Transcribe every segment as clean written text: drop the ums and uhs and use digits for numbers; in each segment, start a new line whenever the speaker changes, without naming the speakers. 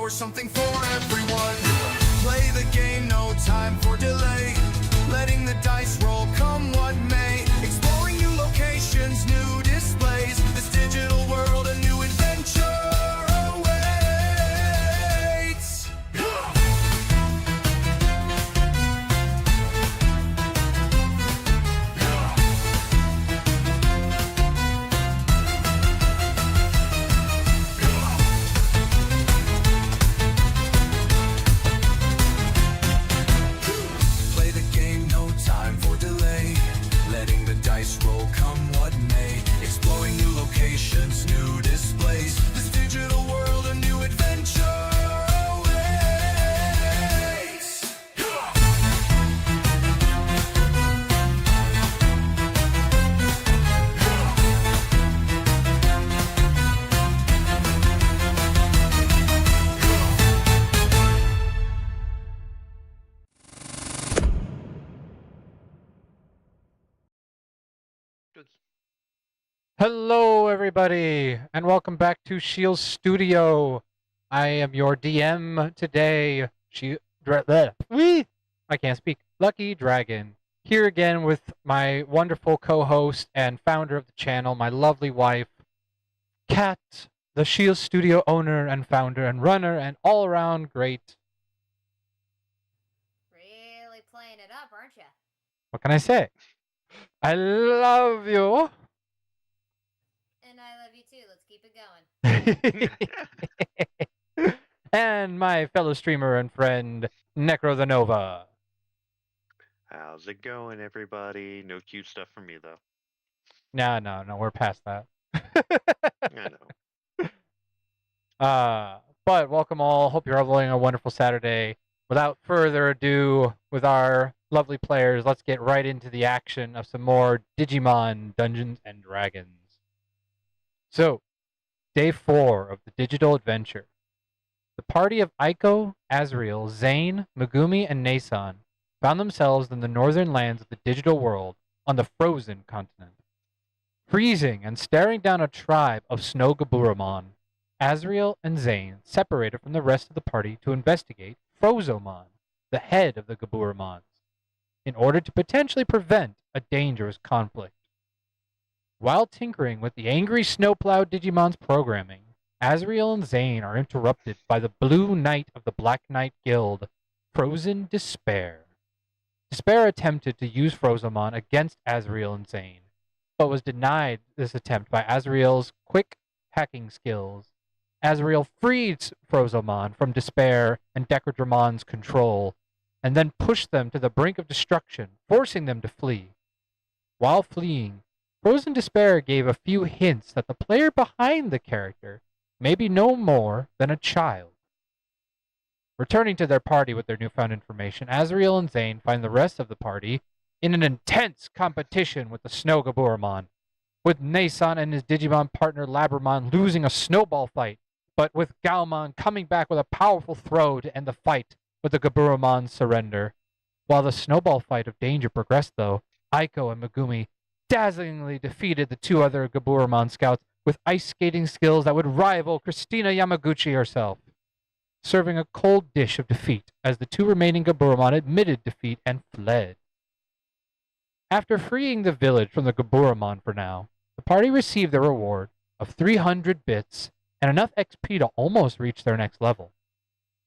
power, something for everyone. Play the game, no time for delay. Letting the dice roll, come what may. Exploring new locations, new displays. This digital world, a new adventure awaits. Play the game, no time for delay. Letting the dice roll, come what may. Exploring new locations, new displays. This digital world, a new adventure awaits.
Hello, everybody, and welcome back to Shield Studio. I am your DM today. I can't speak. Lucky Dragon. Here again with my wonderful co-host and founder of the channel, my lovely wife, Kat, the Shield Studio owner and founder and runner and all-around great.
Really playing it up, aren't you?
What can I say? I love you.
And I love you too. Let's keep it going.
And my fellow streamer and friend, Necro the Nova.
How's it going, everybody? No cute stuff from me, though.
No, we're past that.
I know.
But welcome all. Hope you're all having a wonderful Saturday. Without further ado, with our lovely players, let's get right into the action of some more Digimon Dungeons and Dragons. So, day 4 of the digital adventure. The party of Aiko, Azriel, Zane, Megumi, and Nason found themselves in the northern lands of the digital world on the frozen continent. Freezing and staring down a tribe of snow Gaburamon, Azriel and Zane separated from the rest of the party to investigate Frozomon, the head of the Gaburamons, in order to potentially prevent a dangerous conflict. While tinkering with the angry snowplow Digimon's programming, Azriel and Zane are interrupted by the Blue Knight of the Black Knight Guild, Frozen Despair. Despair attempted to use Frozomon against Azriel and Zane, but was denied this attempt by Azriel's quick hacking skills. Azriel freed Frozomon from Despair and Decadramon's control, and then pushed them to the brink of destruction, forcing them to flee. While fleeing, Frozen Despair gave a few hints that the player behind the character may be no more than a child. Returning to their party with their newfound information, Azriel and Zane find the rest of the party in an intense competition with the Snow Gaburamon, with Nason and his Digimon partner Labramon losing a snowball fight, but with Gaomon coming back with a powerful throw to end the fight with the Gaburamon surrender. While the snowball fight of danger progressed, though, Aiko and Megumi dazzlingly defeated the two other Gaburamon scouts with ice skating skills that would rival Christina Yamaguchi herself, serving a cold dish of defeat as the two remaining Gaburamon admitted defeat and fled. After freeing the village from the Gaburamon for now, the party received their reward of 300 bits and enough XP to almost reach their next level.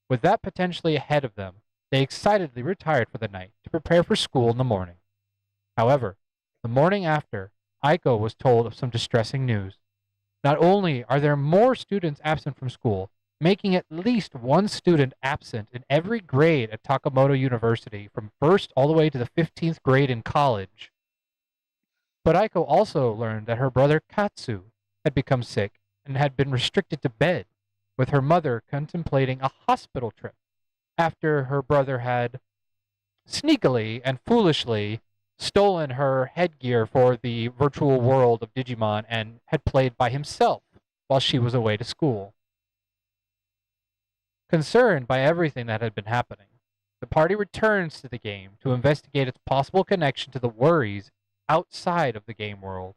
With that potentially ahead of them, they excitedly retired for the night to prepare for school in the morning. However, the morning after, Aiko was told of some distressing news. Not only are there more students absent from school, making at least one student absent in every grade at Takamoto University from 1st all the way to the 15th grade in college, but Aiko also learned that her brother Katsu had become sick and had been restricted to bed, with her mother contemplating a hospital trip after her brother had sneakily and foolishly stolen her headgear for the virtual world of Digimon and had played by himself while she was away to school. Concerned by everything that had been happening, the party returns to the game to investigate its possible connection to the worries outside of the game world.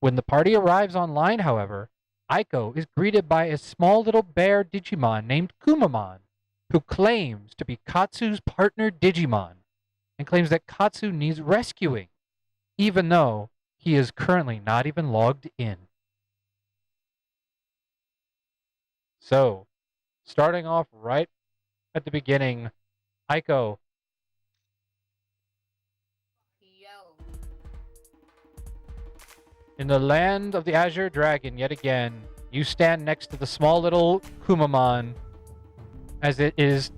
When the party arrives online, however, Aiko is greeted by a small little bear Digimon named Kumamon, who claims to be Katsu's partner Digimon, and claims that Katsu needs rescuing, even though he is currently not even logged in. So, starting off right at the beginning, Aiko,
Yo.
in the land of the Azure Dragon, yet again, you stand next to the small little Kumamon as it is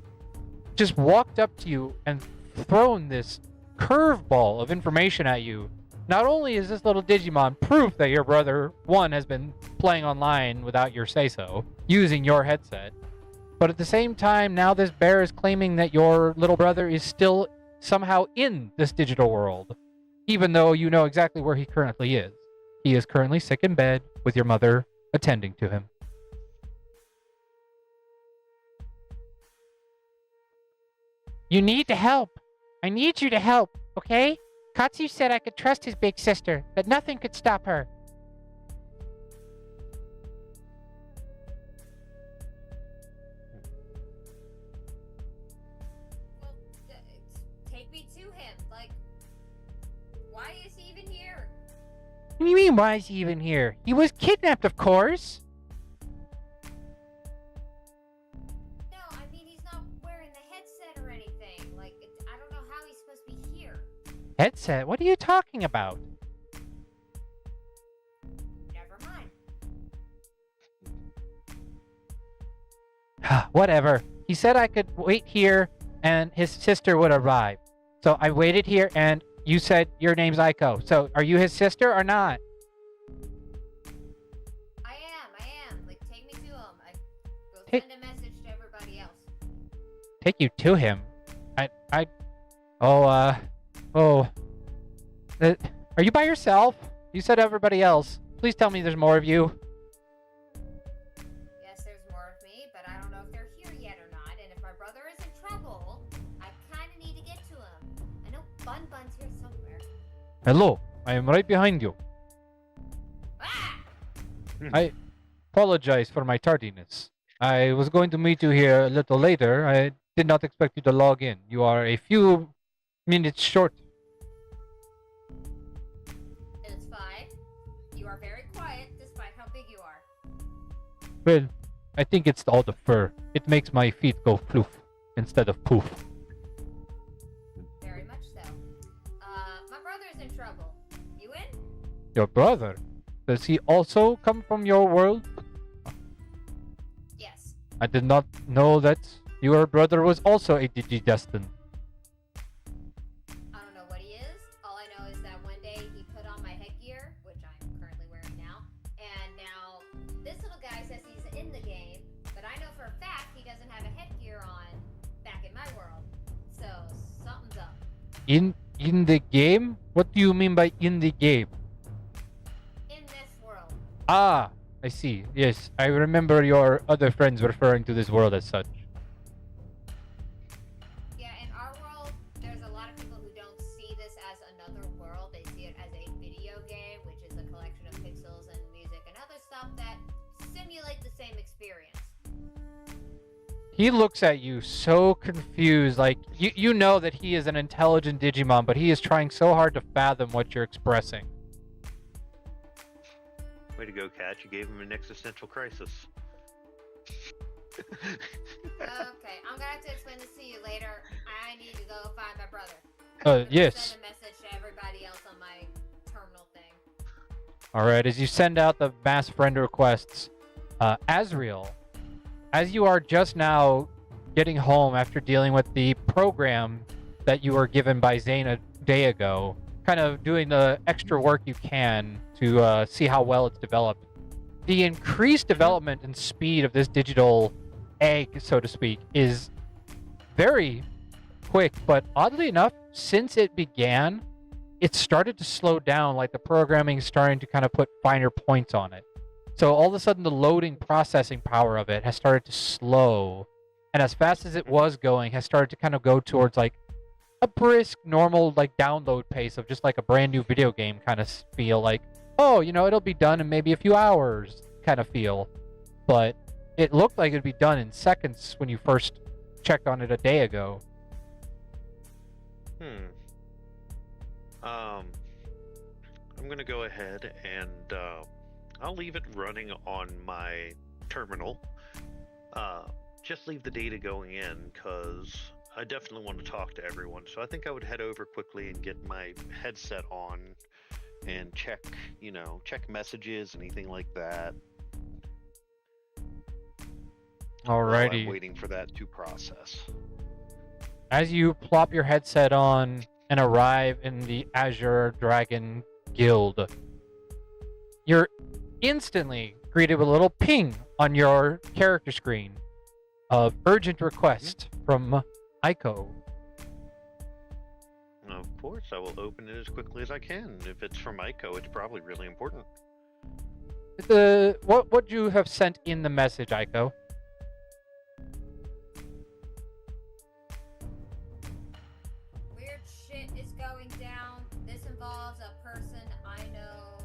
just walked up to you and thrown this curveball of information at you. Not only is this little Digimon proof that your brother, one, has been playing online without your say-so, using your headset, but at the same time, now this bear is claiming that your little brother is still somehow in this digital world, even though you know exactly where he currently is. He is currently sick in bed with your mother attending to him. You need to help. I need you to help, okay? Katsu said I could trust his big sister, that nothing could stop her.
Well, take me to him. Like, why is he even here?
What do you mean, why is he even here? He was kidnapped, of course.
No, I mean he's not wearing the headset or anything. Like, I don't know how he's supposed to be here.
Headset? What are you talking about?
Never mind.
Whatever. He said I could wait here and his sister would arrive. So I waited here and you said your name's Aiko. So are you his sister or not?
I am. Like, take me to him. I will
Hey.
send a message to everybody else.
Take you to him. Are you by yourself? You said everybody else. Please tell me there's more of you.
Yes, there's more of me, but I don't know if they're here yet or not. And if my brother is in trouble, I kind of need to get to him. I know Bun Bun's here somewhere.
Hello, I am right behind you.
Ah!
I apologize for my tardiness. I was going to meet you here a little later. I did not expect you to log in. You are a few minutes short.
It's fine. You are very quiet despite how big you are.
Well, I think it's all the fur. It makes my feet go floof instead of poof.
Very much so. My brother's in trouble. You in?
Your brother? Does he also come from your world?
Yes.
I did not know that your brother was also a Digidestin.
I don't know what he is. All I know is that one day he put on my headgear, which I'm currently wearing now, and now this little guy says he's in the game, but I know for a fact he doesn't have a headgear on back in my world. So something's up.
In the game? What do you mean by in the game?
In this world.
Ah, I see. Yes, I remember your other friends referring to this world as such.
Yeah, in our world, there's a lot of people who don't see this as another world. They see it as a video game, which is a collection of pixels and music and other stuff that simulate the same experience.
He looks at you so confused, like you know that he is an intelligent Digimon, but he is trying so hard to fathom what you're expressing.
Way to go, Cat. You gave him an existential crisis.
Okay, I'm gonna have to explain this to you later. I need to go find my brother.
Yes.
Send a message to everybody else on my terminal thing.
All right, as you send out the mass friend requests, Azriel, as you are just now getting home after dealing with the program that you were given by Zane a day ago, kind of doing the extra work you can to see how well it's developed. The increased development and speed of this digital egg, so to speak, is very quick, but oddly enough, since it began, it started to slow down, like the programming is starting to kind of put finer points on it. So all of a sudden, the loading processing power of it has started to slow, and as fast as it was going, has started to kind of go towards like a brisk, normal like download pace of just like a brand new video game kind of feel. Like, oh, you know, it'll be done in maybe a few hours. kind of feel, but it looked like it'd be done in seconds when you first checked on it a day ago.
I'm gonna go ahead and I'll leave it running on my terminal. Just leave the data going in because I definitely want to talk to everyone. So I think I would head over quickly and get my headset on and check messages, anything like that. While
Alrighty.
I'm waiting for that to process.
As you plop your headset on and arrive in the Azure Dragon Guild, you're instantly greeted with a little ping on your character screen of urgent request from Aiko.
Of course, I will open it as quickly as I can. If it's from Aiko, it's probably really important.
What would you have sent in the message, Aiko?
Weird shit is going down. This involves a person I know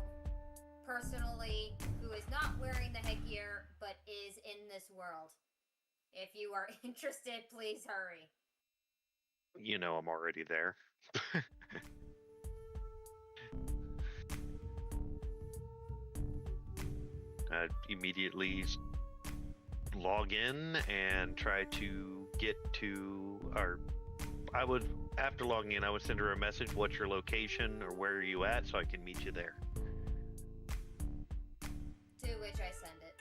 personally who is not wearing the headgear but is in this world. If you are interested, please hurry.
You know I'm already there. I'd immediately log in and try to get to after logging in, I would send her a message, what's your location or where are you at, so I can meet you there.
To which I send it.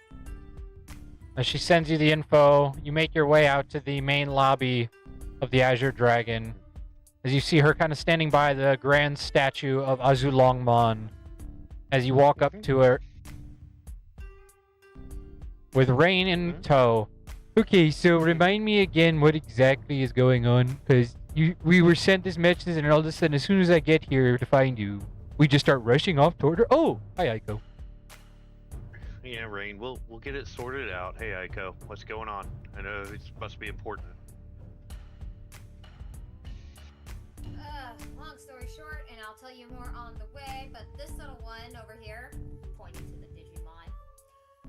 As she sends you the info, you make your way out to the main lobby of the Azure Dragon. As you see her kind of standing by the grand statue of Azulongmon. As you walk up to her with Rain in tow. Okay, so remind me again what exactly is going on, because we were sent this message, and all of a sudden, as soon as I get here to find you, we just start rushing off toward her. Oh, hi, Aiko.
Yeah, Rain, we'll get it sorted out. Hey, Aiko, what's going on? I know it must be important.
Long story short, and I'll tell you more on the way, but this little one over here, pointing to the Digimon.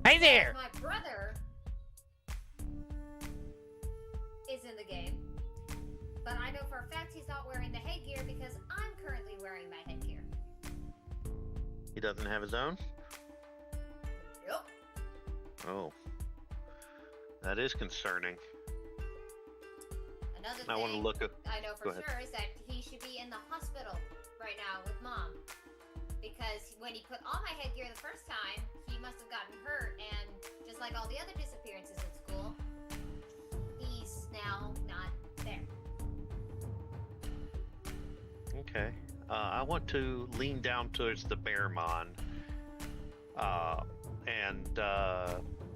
Hi there!
My brother is in the game, but I know for a fact he's not wearing the headgear because I'm currently wearing my headgear.
He doesn't have his own?
Nope.
Oh. That is concerning.
Another
I want to
thing
look at...
I know for
Go ahead.
sure is that he should be in the hospital right now with Mom. Because when he put on my headgear the first time, he must have gotten hurt, and just like all the other disappearances at school, he's now not there.
Okay. I want to lean down towards the Bearmon and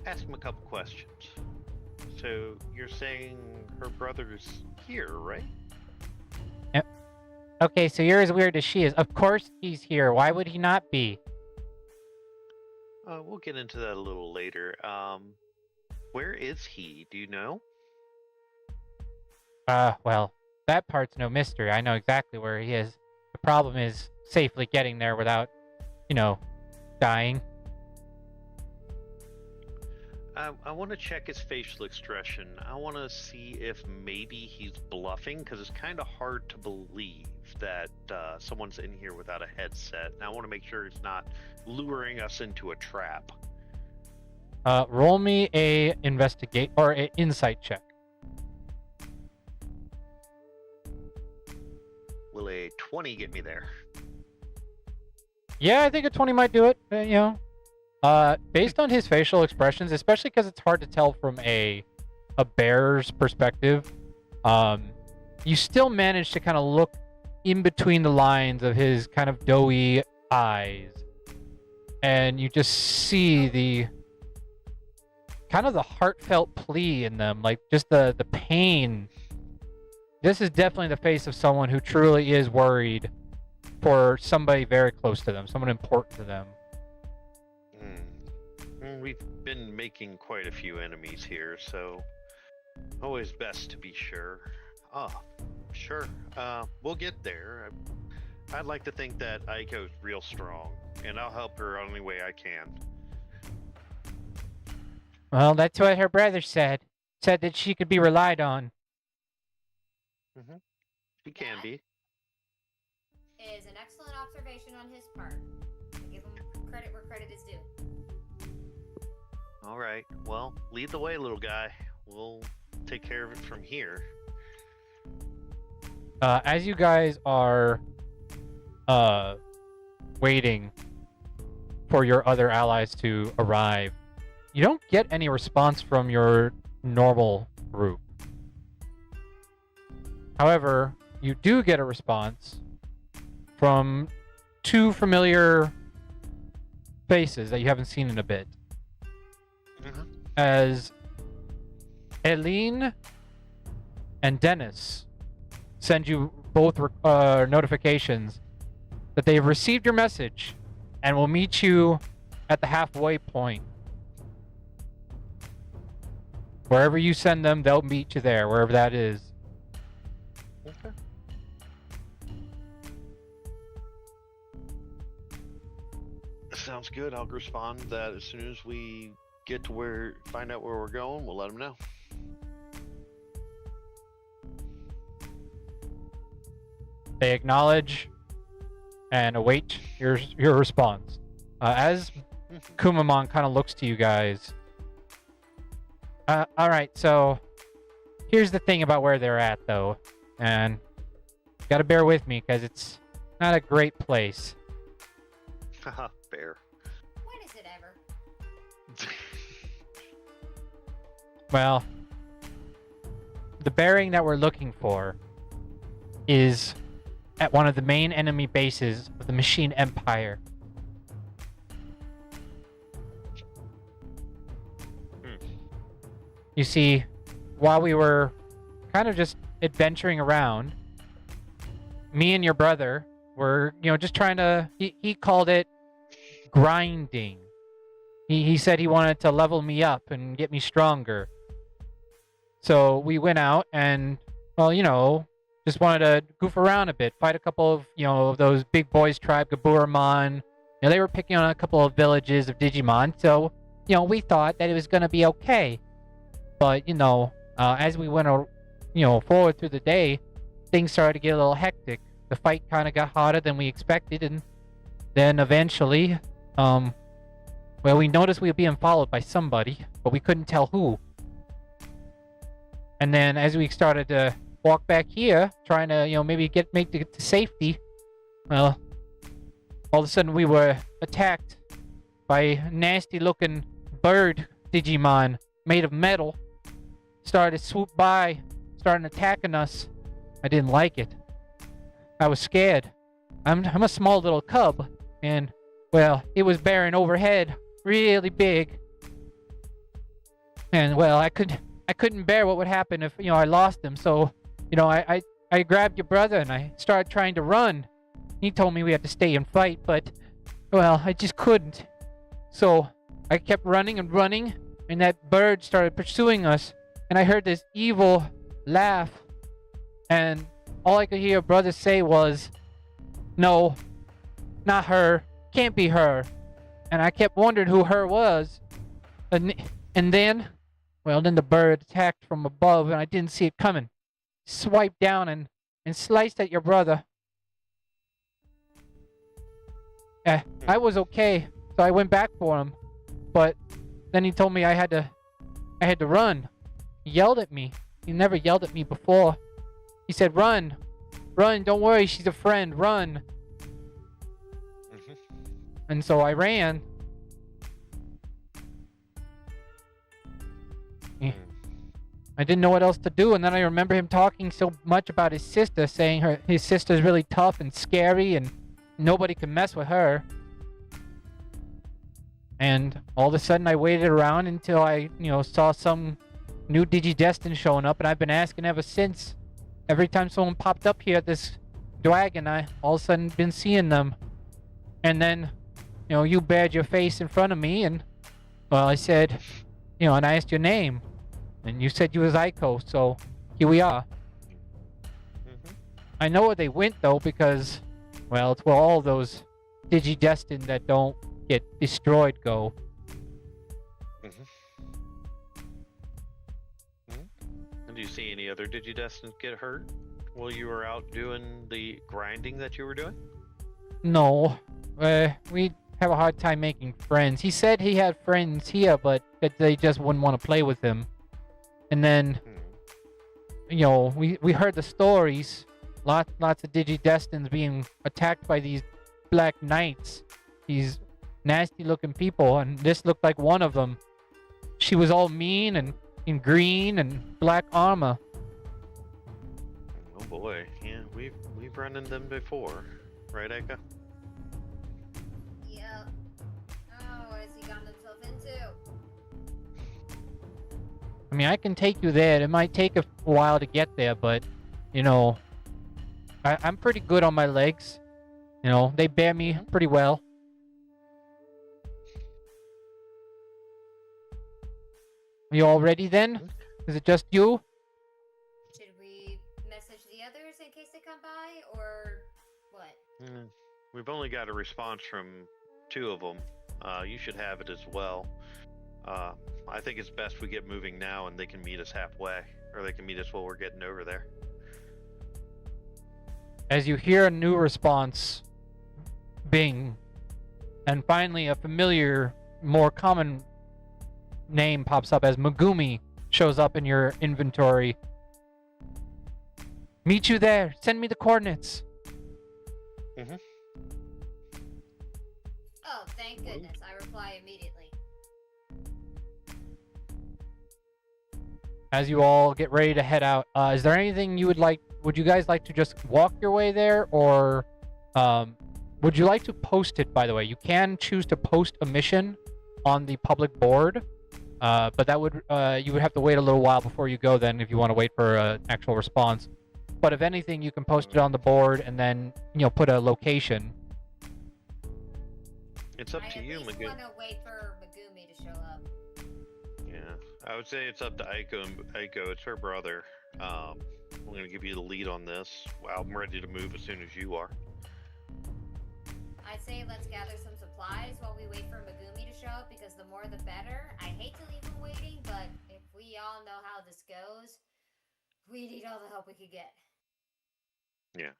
ask him a couple questions. So you're saying her brother's here, right?
Okay, so you're as weird as she is. Of course he's here. Why would he not be?
We'll get into that a little later. Where is he? Do you know?
Well, that part's no mystery. I know exactly where he is. The problem is safely getting there without, dying.
I want to check his facial expression. I want to see if maybe he's bluffing, because it's kind of hard to believe that someone's in here without a headset. And I want to make sure it's not luring us into a trap.
Roll me a investigate or a insight check.
Will a 20 get me there?
Yeah, I think a 20 might do it. Based on his facial expressions, especially because it's hard to tell from a bear's perspective, you still manage to kind of look in between the lines of his kind of doughy eyes, and you just see the kind of the heartfelt plea in them, like just the pain. This is definitely the face of someone who truly is worried for somebody very close to them, someone important to them.
We've been making quite a few enemies here, so always best to be sure. Sure. We'll get there. I'd like to think that Aiko's real strong, and I'll help her any way I can.
Well, that's what her brother said. Said that she could be relied on.
She can
That
be.
is an excellent observation on his part. I give him credit where credit is due.
All right. Well, lead the way, little guy. We'll take care of it from here.
As you guys are waiting for your other allies to arrive, you don't get any response from your normal group. However, you do get a response from two familiar faces that you haven't seen in a bit. As Eileen and Dennis send you both notifications that they've received your message and will meet you at the halfway point. Wherever you send them, they'll meet you there, wherever that is.
Okay. Sounds good. I'll respond that as soon as we get to find out where we're going, we'll let them know.
They acknowledge and await your response. As Kumamon kind of looks to you guys. All right, so here's the thing about where they're at, though, and gotta bear with me because it's not a great place.
Haha, fair.
When is it ever?
Well, the bearing that we're looking for is at one of the main enemy bases of the Machine Empire. You see, while we were kind of just adventuring around, me and your brother were, just trying to, he called it grinding. He said he wanted to level me up and get me stronger. So we went out and, just wanted to goof around a bit, fight a couple of, of those big boys tribe, Gaburamon. They were picking on a couple of villages of Digimon, so, we thought that it was going to be okay. But, as we went, forward through the day, things started to get a little hectic. The fight kind of got hotter than we expected, and then eventually, we noticed we were being followed by somebody, but we couldn't tell who. And then as we started to walk back here, trying to, maybe make it to safety, well, all of a sudden we were attacked by a nasty-looking bird Digimon made of metal. Started to swoop by, starting attacking us. I didn't like it. I was scared. I'm a small little cub, and, well, it was bearing overhead, really big. And, well, I couldn't bear what would happen if, I lost him, so, I grabbed your brother and I started trying to run. He told me we had to stay and fight, but, well, I just couldn't. So I kept running and running, and that bird started pursuing us, and I heard this evil laugh, and all I could hear brother say was, "No, not her, can't be her." And I kept wondering who her was. And then the bird attacked from above, and I didn't see it coming. Swiped down and sliced at your brother. I was okay, so I went back for him. But then he told me I had to run. He yelled at me. He never yelled at me before. He said, "Run, run, don't worry, she's a friend, run." And so I ran. I didn't know what else to do, and then I remember him talking so much about his sister, saying his sister's really tough and scary, and nobody can mess with her. And all of a sudden, I waited around until I, saw some new Digidestin showing up, and I've been asking ever since. Every time someone popped up here, this dragon, I all of a sudden been seeing them. And then, you bared your face in front of me, and, well, I said, and I asked your name. And you said you was Aiko, so here we are. I know where they went, though, because, well, it's where all those Digidestin that don't get destroyed go.
you see any other Digidestins get hurt while you were out doing the grinding that you were doing?
No, we have a hard time making friends. He said he had friends here, but that they just wouldn't want to play with him. And then, we heard the stories. Lots of Digidestins being attacked by these black knights. These nasty-looking people, and this looked like one of them. She was all mean and in green and black armor.
Oh boy, yeah, we've run into them before, right, Eka?
Yep. Oh, what has he gotten himself into?
I mean, I can take you there. It might take a while to get there, but, I'm pretty good on my legs. They bear me pretty well. Are you all ready then? Is it just you?
Should we message the others in case they come by, or what?
We've only got a response from 2 of them. You should have it as well. I think it's best we get moving now and they can meet us halfway, or they can meet us while we're getting over there.
As you hear a new response, Bing, and finally a familiar, more common name pops up as Megumi shows up in your inventory. Meet you there. Send me the coordinates.
Oh, thank goodness. I reply immediately.
As you all get ready to head out, is there anything you would you guys like to just walk your way there, or would you like to post it, by the way? You can choose to post a mission on the public board, but that would you would have to wait a little while before you go then if you want to wait for an actual response. But if anything, you can post it on the board and then, put a location.
It's up to you,
I at least
Megumi.
want to wait for Megumi to show up.
Yeah, I would say it's up to Aiko. Aiko, it's her brother. I'm going to give you the lead on this. I'm ready to move as soon as you are.
I'd say let's gather some supplies while we wait for Megumi to show up, because the more the better. I hate to leave him waiting, but if we all know how this goes, we need all the help we could get.
Yeah.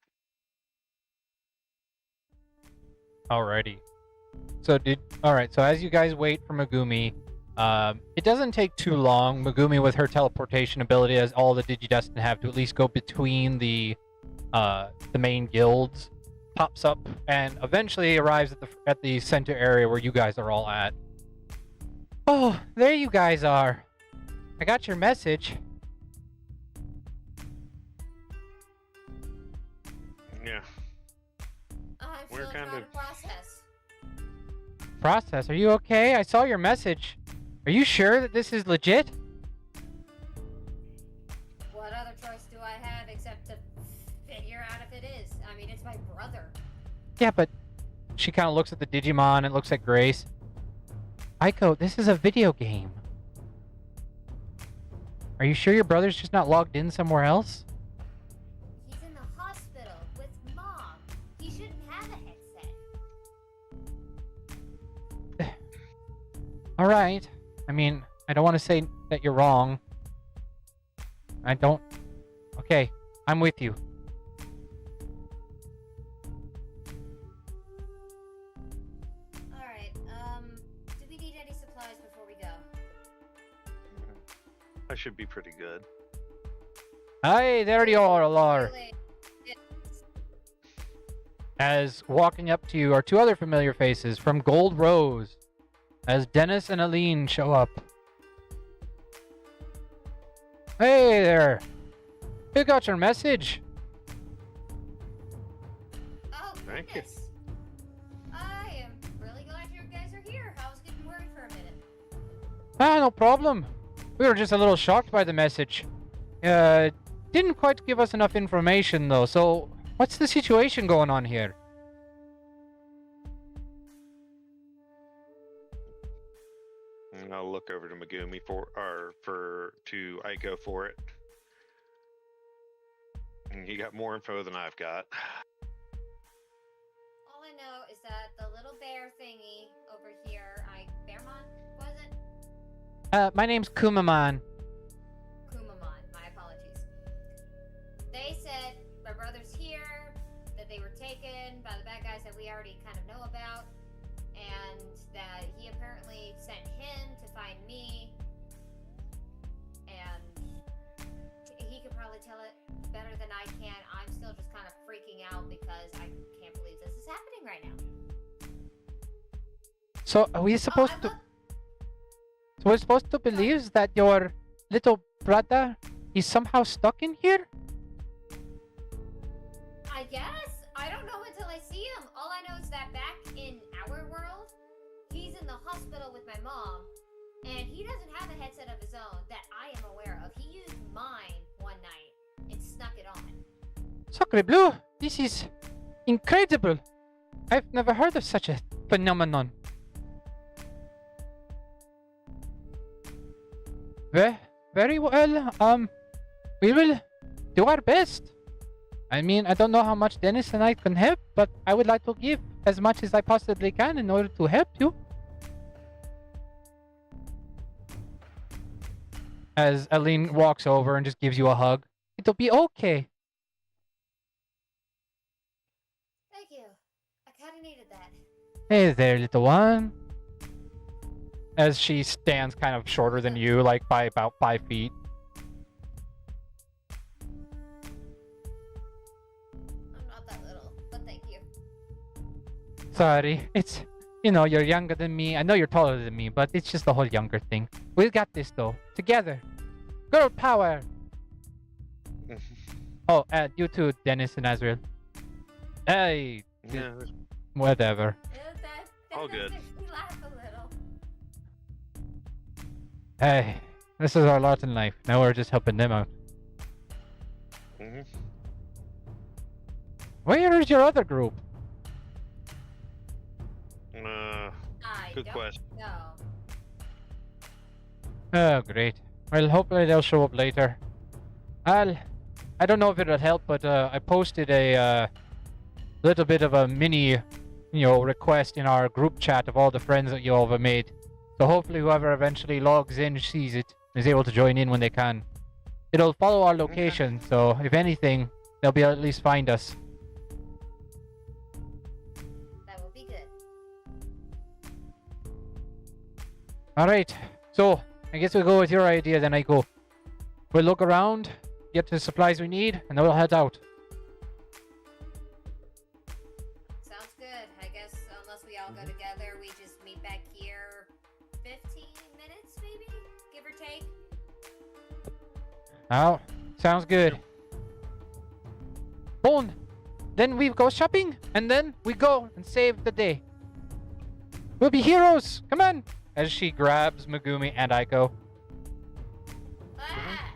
Alrighty. Alright, so as you guys wait for Megumi, it doesn't take too long. Megumi, with her teleportation ability, as all the Digidestin have, to at least go between the main guilds, pops up and eventually arrives at the center area where you guys are all at. Oh, there you guys are. I got your message.
Yeah.
I'm
We're
still
kind
trying
of-
to process.
Process, are you okay? I saw your message. Are you sure that this is legit?
What other choice do I have except to figure out if it is? I mean, it's my brother.
Yeah, but she kind of looks at the Digimon and looks at Grace. Aiko, this is a video game. Are you sure your brother's just not logged in somewhere else?
He's in the hospital with Mom. He shouldn't have a headset.
All right. I mean, I don't want to say that you're wrong. I don't... Okay, I'm with you.
Alright, do we need any supplies before we go?
I should be pretty good.
Hey, there you are, Alar.
Really?
As walking up to you are 2 other familiar faces from Gold Rose, as Dennis and Aline show up. Hey there. Who got your message?
Oh,
Thank you.
goodness. I am really glad you guys are here. I was getting worried for a minute.
Ah, no problem. We were just a little shocked by the message. Didn't quite give us enough information though, so what's the situation going on here?
And I'll look over to Megumi to Aiko for it. And you got more info than I've got.
All I know is that the little bear thingy over here, was it?
My name's Kumamon.
Kumamon, my apologies. brother's here, that they were taken by the bad guys that we already kind of know about, and that he apparently sent him to find me, and he could probably tell it better than I can. I'm still just kind of freaking out because I can't believe this is happening right now.
So are we supposed to? So we're supposed to believe that your little brother is somehow stuck in here?
I guess. I don't know until I see him. All I know is that back in our world, he's in the hospital with my mom, and he doesn't have a headset of his own that I am aware of. He used mine one night and snuck it on.
Sacre bleu! This is incredible! I've never heard of such a phenomenon. Very well. We will do our best. I mean, I don't know how much Dennis and I can help, but I would like to give as much as I possibly can in order to help you. As Aline walks over and just gives you a hug. It'll be okay.
Thank you. I kind of needed that.
Hey there, little one. As she stands kind of shorter than you, like by about 5 feet.
I'm not that little, but thank you.
Sorry, it's, you're younger than me. I know you're taller than me, but it's just the whole younger thing. We got this though, together. Girl power. Oh, you too, Dennis and Azrael. Hey,
Yeah,
whatever.
Yeah, that
All
does
good.
make me laugh a little.
Hey, this is our lot in life. Now we're just helping them out.
mhm.
Where is your other group?
I
Good
don't
question.
know.
Oh, great. Well, hopefully they'll show up later. I don't know if it'll help, but I posted a little bit of a mini, request in our group chat of all the friends that you all have made. So hopefully whoever eventually logs in, sees it, is able to join in when they can. It'll follow our location, so if anything, they'll be able to at least find us.
That will be good.
Alright, so I guess we'll go with your idea then, Aiko. We'll look around, get the supplies we need, and then we'll head out.
Sounds good. I guess unless we all go together, we just meet back here 15 minutes maybe? Give or take?
Oh, sounds good. Bone, then we go shopping, and then we go and save the day. We'll be heroes! Come on! As she grabs Megumi and Aiko.
Ah!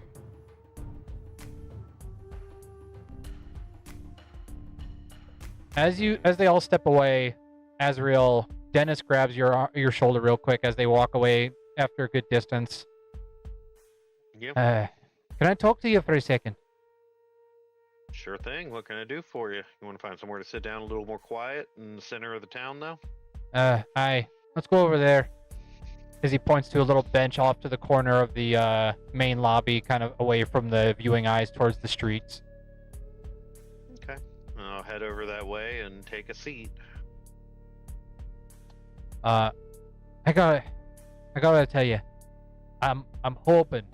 As they all step away, Azrael, Dennis grabs your shoulder real quick as they walk away after a good distance.
Yep.
Can I talk to you for a second?
Sure thing. What can I do for you? You want to find somewhere to sit down a little more quiet in the center of the town, though?
Hi. Let's go over there. As he points to a little bench off to the corner of the main lobby, kind of away from the viewing eyes towards the streets.
Okay. I'll head over that way and take a seat.
I gotta tell you, I'm hoping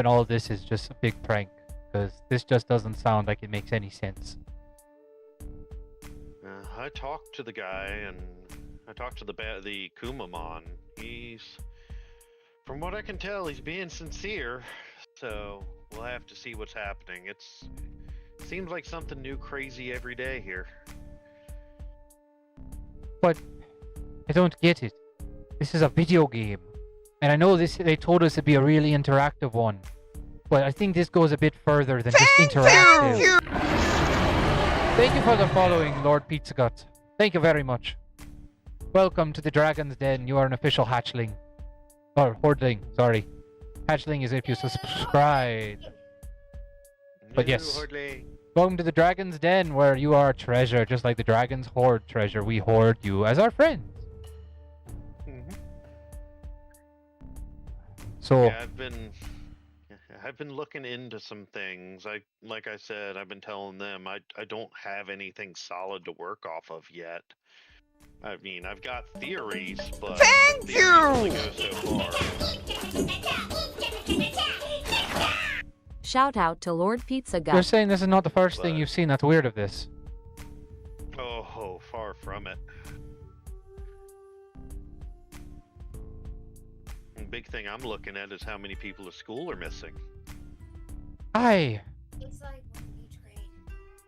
all this is just a big prank, because this just doesn't sound like it makes any sense.
I talked to the guy, and I talked to the Kumamon. From what I can tell, he's being sincere. So we'll have to see what's happening. It seems like something new, crazy every day here.
But I don't get it. This is a video game, and I know they told us it'd be a really interactive one, but I think this goes a bit further than just interactive. Thank you for the following, Lord Pizza Gut. Thank you very much. Welcome to the Dragon's Den. You are an official hatchling. Or Hoardling, sorry. Hatchling is if you subscribe. But yes.
Hoardling.
Welcome to the Dragon's Den, where you are treasure, just like the dragons hoard treasure. We hoard you as our friends.
Mhm.
So,
Yeah, I've been looking into some things. Like I said, I've been telling them I don't have anything solid to work off of yet. I mean, I've got theories, but theories only go so far.
Shout out to Lord Pizza
You're
Guy.
saying this is not the first thing
But-
you've seen that's weird of this.
Oh, far from it. The big thing I'm looking at is how many people at school are missing.
Aye,
It's like one in each grade.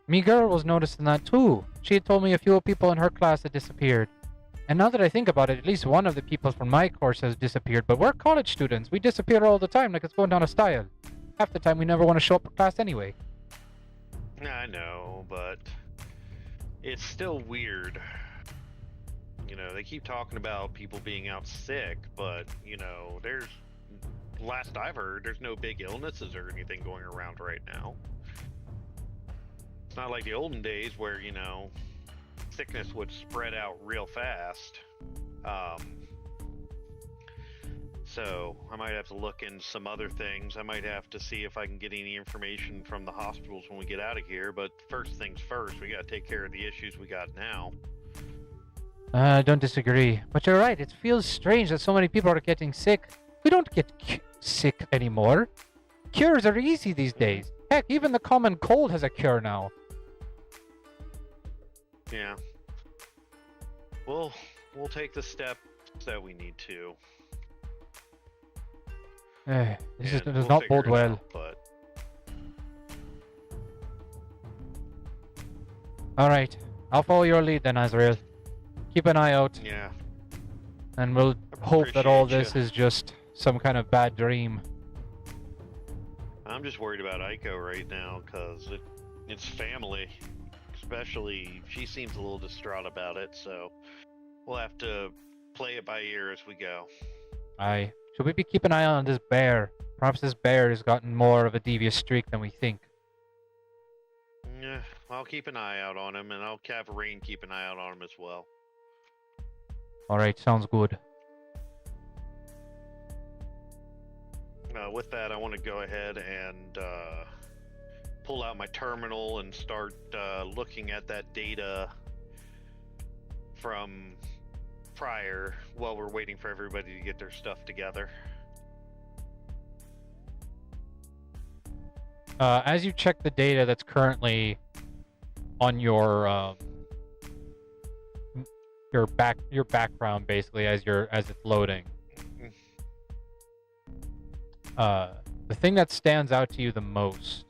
me girl was noticing that too. She had told me a few people in her class had disappeared. And now that I think about it, at least one of the people from my course has disappeared. But we're college students. We disappear all the time like it's going down a style. Half the time we never want to show up for class anyway.
I know, but it's still weird. You know, they keep talking about people being out sick, but, you know, there's, last I've heard, there's no big illnesses or anything going around right now. It's not like the olden days where, you know, sickness would spread out real fast. So I might have to look into some other things. I might have to see if I can get any information from the hospitals when we get out of here. But first things first, we got to take care of the issues we got now.
I don't disagree. But you're right. It feels strange that so many people are getting sick. We don't get sick anymore. Cures are easy these days. Heck, even the common cold has a cure now.
Yeah. We'll take the steps that we need to.
This
and
does
we'll
not
figure
bode
it
well.
out, but
Alright, I'll follow your lead then, Azrael. Keep an eye out,
yeah,
and we'll hope that all
appreciate
this
ya.
is just some kind of bad dream.
I'm just worried about Aiko right now because it's family. Especially, she seems a little distraught about it, so we'll have to play it by ear as we go.
Aye. Should we be keeping an eye on this bear? Perhaps this bear has gotten more of a devious streak than we think.
Yeah, I'll keep an eye out on him, and I'll have Rain keep an eye out on him as well.
Alright, sounds good.
With that, I want to go ahead and pull out my terminal and start looking at that data from prior while we're waiting for everybody to get their stuff together.
As you check the data that's currently on your background, basically, as it's loading, the thing that stands out to you the most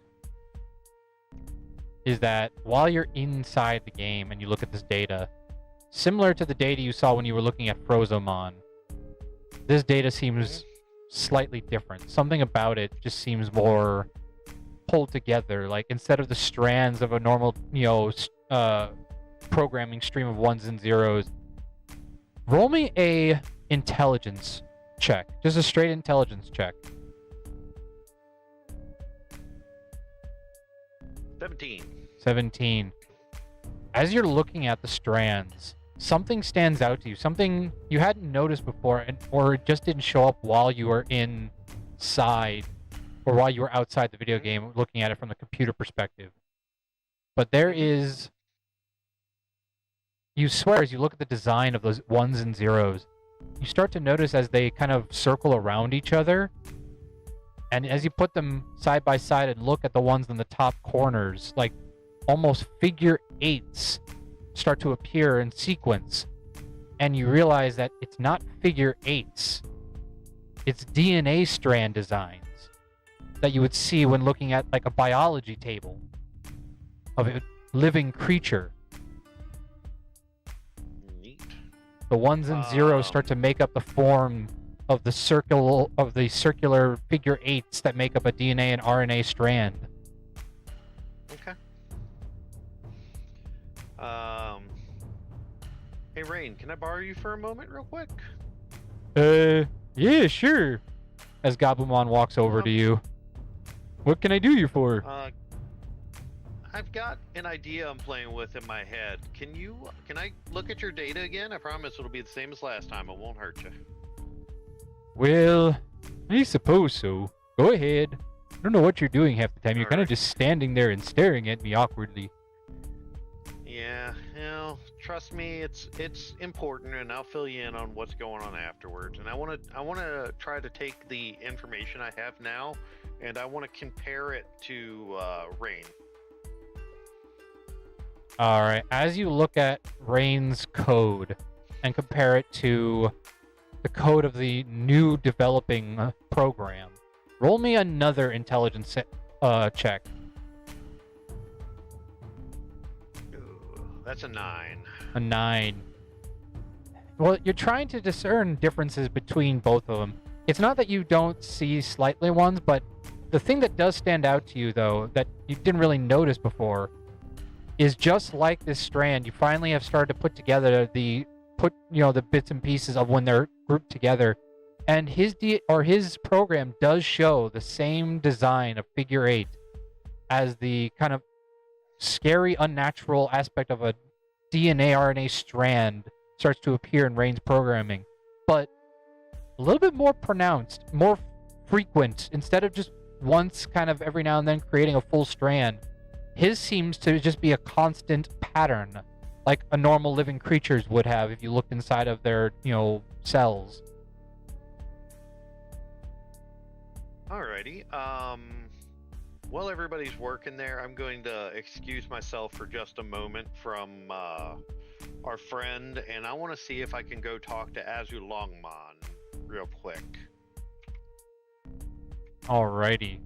is that while you're inside the game and you look at this data, similar to the data you saw when you were looking at Frozomon, this data seems slightly different. Something about it just seems more pulled together. Like, instead of the strands of a normal, programming stream of ones and zeros, roll me a intelligence check. Just a straight intelligence check. 17. As you're looking at the strands, something stands out to you. Something you hadn't noticed before, or it just didn't show up while you were inside, or while you were outside the video game looking at it from the computer perspective. But there is... You swear, as you look at the design of those ones and zeros, you start to notice as they kind of circle around each other, and as you put them side by side and look at the ones in the top corners, like almost figure eights start to appear in sequence, and you realize that it's not figure eights, it's DNA strand designs that you would see when looking at like a biology table of a living creature.
Neat.
The ones and zeros start to make up the form of the circular figure eights that make up a DNA and RNA strand.
Okay. Hey Rain, can I borrow you for a moment real quick?
Yeah, sure. As Gabumon walks over to you. What can I do you for?
I've got an idea I'm playing with in my head. Can I look at your data again? I promise it'll be the same as last time. It won't hurt you.
Well, I suppose so. Go ahead. don't know what you're doing half the time. You're kind of
Alright.
just standing there and staring at me awkwardly.
Yeah, trust me, it's important, and I'll fill you in on what's going on afterwards. And I want to try to take the information I have now, and I want to compare it to Rain.
All right. As you look at Rain's code and compare it to the code of the new developing program, roll me another intelligence check.
Ooh, that's a 9.
A 9. Well, you're trying to discern differences between both of them. It's not that you don't see slightly ones, but the thing that does stand out to you, though, that you didn't really notice before, is just like this strand, you finally have started to put together the bits and pieces of when they're grouped together, and his program does show the same design of figure 8 as the kind of scary, unnatural aspect of a DNA RNA strand starts to appear in Rain's programming, but a little bit more pronounced, more frequent. Instead of just once, kind of every now and then creating a full strand, his seems to just be a constant pattern, like a normal living creatures would have if you looked inside of their, cells.
Alrighty. While everybody's working there, I'm going to excuse myself for just a moment from our friend, and I want to see if I can go talk to Azulongmon real quick.
Alrighty.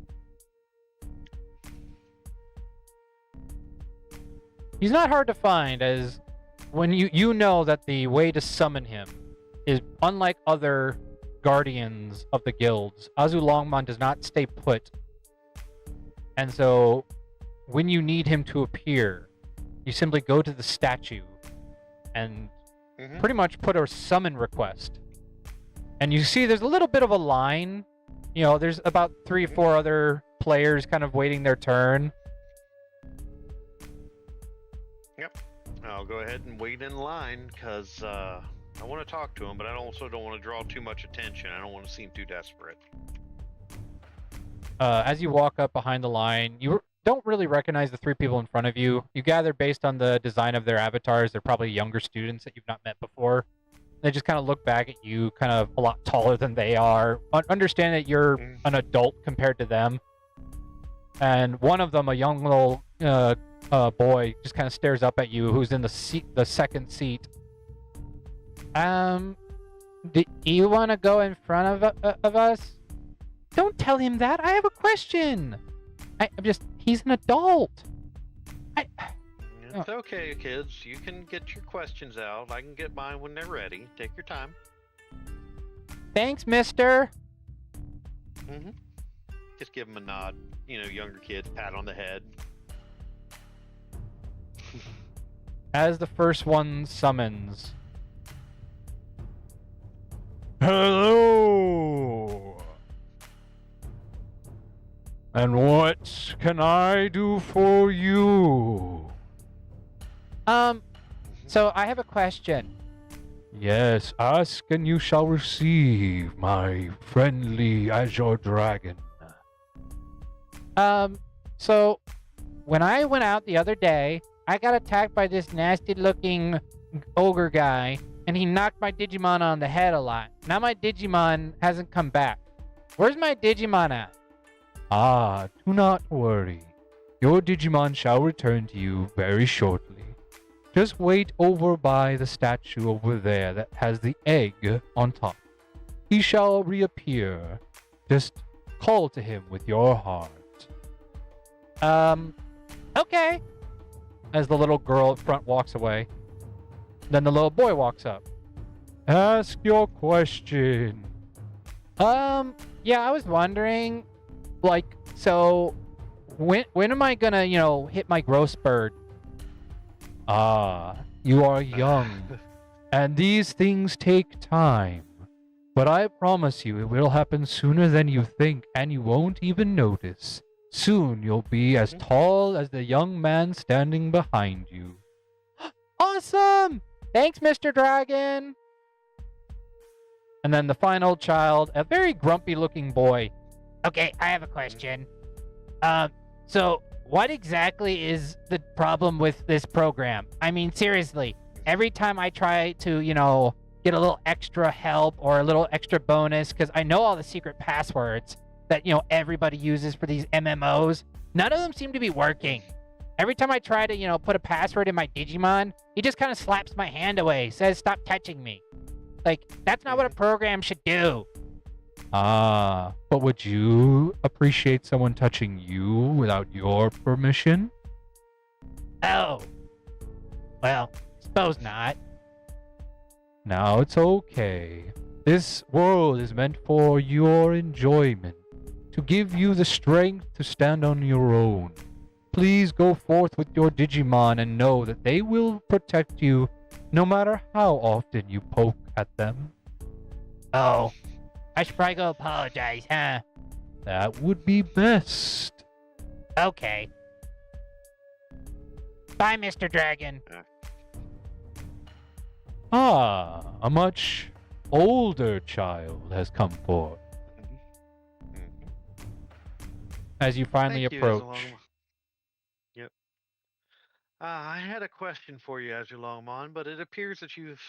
He's not hard to find, as when you know that the way to summon him is, unlike other guardians of the guilds, Azulongmon does not stay put. And so when you need him to appear, you simply go to the statue and pretty much put a summon request. And you see there's a little bit of a line. There's about 3 or 4 other players kind of waiting their turn.
Yep. I'll go ahead and wait in line, because I want to talk to him, but I also don't want to draw too much attention. I don't want to seem too desperate.
As you walk up behind the line, you don't really recognize the 3 people in front of you. You gather based on the design of their avatars, they're probably younger students that you've not met before. They just kind of look back at you, kind of a lot taller than they are. Understand that you're an adult compared to them. And one of them, a young little boy, just kind of stares up at you, who's in the second seat. Do you want to go in front of us? Don't tell him that. I have a question. He's an adult.
It's okay, kids. You can get your questions out. I can get mine when they're ready. Take your time.
Thanks, mister.
Just give him a nod. Younger kids, pat on the head.
As the first one summons. Hello. And what can I do for you? So I have a question. Yes, ask and you shall receive, my friendly Azure Dragon. So when I went out the other day, I got attacked by this nasty-looking ogre guy, and he knocked my Digimon on the head a lot. Now my Digimon hasn't come back. Where's my Digimon at? Ah, do not worry. Your Digimon shall return to you very shortly. Just wait over by the statue over there that has the egg on top. He shall reappear. Just call to him with your heart. Okay. As the little girl up front walks away. Then the little boy walks up. Ask your question. Yeah, I was wondering, so when am I gonna, hit my growth spurt? Ah, you are young, and these things take time. But I promise you, it will happen sooner than you think, and you won't even notice. Soon you'll be as tall as the young man standing behind you. Awesome! Thanks, Mr. Dragon! And then the final child, a very grumpy-looking boy. Okay, I have a question. So what exactly is the problem with this program? I mean, seriously, every time I try to, get a little extra help or a little extra bonus, because I know all the secret passwords that, everybody uses for these MMOs, none of them seem to be working. Every time I try to, put a password in my Digimon, he just kind of slaps my hand away, says, "Stop touching me." Like, that's not what a program should do. Ah, but would you appreciate someone touching you without your permission? Oh. Well, suppose not. Now it's okay. This world is meant for your enjoyment, to give you the strength to stand on your own. Please go forth with your Digimon and know that they will protect you no matter how often you poke at them. Oh, I should probably go apologize, huh? That would be best. Okay. Bye, Mr. Dragon. Ah, a much older child has come forth. As you finally
Thank you,
approach.
Azulongmon. Yep. I had a question for you, Azulongmon, but it appears that you've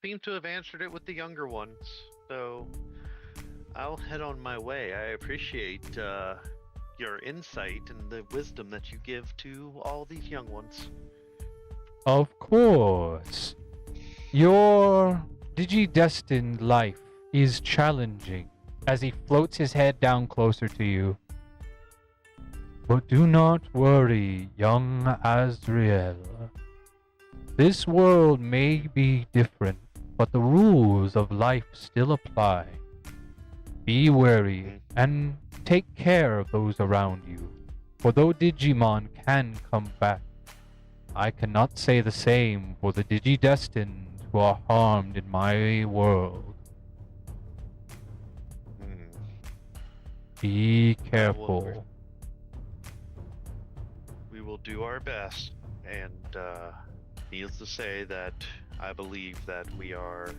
seemed to have answered it with the younger ones. So I'll head on my way. I appreciate your insight and the wisdom that you give to all these young ones.
Of course. Your Digidestined life is challenging as he floats his head down closer to you. But do not worry, young Azriel. This world may be different, but the rules of life still apply. Be wary and take care of those around you, for though Digimon can come back, I cannot say the same for the Digidestined who are harmed in my world. Be careful.
We will do our best, and needless to say that I believe that we are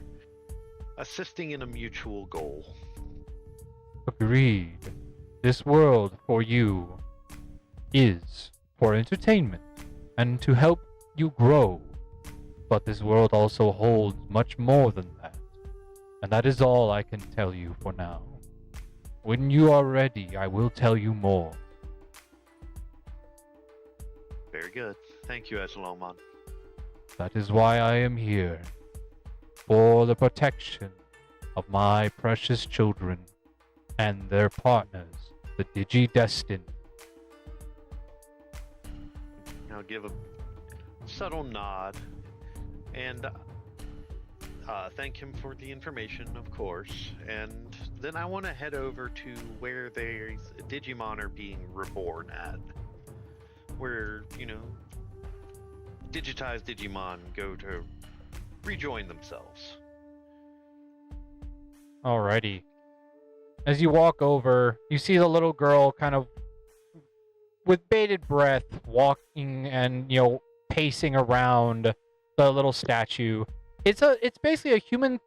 assisting in a mutual goal.
Agreed. This world for you is for entertainment and to help you grow. But this world also holds much more than that. And that is all I can tell you for now. When you are ready, I will tell you more.
Very good. Thank you, Azulongmon.
That is why I am here. For the protection of my precious children and their partners, the Digidestined.
I'll give a subtle nod and thank him for the information, of course. And then I want to head over to where there's Digimon are being reborn at. Where, digitized Digimon go to rejoin themselves.
Alrighty. As you walk over, you see the little girl kind of with bated breath walking and, pacing around the little statue. It's basically a human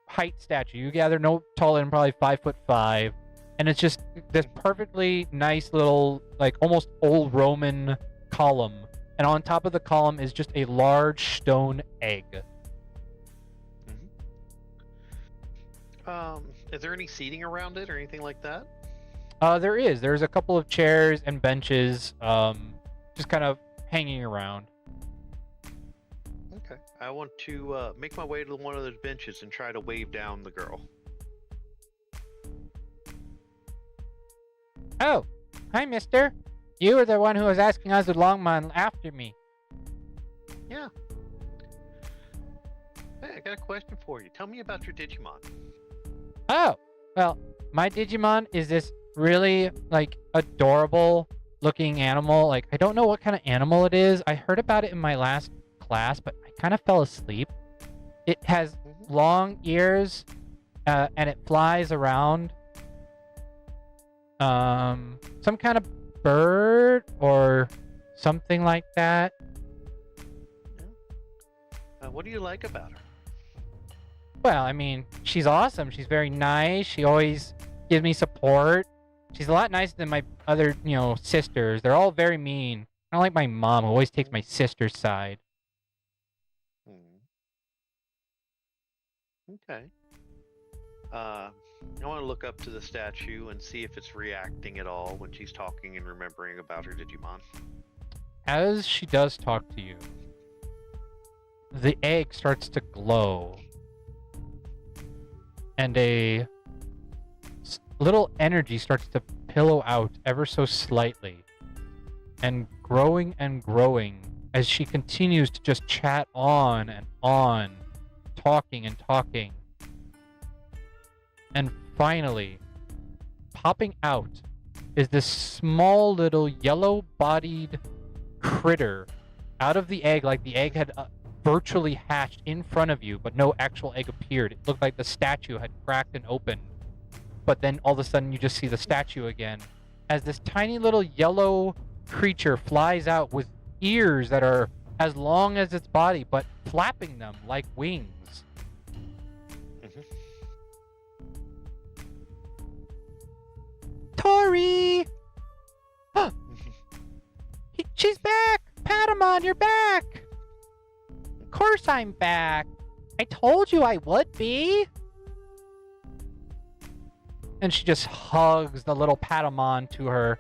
height statue. You gather no taller than probably 5'5", and it's just this perfectly nice little, like almost old Roman column. And on top of the column is just a large stone egg.
Is there any seating around it or anything like that?
There is. There's a couple of chairs and benches, just kind of hanging around.
Okay. I want to make my way to one of those benches and try to wave down the girl.
Oh, hi, mister. You were the one who was asking us Longmon after me.
Yeah. Hey, I got a question for you. Tell me about your Digimon.
Oh, well, my Digimon is this really, adorable looking animal. I don't know what kind of animal it is. I heard about it in my last class, but I kind of fell asleep. It has long ears, and it flies around. Some kind of bird or something like that.
What do you like about her?
Well, I mean, she's awesome. She's very nice. She always gives me support. She's a lot nicer than my other, sisters. They're all very mean. I don't like my mom, who always takes my sister's side.
Hmm. Okay. I want to look up to the statue and see if it's reacting at all when she's talking and remembering about her Digimon.
As she does talk to you, the egg starts to glow. And a little energy starts to pillow out ever so slightly. And growing as she continues to just chat on and on, talking and talking. And finally, popping out is this small little yellow-bodied critter out of the egg, like the egg had virtually hatched in front of you, but no actual egg appeared. It looked like the statue had cracked and opened. But then all of a sudden you just see the statue again as this tiny little yellow creature flies out with ears that are as long as its body, but flapping them like wings. Tori! She's back! Patamon, you're back! Of course I'm back! I told you I would be! And she just hugs the little Patamon to her.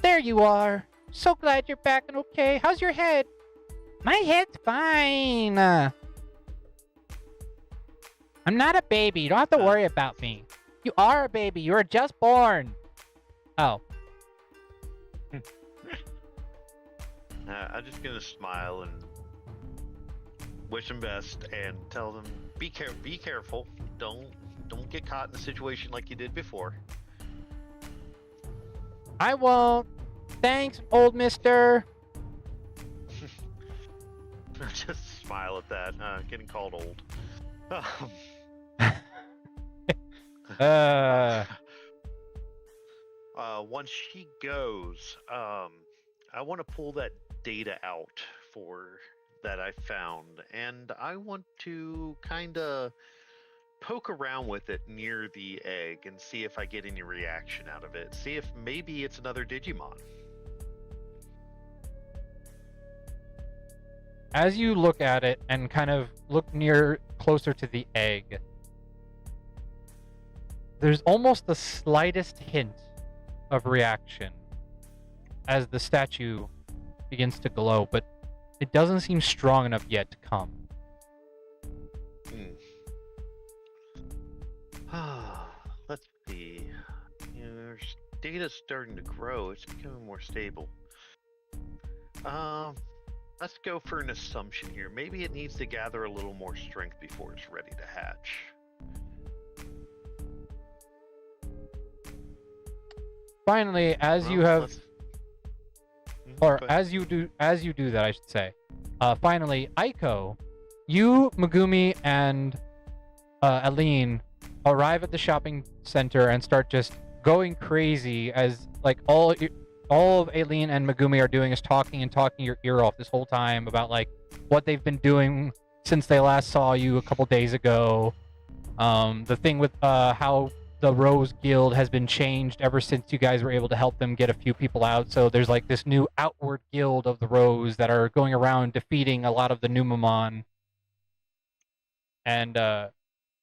There you are! So glad you're back and okay. How's your head? My head's fine. I'm not a baby. You don't have to worry about me. You are a baby. You were just born. Oh.
I'm just gonna smile and wish them best and tell them be careful. Don't get caught in a situation like you did before.
I won't. Thanks, old mister.
Just smile at that. Getting called old. Once she goes, I want to pull that data out for that I found, and I want to kind of poke around with it near the egg and see if I get any reaction out of it. See if maybe it's another Digimon.
As you look at it and kind of look closer to the egg, there's almost the slightest hint of reaction as the statue begins to glow, but it doesn't seem strong enough yet to come.
Let's see. There's data starting to grow. It's becoming more stable. Let's go for an assumption here. Maybe it needs to gather a little more strength before it's ready to hatch.
Finally, as you do that, I should say. Finally, Aiko, you, Megumi, and Aline arrive at the shopping center and start just going crazy as like all of Aline and Megumi are doing is talking your ear off this whole time about like what they've been doing since they last saw you a couple days ago. The thing with how the Rose Guild has been changed ever since you guys were able to help them get a few people out. So there's like this new outward guild of the Rose that are going around defeating a lot of the Numamon. And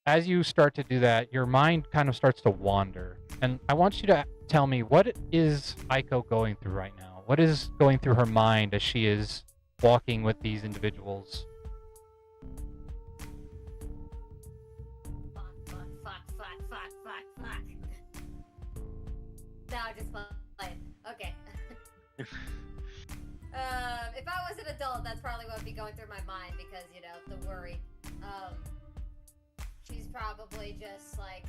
as you start to do that, your mind kind of starts to wander. And I want you to tell me, what is Aiko going through right now? What is going through her mind as she is walking with these individuals?
Fuck. No, just playing. Okay. If I was an adult, that's probably what would be going through my mind because, you know, the worry. She's probably just like,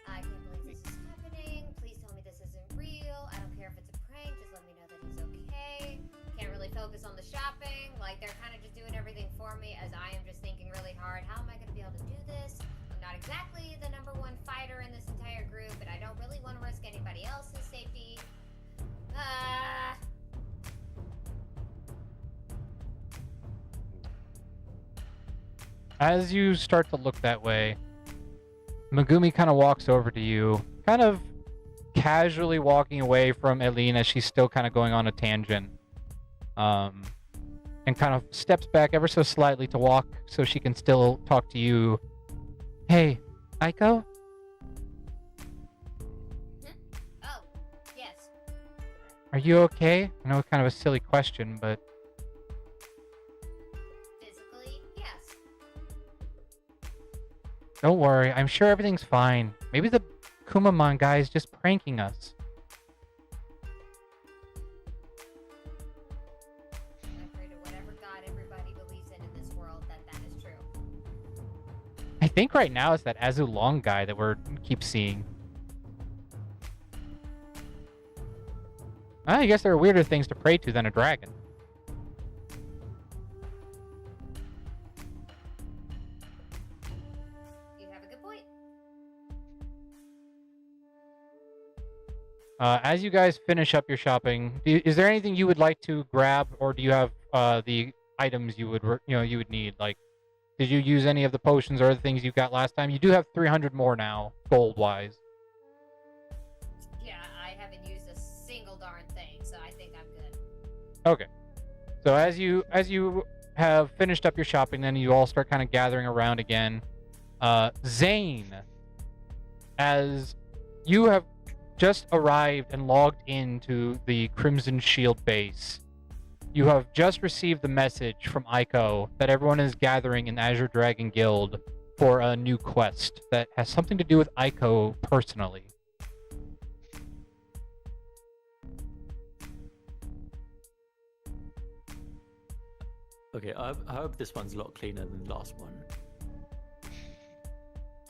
I can't believe this is happening. Please tell me this isn't real. I don't care if it's a prank. Just let me know that he's okay. Can't really focus on the shopping. Like, they're kind of just doing everything for me as I am just thinking really hard. How am I going to be able to do this? I'm not exactly the #1 fighter in this entire group, and I don't really want to risk anybody else's safety.
As you start to look that way, Megumi kind of walks over to you, kind of casually walking away from Eileen as she's still kind of going on a tangent. And kind of steps back ever so slightly to walk so she can still talk to you. Hey, Aiko?
Oh, yes.
Are you okay? I know it's kind of a silly question, but...
Physically, yes.
Don't worry, I'm sure everything's fine. Maybe the Kumamon guy is just pranking us.
I pray to whatever God everybody believes in this world that is true.
I think right now it's that Azu Long guy that we're keep seeing. I guess there are weirder things to pray to than a dragon.
You have a good point.
As you guys finish up your shopping, is there anything you would like to grab, or do you have the items you would you would need? Like, did you use any of the potions or other things you got last time? You do have 300 more now, gold-wise.
Yeah, I haven't used a single darn thing, so I think I'm good.
Okay. So as you have finished up your shopping, then you all start kind of gathering around again. Zane, as you have just arrived and logged into the Crimson Shield base, you have just received the message from Aiko that everyone is gathering in Azure Dragon Guild for a new quest that has something to do with Aiko personally.
Okay, I hope this one's a lot cleaner than the last one.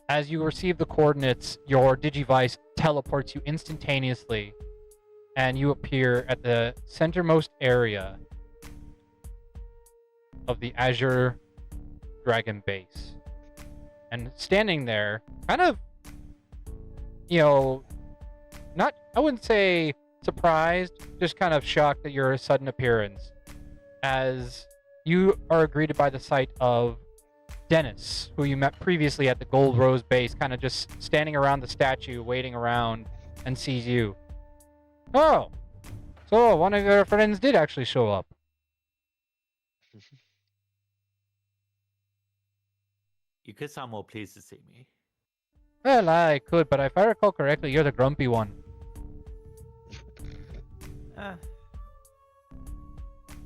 As you receive the coordinates, your Digivice teleports you instantaneously, and you appear at the centermost area of the Azure Dragon base. And standing there, kind of, not, I wouldn't say surprised, just kind of shocked at your sudden appearance, as you are greeted by the sight of Dennis, who you met previously at the Gold Rose base, kind of just standing around the statue, waiting around, and sees you. Oh, so one of your friends did actually show up.
You could sound more pleased to see me.
Well, I could, but if I recall correctly, you're the grumpy one.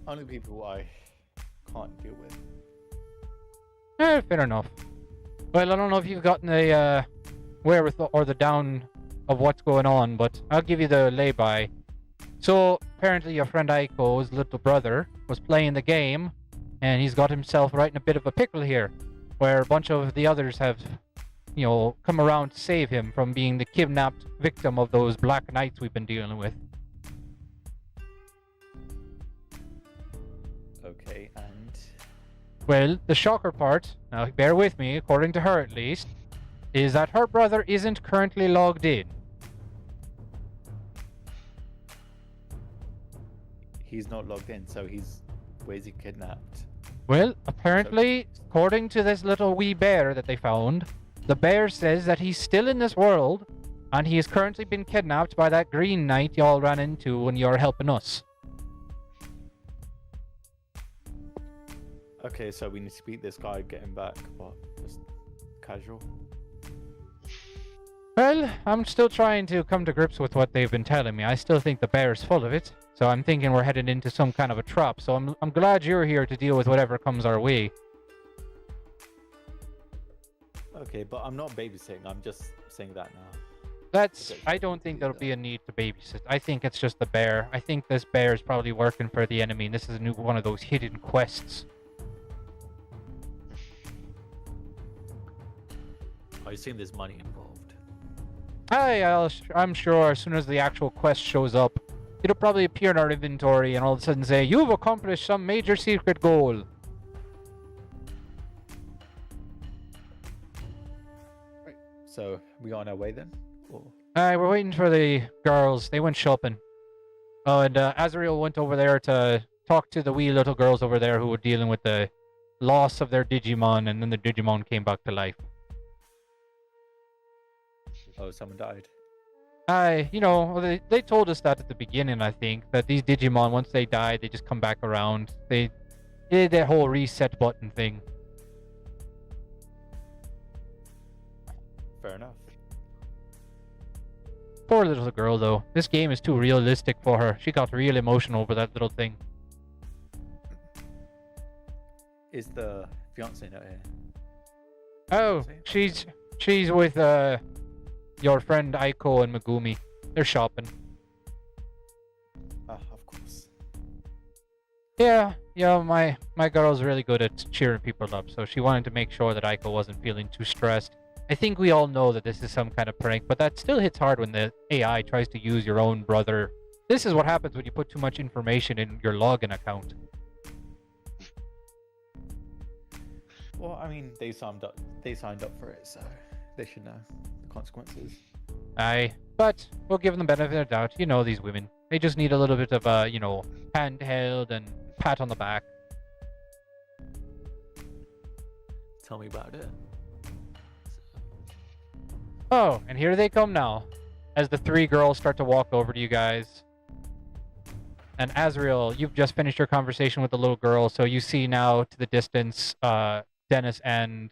Only people I can't deal with.
Fair enough. Well, I don't know if you've gotten the wherewithal or the down of what's going on, but I'll give you the lay-by. So, apparently your friend Aiko's little brother was playing the game, and he's got himself right in a bit of a pickle here, where a bunch of the others have, come around to save him from being the kidnapped victim of those Black Knights we've been dealing with.
Okay, and
Well, the shocker part, now bear with me, according to her at least, is that her brother isn't currently logged in.
he's not logged in, so where's he kidnapped?
Well, apparently, according to this little wee bear that they found, the bear says that he's still in this world, and he has currently been kidnapped by that green knight y'all ran into when you were helping us.
Okay, so we need to beat this guy, get him back. What? Just casual?
Well, I'm still trying to come to grips with what they've been telling me. I still think the bear's full of it, so I'm thinking we're headed into some kind of a trap. So I'm glad you're here to deal with whatever comes our way.
Okay, but I'm not babysitting. I'm just saying that now.
I don't think there'll be a need to babysit. I think it's just the bear. I think this bear is probably working for the enemy, and this is one of those hidden quests.
I assume there's money involved.
I'm sure as soon as the actual quest shows up, it'll probably appear in our inventory and all of a sudden say, you've accomplished some major secret goal.
So, we on our way then? Or...
We're waiting for the girls. They went shopping. Oh, and Azrael went over there to talk to the wee little girls over there who were dealing with the loss of their Digimon, and then the Digimon came back to life.
Oh, someone died.
They told us that at the beginning, I think, that these Digimon, once they die, they just come back around. They did that whole reset button thing.
Fair enough.
Poor little girl, though. This game is too realistic for her. She got real emotional over that little thing.
Is the fiance not here?
Oh, she's with your friend Aiko and Megumi. They're shopping.
Ah, of course.
Yeah, my girl's really good at cheering people up, so she wanted to make sure that Aiko wasn't feeling too stressed. I think we all know that this is some kind of prank, but that still hits hard when the AI tries to use your own brother. This is what happens when you put too much information in your login account.
Well, I mean, they signed up for it, so they should know the consequences.
Aye, but we'll give them the benefit of the doubt. You know these women. They just need a little bit of handheld and pat on the back.
Tell me about it.
Oh, and here they come now, as the three girls start to walk over to you guys. And Azriel, you've just finished your conversation with the little girl, so you see now to the distance, Dennis and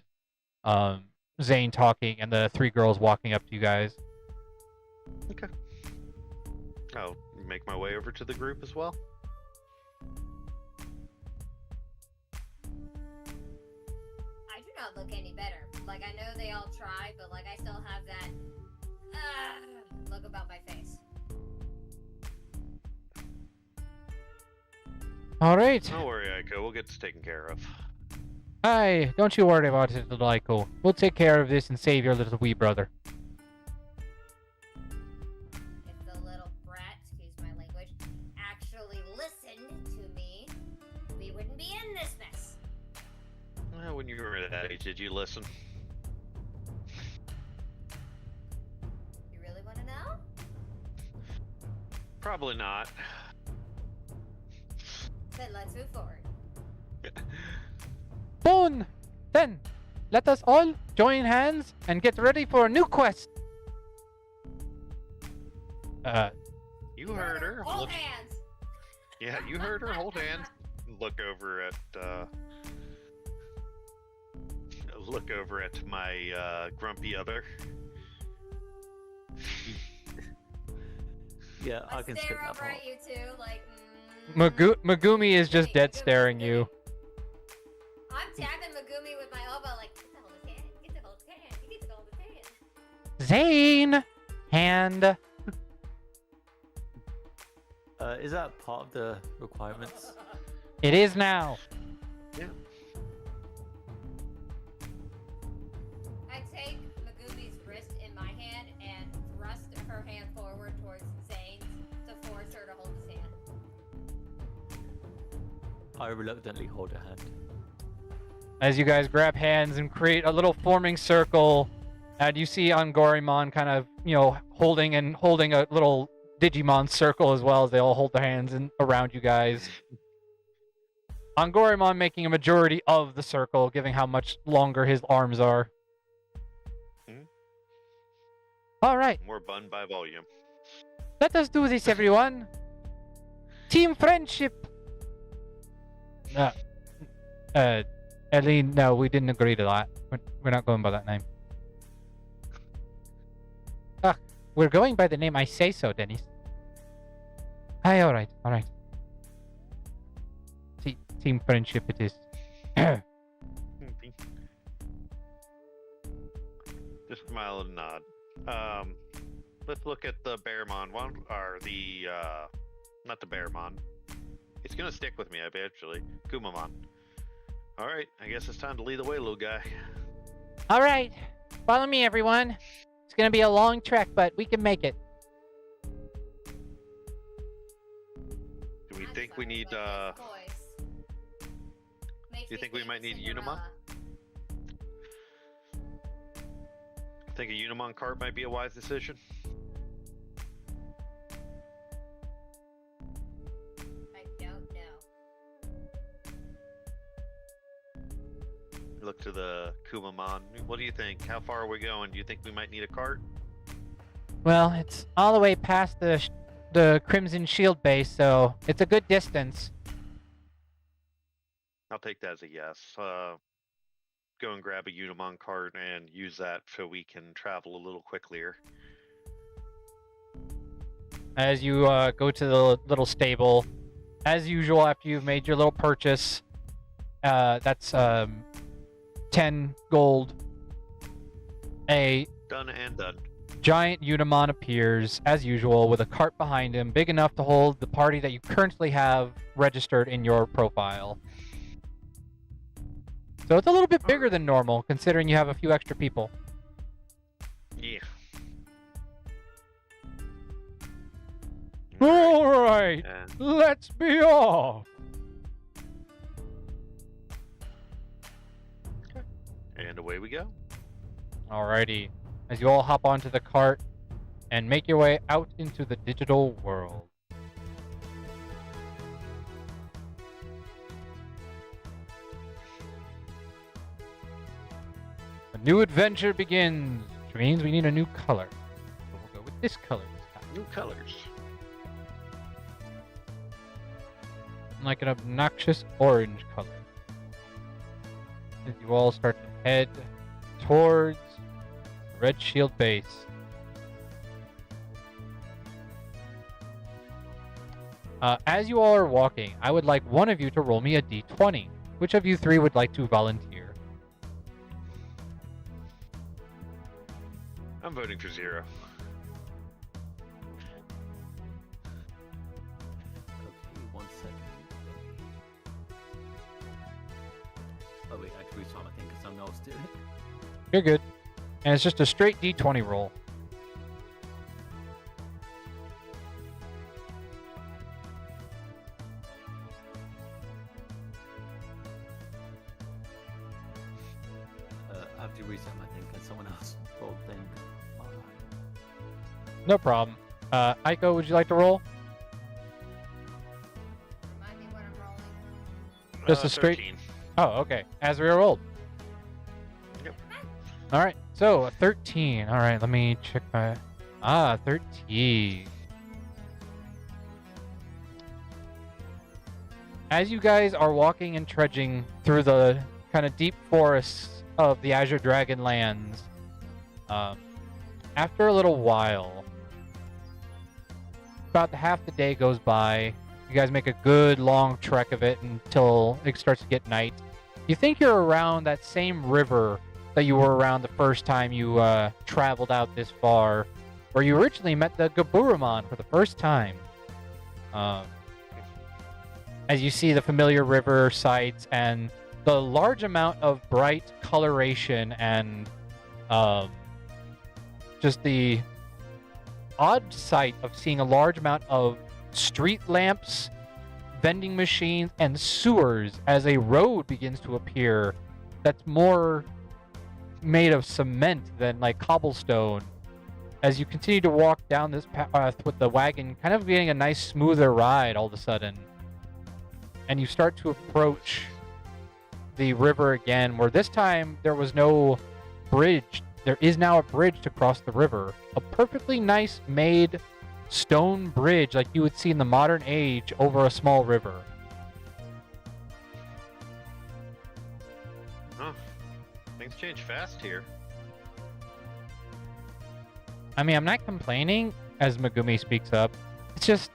Zane talking, and the three girls walking up to you guys.
Okay. I'll make my way over to the group as well.
I do not look any better. Like, I know they all try, but like I still have that look about my face.
All right.
Don't worry, Aiko. We'll get this taken care of.
Aye, don't you worry about it, little Aiko. We'll take care of this and save your little wee brother.
If the little brat, excuse my language, actually listened to me, we wouldn't be in this mess.
Well, when you were that age, did you listen?
You really want to know?
Probably not.
Then let's move forward.
Boon! Then, let us all join hands and get ready for a new quest.
You heard her.
Hold
Look-
hands.
Yeah, you heard her. Hold hands. Look over at my grumpy other.
Yeah, I
I
can skip
stare
that
over
part.
at you two, like.
Megumi is just dead staring you.
I'm tapping Megumi with my elbow, like, get to hold his hand, get to hold his hand, you get to hold his hand.
Zane! Hand.
Is that part of the requirements?
It is now.
Yeah.
I take Megumi's wrist in my hand and thrust her hand forward towards Zane's to force her to hold his hand.
I reluctantly hold a hand.
As you guys grab hands and create a little forming circle, and you see Angorimon kind of, holding a little Digimon circle as well as they all hold their hands around you guys. Angorimon making a majority of the circle, given how much longer his arms are. All right,
More bun by volume.
let us do this, everyone. Team friendship. Ellie, no, we didn't agree to that. We're not going by that name. We're going by the name I say so, Dennis. Aye, all right. Team friendship it is.
Just smile and nod. Let's look at the Bearmon one, or the not the Bearmon. It's gonna stick with me eventually. Kumamon. All right, I guess it's time to lead the way, little guy.
All right, follow me, everyone. It's gonna be a long trek, but we can make it.
Do we
I'm
think we
sorry,
need
but his voice makes
do you
me
think we might need a Unimon?
Cinderella.
think a Unimon cart might be a wise decision?
I don't know.
Look to the Kumamon. What do you think? How far are we going? Do you think we might need a cart?
Well, it's all the way past the Crimson Shield base, so it's a good distance.
I'll take that as a yes. Go and grab a Unimon cart and use that so we can travel a little quicker.
As you go to the little stable, as usual, after you've made your little purchase, that's 10 gold. A
Done and done.
giant Unimon appears, as usual, with a cart behind him, big enough to hold the party that you currently have registered in your profile. So it's a little bit bigger than normal, considering you have a few extra people.
Yeah.
Alright,
And
let's be off!
away we go.
Alrighty, as you all hop onto the cart and make your way out into the digital world. A new adventure begins, which means we need a new color. So we'll go with this color this time.
New colors.
Like an obnoxious orange color. As you all start to head towards the Red Shield base. As you all are walking, I would like one of you to roll me a d20. Which of you three would like to volunteer?
I'm voting for 0.
Okay, 1 second. Oh wait, I can restart my thing because someone else did it.
You're good. And it's just a straight d20 roll.
I have to reset my thing because someone else rolled thing.
No problem. Aiko, would you like to roll?
Remind me what I'm rolling.
Just a straight-
13.
Oh, okay. Azrael rolled.
Yep.
Alright, so a 13. Alright, let me check my... 13. As you guys are walking and trudging through the kind of deep forests of the Azure Dragon lands, after a little while, about half the day goes by. You guys make a good long trek of it until it starts to get night. You think you're around that same river that you were around the first time you traveled out this far, where you originally met the Gaburumon for the first time. As you see the familiar river sights and the large amount of bright coloration and just the odd sight of seeing a large amount of street lamps, vending machines, and sewers as a road begins to appear that's more made of cement than like cobblestone. As you continue to walk down this path with the wagon kind of getting a nice smoother ride all of a sudden, and you start to approach the river again, where this time there was no bridge. There is now a bridge to cross the river. A perfectly nice made stone bridge like you would see in the modern age over a small river.
Huh. Things change fast here.
I mean, I'm not complaining, as Megumi speaks up. It's just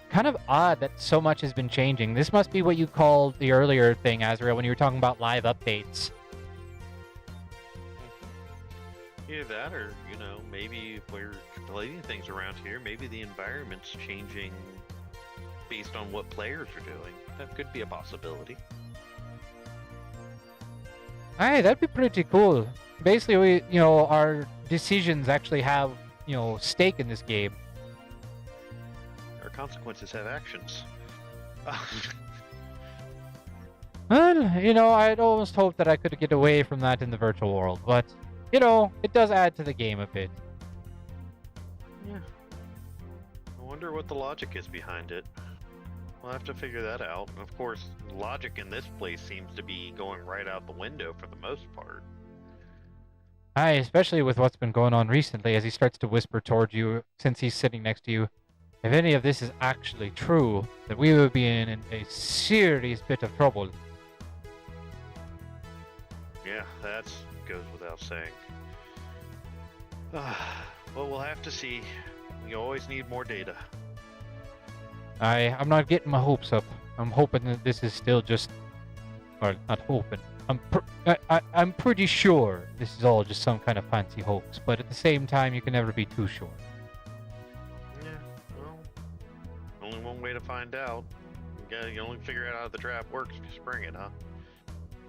kind of odd that so much has been changing. This must be what you called the earlier thing, Azrael, when you were talking about live updates.
Either that or, you know, maybe if we're completing things around here, maybe the environment's changing based on what players are doing. That could be a possibility.
Hey, that'd be pretty cool. Basically, our decisions actually have, stake in this game.
Our consequences have actions.
Well, I'd almost hoped that I could get away from that in the virtual world, but, it does add to the game a bit.
Yeah. I wonder what the logic is behind it. We'll have to figure that out. Of course, logic in this place seems to be going right out the window for the most part.
Aye, especially with what's been going on recently, as he starts to whisper towards you, since he's sitting next to you. If any of this is actually true, then we will be in a serious bit of trouble.
Yeah, that goes without saying. Well, we'll have to see. We always need more data.
I'm not getting my hopes up. I'm hoping that this is still just... Or, not hoping. I'm pretty sure this is all just some kind of fancy hoax, but at the same time, you can never be too sure.
Yeah, well, only one way to find out. You only figure out how the trap works if you spring it, huh?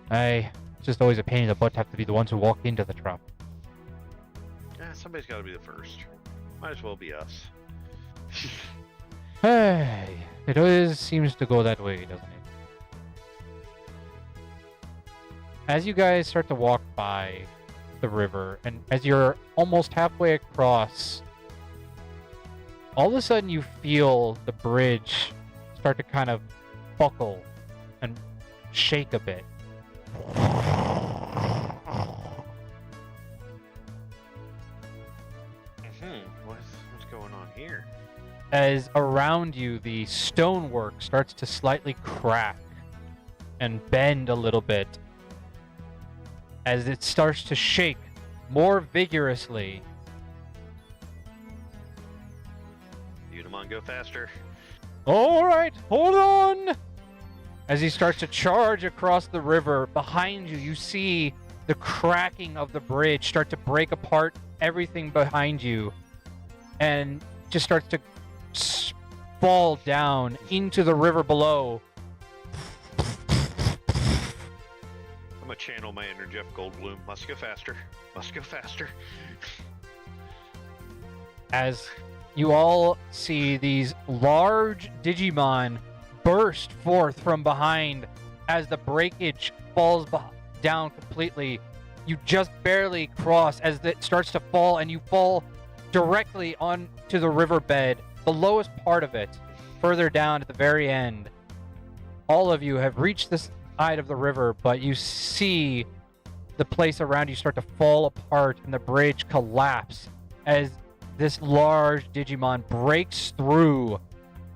It's just always a pain in the butt to have to be the ones who walk into the trap.
Yeah, somebody's got to be the first. Might as well be us.
Hey, it always seems to go that way, doesn't it? As you guys start to walk by the river, and as you're almost halfway across, all of a sudden you feel the bridge start to kind of buckle and shake a bit.
What's going on here?
As around you, the stonework starts to slightly crack and bend a little bit as it starts to shake more vigorously.
Unimon, go faster.
All right, hold on. As he starts to charge across the river, behind you, you see the cracking of the bridge start to break apart everything behind you and just starts to fall down into the river below.
I'm gonna channel my inner Jeff Goldblum. Must go faster. Must go faster.
As you all see these large Digimon burst forth from behind as the breakage falls down completely. You just barely cross as it starts to fall, and you fall directly onto the riverbed, the lowest part of it, further down at the very end. All of you have reached this side of the river, but you see the place around you start to fall apart and the bridge collapse as this large Digimon breaks through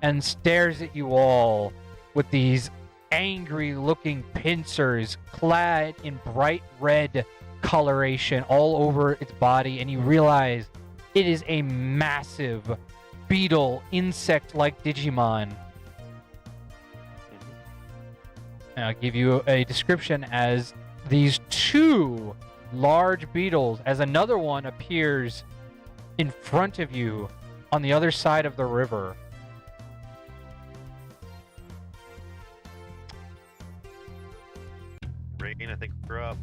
and stares at you all with these angry looking pincers clad in bright red coloration all over its body, and you realize it is a massive beetle insect like Digimon. And I'll give you a description as these two large beetles, as another one appears in front of you on the other side of the river.
Rain, I think we're up.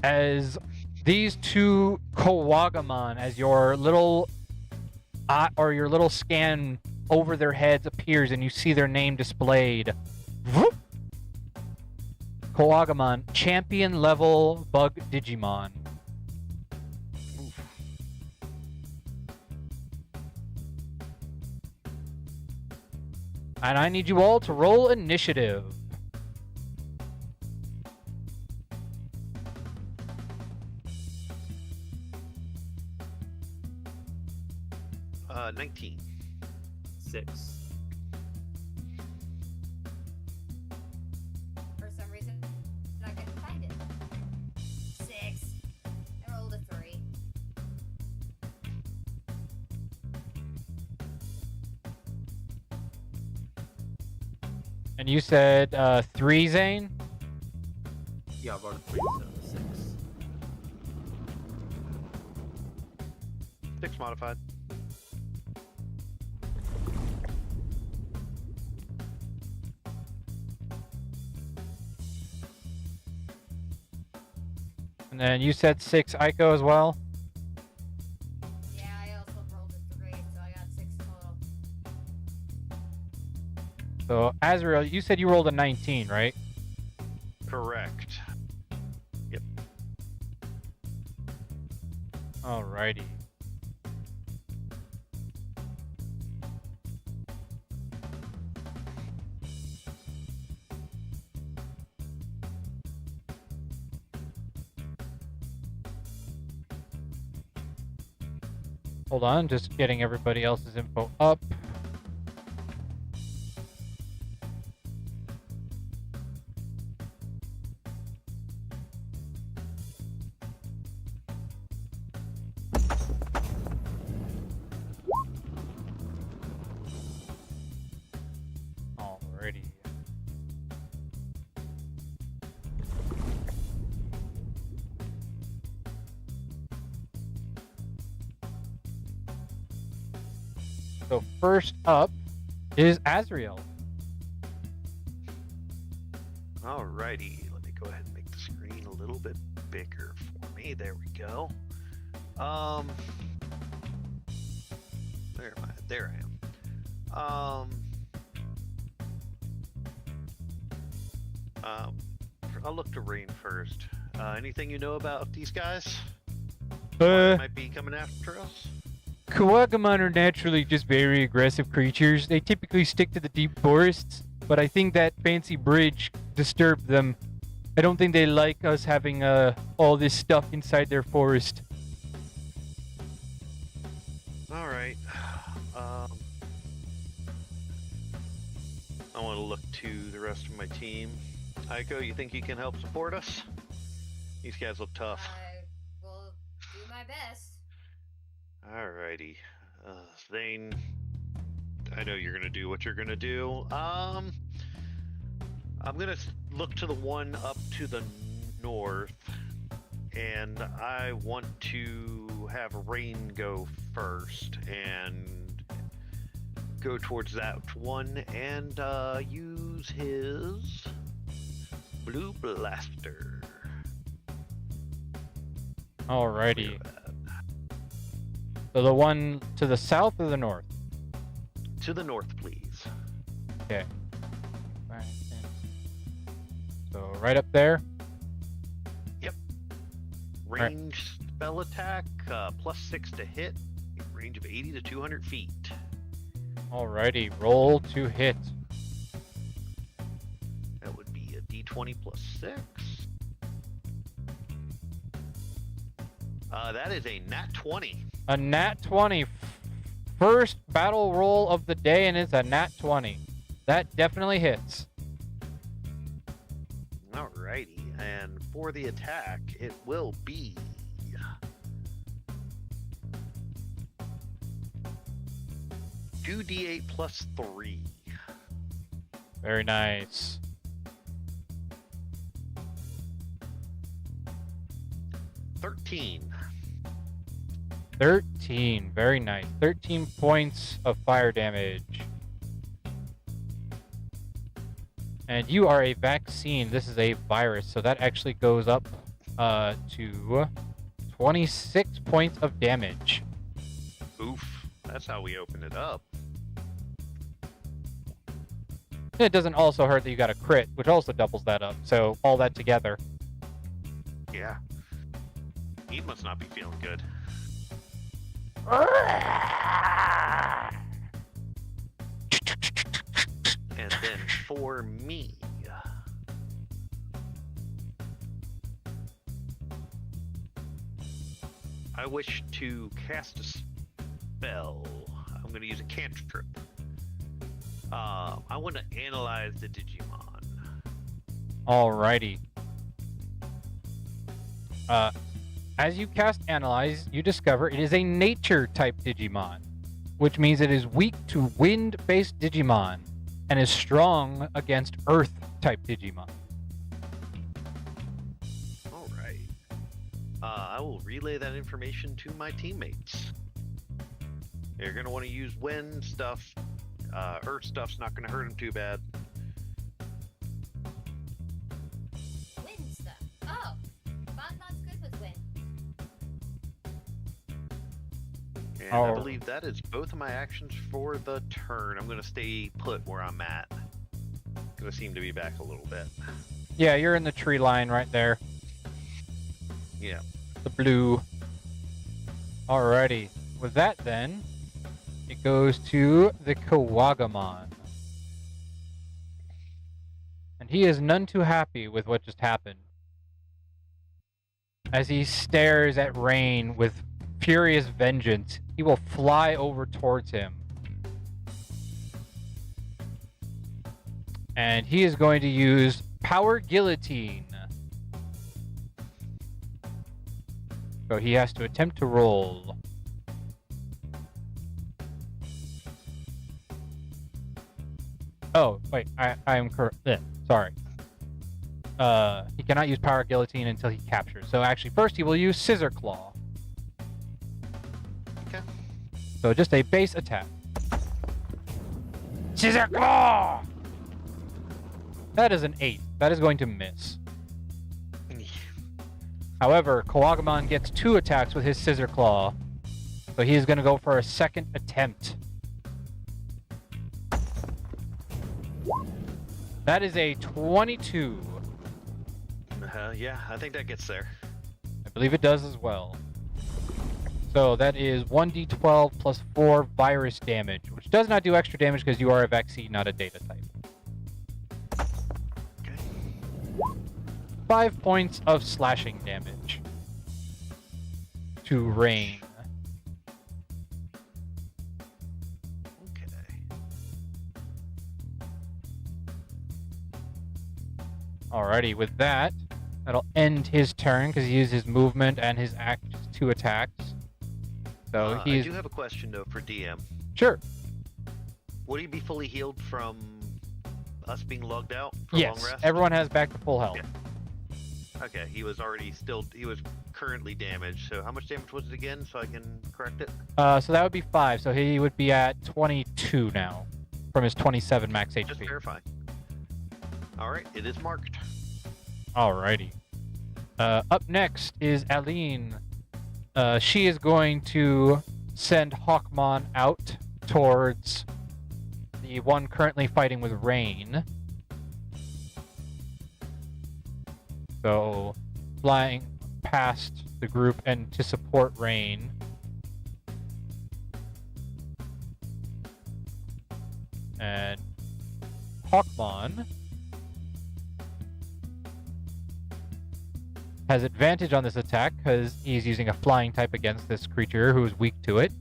As these two Kowagamon, as your little your little scan over their heads appears and you see their name displayed. Whoop! Kowagamon, champion level bug Digimon. And I need you all to roll initiative.
19.
6.
For some reason, I couldn't find it. 6. I rolled a 3.
And you said 3, Zane?
Yeah, I rolled a 3, so 6.
6 modified.
And then you said 6, Aiko, as well?
Yeah, I also rolled a 3, so I got 6 total.
So, Azrael, you said you rolled a 19, right?
Correct. Yep.
Alrighty. Hold on, just getting everybody else's info up. Alrighty. So first up is Azrael.
Alrighty, let me go ahead and make the screen a little bit bigger for me. There we go. Where am I? There I am. I'll look to Rain first. Anything you know about these guys? Why they might be coming after us?
Kawagamon are naturally just very aggressive creatures. They typically stick to the deep forests, but I think that fancy bridge disturbed them. I don't think they like us having all this stuff inside their forest.
All right. I want to look to the rest of my team. Aiko, you think you can help support us? These guys look tough.
I will do my best.
Alrighty. Zane, I know you're gonna do what you're gonna do. I'm gonna look to the one up to the north, and I want to have Rain go first and go towards that one and use his blue blaster.
Alrighty. So the one to the south or the north?
To the north, please.
Okay. So right up there?
Range spell attack, +6 to hit, range of 80 to 200 feet.
Alrighty, roll to hit.
That would be a d20 +6. That is a nat 20.
A nat 20. First battle roll of the day, and it's a nat 20. That definitely hits.
Alrighty, and for the attack, it will be 2d8 +3.
Very nice.
13.
13. Very nice. 13 points of fire damage. And you are a vaccine. This is a virus, so that actually goes up to 26 points of damage.
Oof. That's how we open it up.
And it doesn't also hurt that you got a crit, which also doubles that up. So all that together.
Yeah. He must not be feeling good. And then for me, I wish to cast a spell. I'm going to use a cantrip. I want to analyze the Digimon.
Alrighty. As you cast Analyze, you discover it is a nature-type Digimon, which means it is weak to wind-based Digimon and is strong against Earth-type Digimon.
All right. I will relay that information to my teammates. You're going to want to use wind stuff. Earth stuff's not going to hurt them too bad.
Wind stuff. Oh, Bonbon's good with wind.
And I believe that is both of my actions for the turn. I'm going to stay put where I'm at. Going to seem to be back a little bit.
Yeah, you're in the tree line right there.
Yeah.
The blue. Alrighty. With that then, it goes to the Kawagamon. And he is none too happy with what just happened. As he stares at Rain with furious vengeance, he will fly over towards him. And he is going to use Power Guillotine. So he has to attempt to roll. Oh, wait, I am correct. Sorry. He cannot use Power Guillotine until he captures. So actually, first he will use Scissor Claw.
Okay.
So just a base attack. Scissor Claw! That is an 8. That is going to miss. However, Kawagamon gets 2 attacks with his Scissor Claw. So he is going to go for a second attempt. That is a 22.
Yeah, I think that gets there.
I believe it does as well. So that is 1d12 plus 4 virus damage, which does not do extra damage because you are a vaccine, not a data type.
Okay.
5 points of slashing damage to Rain.
Okay.
Alrighty, with that, that'll end his turn because he used his movement and his 2 attacks. So
I
he's
do have a question though for DM.
sure.
Would he be fully healed from us being logged out for a long
Yes,
rest?
everyone has back to full health.
Okay, he was currently damaged. So how much damage was it again, so I can correct it?
So that would be 5. So he would be at 22 now from his 27 max
Just
HP.
verifying. All right, it is marked.
Alrighty. Up next is Aline. She is going to send Hawkmon out towards the one currently fighting with Rain. So, flying past the group and to support Rain. And Hawkmon has advantage on this attack because he's using a flying type against this creature who is weak to it.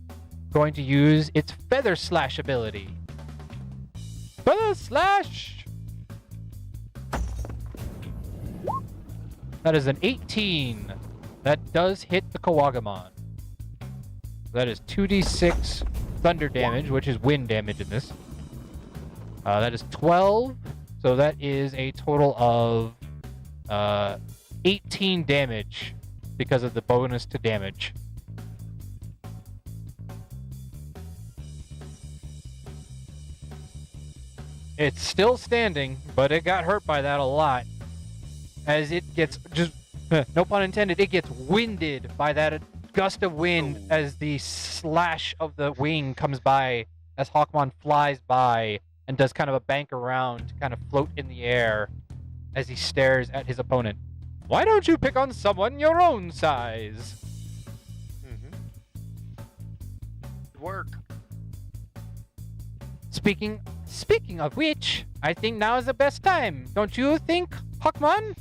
Going to use its Feather Slash ability. Feather Slash! That is an 18. That does hit the Kawagamon. That is 2d6 thunder damage, which is wind damage in this. That is 12. So that is a total of 18 damage because of the bonus to damage. It's still standing, but it got hurt by that a lot. As it gets, just, no pun intended, it gets winded by that gust of wind as the slash of the wing comes by, as Hawkmon flies by and does kind of a bank around to kind of float in the air as he stares at his opponent. Why don't you pick on someone your own size?
Good work.
Speaking of which, I think now is the best time. Don't you think, Hawkmon?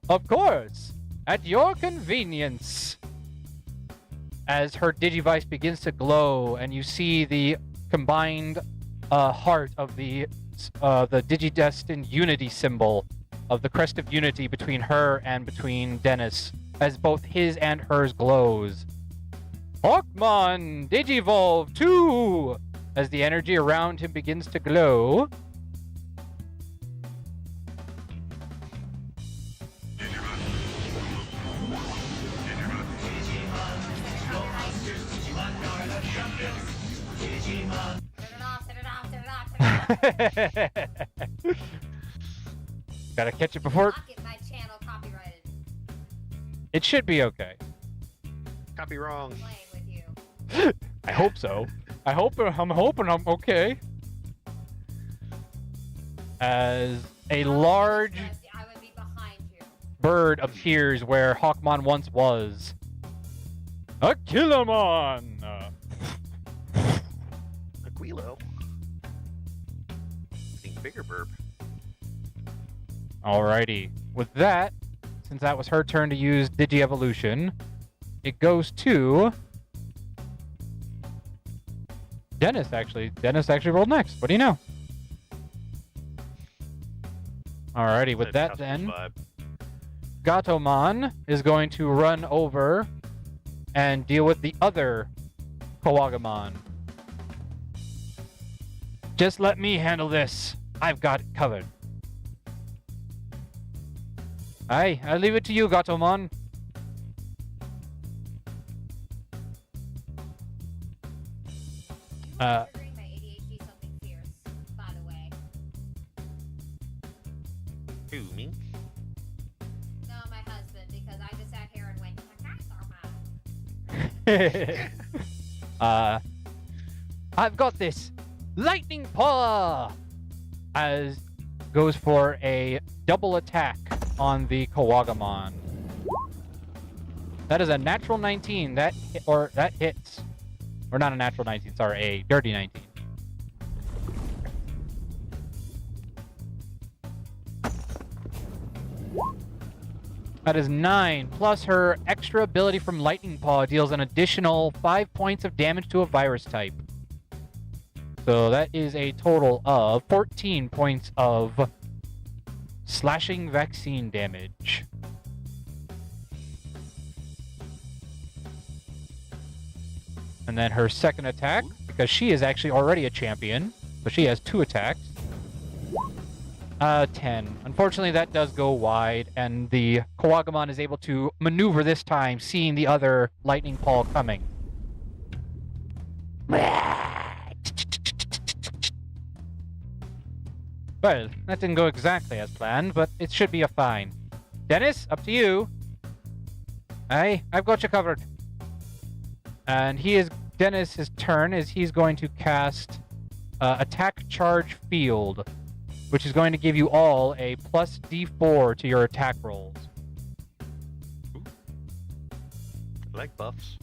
Of course. At your convenience. As her Digivice begins to glow and you see the combined heart of the Digidestined Unity symbol of the crest of unity between her and between Dennis, as both his and hers glows. Hawkmon, Digivolve 2! As the energy around him begins to glow. Gotta catch it before.
I'll get my channel copyrighted.
It should be okay.
Copy wrong.
Playing with you.
I hope so. I'm hoping I'm okay. As a large
I would be behind you.
bird appears where Hawkmon once was. Akilamon!
Aquilo. Think bigger burp.
Alrighty. With that, since that was her turn to use Digi-Evolution, it goes to Dennis, actually. Dennis actually rolled next. What do you know? Alrighty, with that
Customer's
then,
vibe.
Gatomon is going to run over and deal with the other Kawagamon. Just let me handle this. I've got it covered. Aye, I'll leave it to you, Gatomon.
You are triggering my ADHD something fierce, by the way.
Who, me?
No, my husband, because I just sat here and went,
I've got this. Lightning Paw! As goes for a double attack on the Kawagamon. That is a natural 19. That hits. Or not a natural 19, sorry, a dirty 19. That is 9, plus her extra ability from Lightning Paw deals an additional 5 points of damage to a virus type. So that is a total of 14 points of slashing vaccine damage. And then her second attack, because she is actually already a champion, so she has 2 attacks. 10. Unfortunately, that does go wide, and the Kawagamon is able to maneuver this time, seeing the other Lightning Paw coming. Well, that didn't go exactly as planned, but it should be a fine. Dennis, up to you. Aye, I've got you covered. And Dennis's turn is he's going to cast Attack Charge Field, which is going to give you all a plus D4 to your attack rolls.
I like buffs.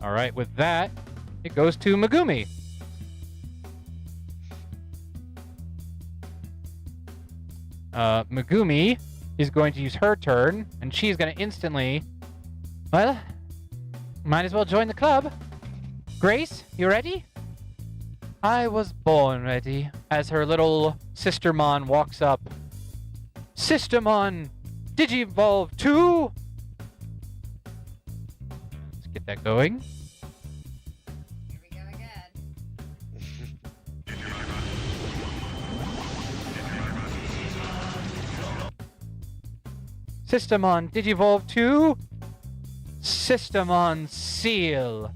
All right, with that, it goes to Megumi. Megumi is going to use her turn, and she's going to instantly... Well, might as well join the club. Grace, you ready? I was born ready, as her little Sistermon walks up. Sistermon, Digivolve 2! Let's get that going.
Here we go again.
Systemon Digivolve 2, Systemon Seal.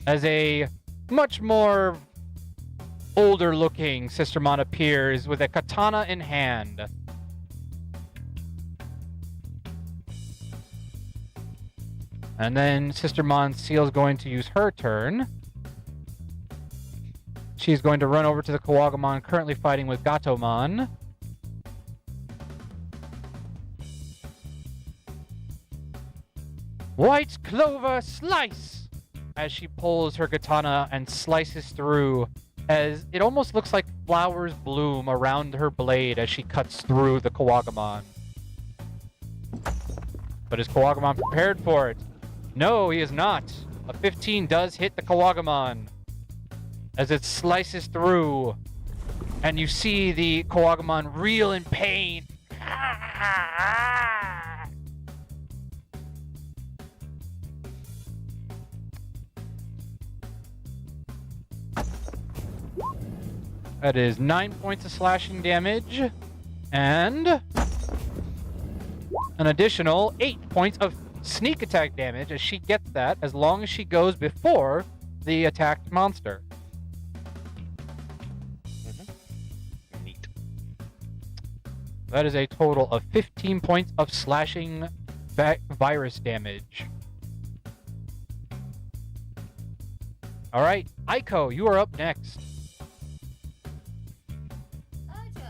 As a much more older looking Systemon appears with a katana in hand. And then Systemon Seal is going to use her turn. She's going to run over to the Kawagamon currently fighting with Gatomon. White Clover Slice! As she pulls her katana and slices through, as it almost looks like flowers bloom around her blade as she cuts through the Kawagamon. But is Kawagamon prepared for it? No, he is not. A 15 does hit the Kawagamon as it slices through, and you see the Kawagamon reel in pain. That is 9 points of slashing damage, and an additional 8 points of sneak attack damage as she gets that, as long as she goes before the attacked monster.
Neat.
That is a total of 15 points of slashing virus damage. All right, Aiko, you are up next.
Oh, joy.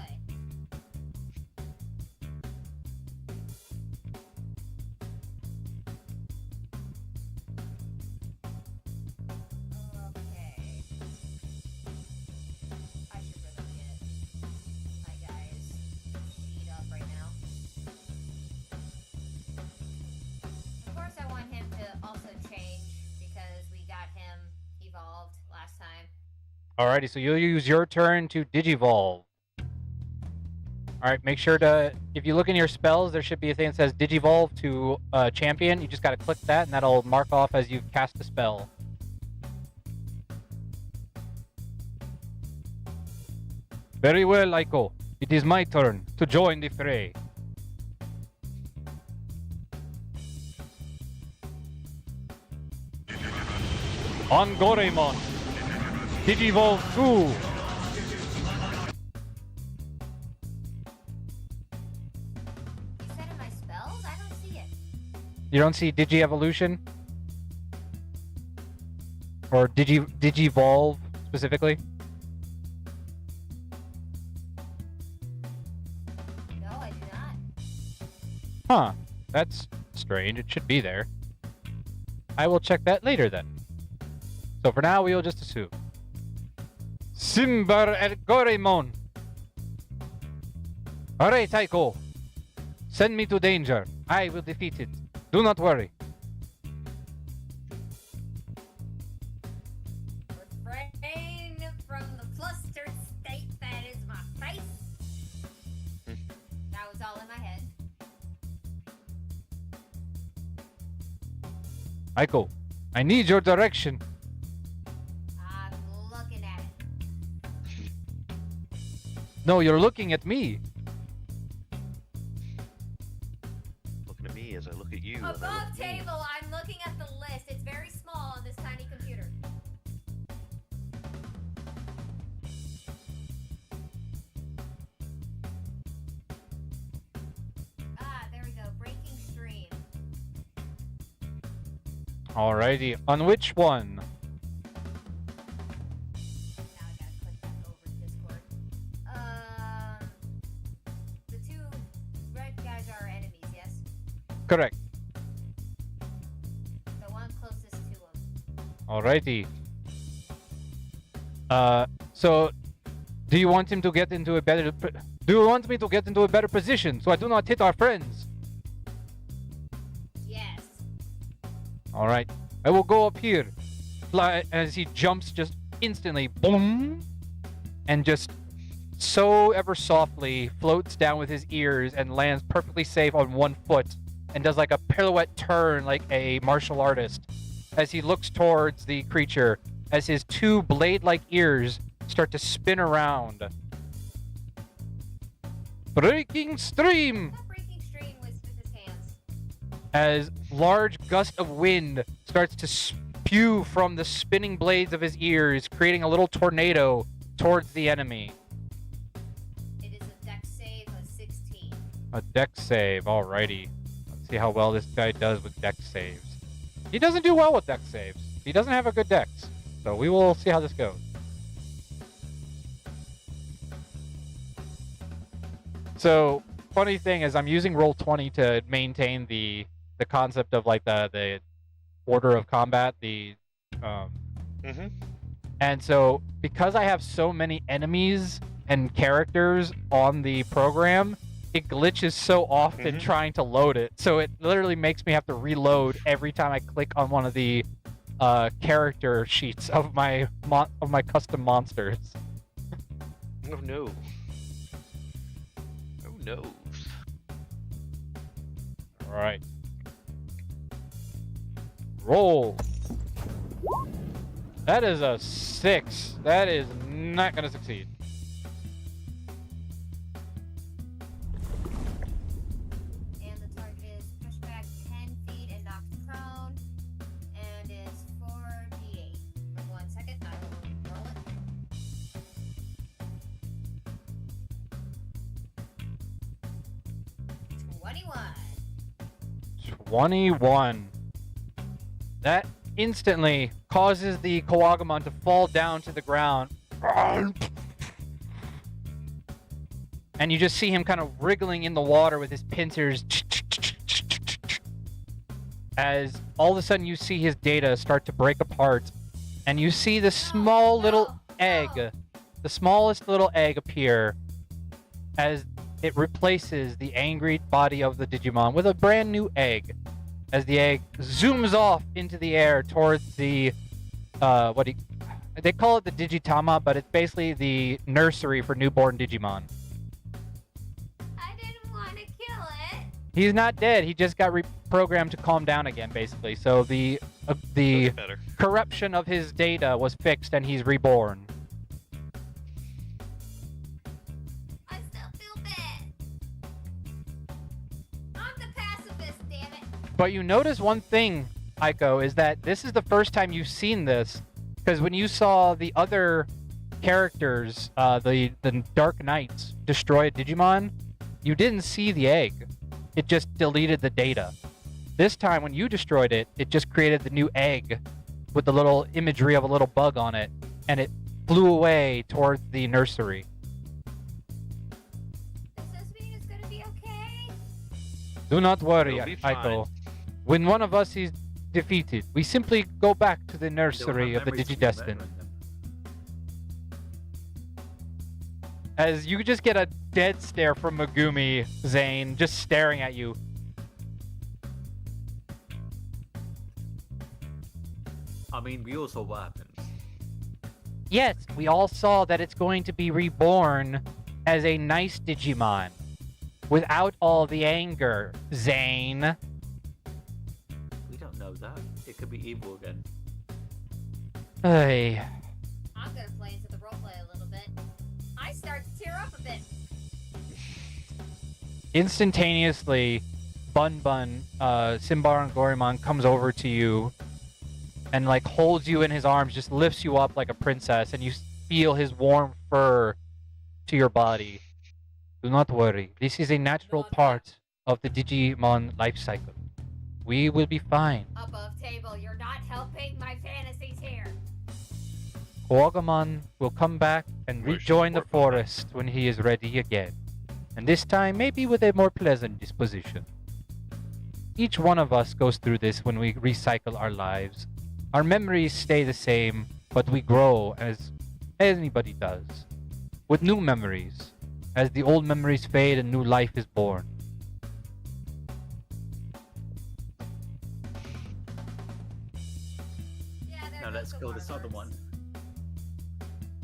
Okay. I should really get my guys teed up right now. Of course, I want him to also channel last time.
Alrighty, so you'll use your turn to Digivolve. Alright, make sure to, if you look in your spells, there should be a thing that says Digivolve to champion. You just gotta click that, and that'll mark off as you've cast a spell. Very well, Aiko. It is my turn to join the fray. On Goreimon. Digivolve 2.
You said in my spells? I don't see it.
You don't see Digi-Evolution? Or Digivolve, specifically?
No, I do not.
Huh. That's strange. It should be there. I will check that later then. So for now, we will just assume. Simbar et Goreimon. Alright, Taiko. Send me to danger. I will defeat it. Do not worry.
Refrain from the flustered state that is my face. That was all in my head.
Aiko, I need your direction.
I'm looking at it.
No, you're looking at me.
Looking at me as I look at you. as I look
Above
at me.
table, I'm looking at the list. It's very small on this tiny computer. Ah, there we go. Breaking stream.
Alrighty, on which one?
Now I gotta click back over to Discord. The two red guys are our enemies, yes?
Correct.
The one closest to them.
Alrighty. So, do you want him to get into a better... Do you want me to get into a better position so I do not hit our friends?
Yes.
Alright. I will go up here. Fly as he jumps just instantly. Boom! And just so ever softly floats down with his ears and lands perfectly safe on one foot and does like a pirouette turn like a martial artist as he looks towards the creature as his two blade-like ears start to spin around. Breaking stream!
Not breaking stream with his hands.
As large gust of wind starts to spew from the spinning blades of his ears, creating a little tornado towards the enemy.
It is a dex save of 16.
A dex save, alrighty. Let's see how well this guy does with dex saves. He doesn't do well with dex saves. He doesn't have a good dex. So we will see how this goes. So, funny thing is I'm using Roll20 to maintain the concept of like the order of combat, and so because I have so many enemies and characters on the program, it glitches so often trying to load it. So it literally makes me have to reload every time I click on one of the character sheets of my custom monsters.
Oh no. Oh no.
All right. Roll. That is a 6. That is not going to succeed.
And the target is pushed back 10 feet and knocked prone. And is 4d8. For 1 second, I will roll it.
21. That instantly causes the Kawagamon to fall down to the ground. And you just see him kind of wriggling in the water with his pincers. As all of a sudden you see his data start to break apart. And you see the small little egg, the smallest little egg appear as it replaces the angry body of the Digimon with a brand new egg. As the egg zooms off into the air towards the, I they call it the Digitama, but it's basically the nursery for newborn Digimon.
I didn't want to kill it.
He's not dead. He just got reprogrammed to calm down again, basically. So the
That's better.
corruption of his data was fixed, and he's reborn.
I still feel bad. I'm the pacifist, damn it.
But you notice one thing, Aiko, is that this is the first time you've seen this, because when you saw the other characters, the Dark Knights, destroy a Digimon, you didn't see the egg. It just deleted the data. This time, when you destroyed it, it just created the new egg with the little imagery of a little bug on it, and it flew away towards the nursery.
Does this mean it's gonna be okay?
Do not worry,
It'll be
Aiko.
fine.
When one of us is defeated, we simply go back to the
They'll
nursery
have
of the
memories from
Digidestined.
remembering them.
As you just get a dead stare from Megumi, Zane, just staring at you.
I mean, we all saw what happens.
Yes, we all saw that it's going to be reborn as a nice Digimon. Without all the anger, Zane.
We don't know that. It could be evil again.
Ay.
I'm gonna play into the roleplay a little bit. I start to tear up a bit.
Instantaneously, Bun Bun, Simbar and Gorimon comes over to you and like holds you in his arms, just lifts you up like a princess, and you feel his warm fur to your body. Do not worry. This is a natural part of the Digimon life cycle. We will be fine.
Above table, you're not helping my fantasies here.
Koagamon will come back and
Wish
rejoin the
support button.
forest when he is ready again. And this time, maybe with a more pleasant disposition. Each one of us goes through this when we recycle our lives. Our memories stay the same, but we grow as anybody does. With new memories, as the old memories fade and new life is born.
Yeah, there
Now
goes
let's
the
kill this other
Warbirds.
one.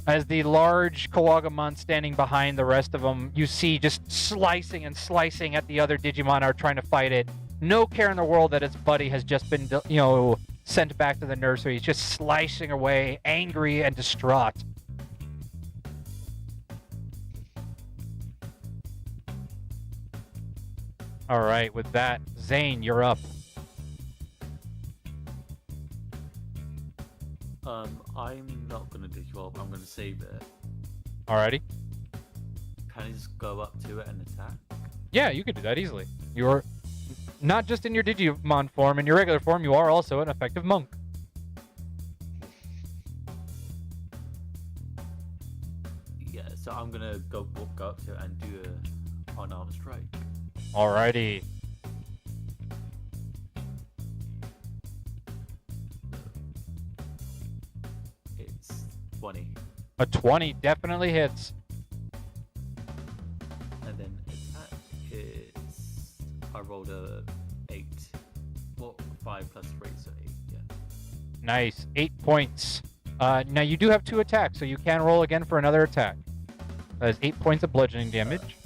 As the large Koagamon standing behind the rest of them, you see just slicing and slicing at the other Digimon are trying to fight it. No care in the world that its buddy has just been, sent back to the nursery. He's just slicing away, angry and distraught. All right, with that, Zane, you're up.
I'm not gonna Digivolve. I'm gonna save it.
Alrighty.
Can I just go up to it and attack?
Yeah, you could do that easily. You're not just in your Digimon form, in your regular form, you are also an effective monk.
Yeah, so I'm gonna go up to it and do a unarmed strike.
Alrighty.
It's 20,
A 20 definitely hits.
and then attack is I rolled a 8. Well, 5 plus 3, so 8. Yeah.
Nice. 8 points. Now you do have 2 attacks, so you can roll again for another attack. That is 8 points of bludgeoning damage.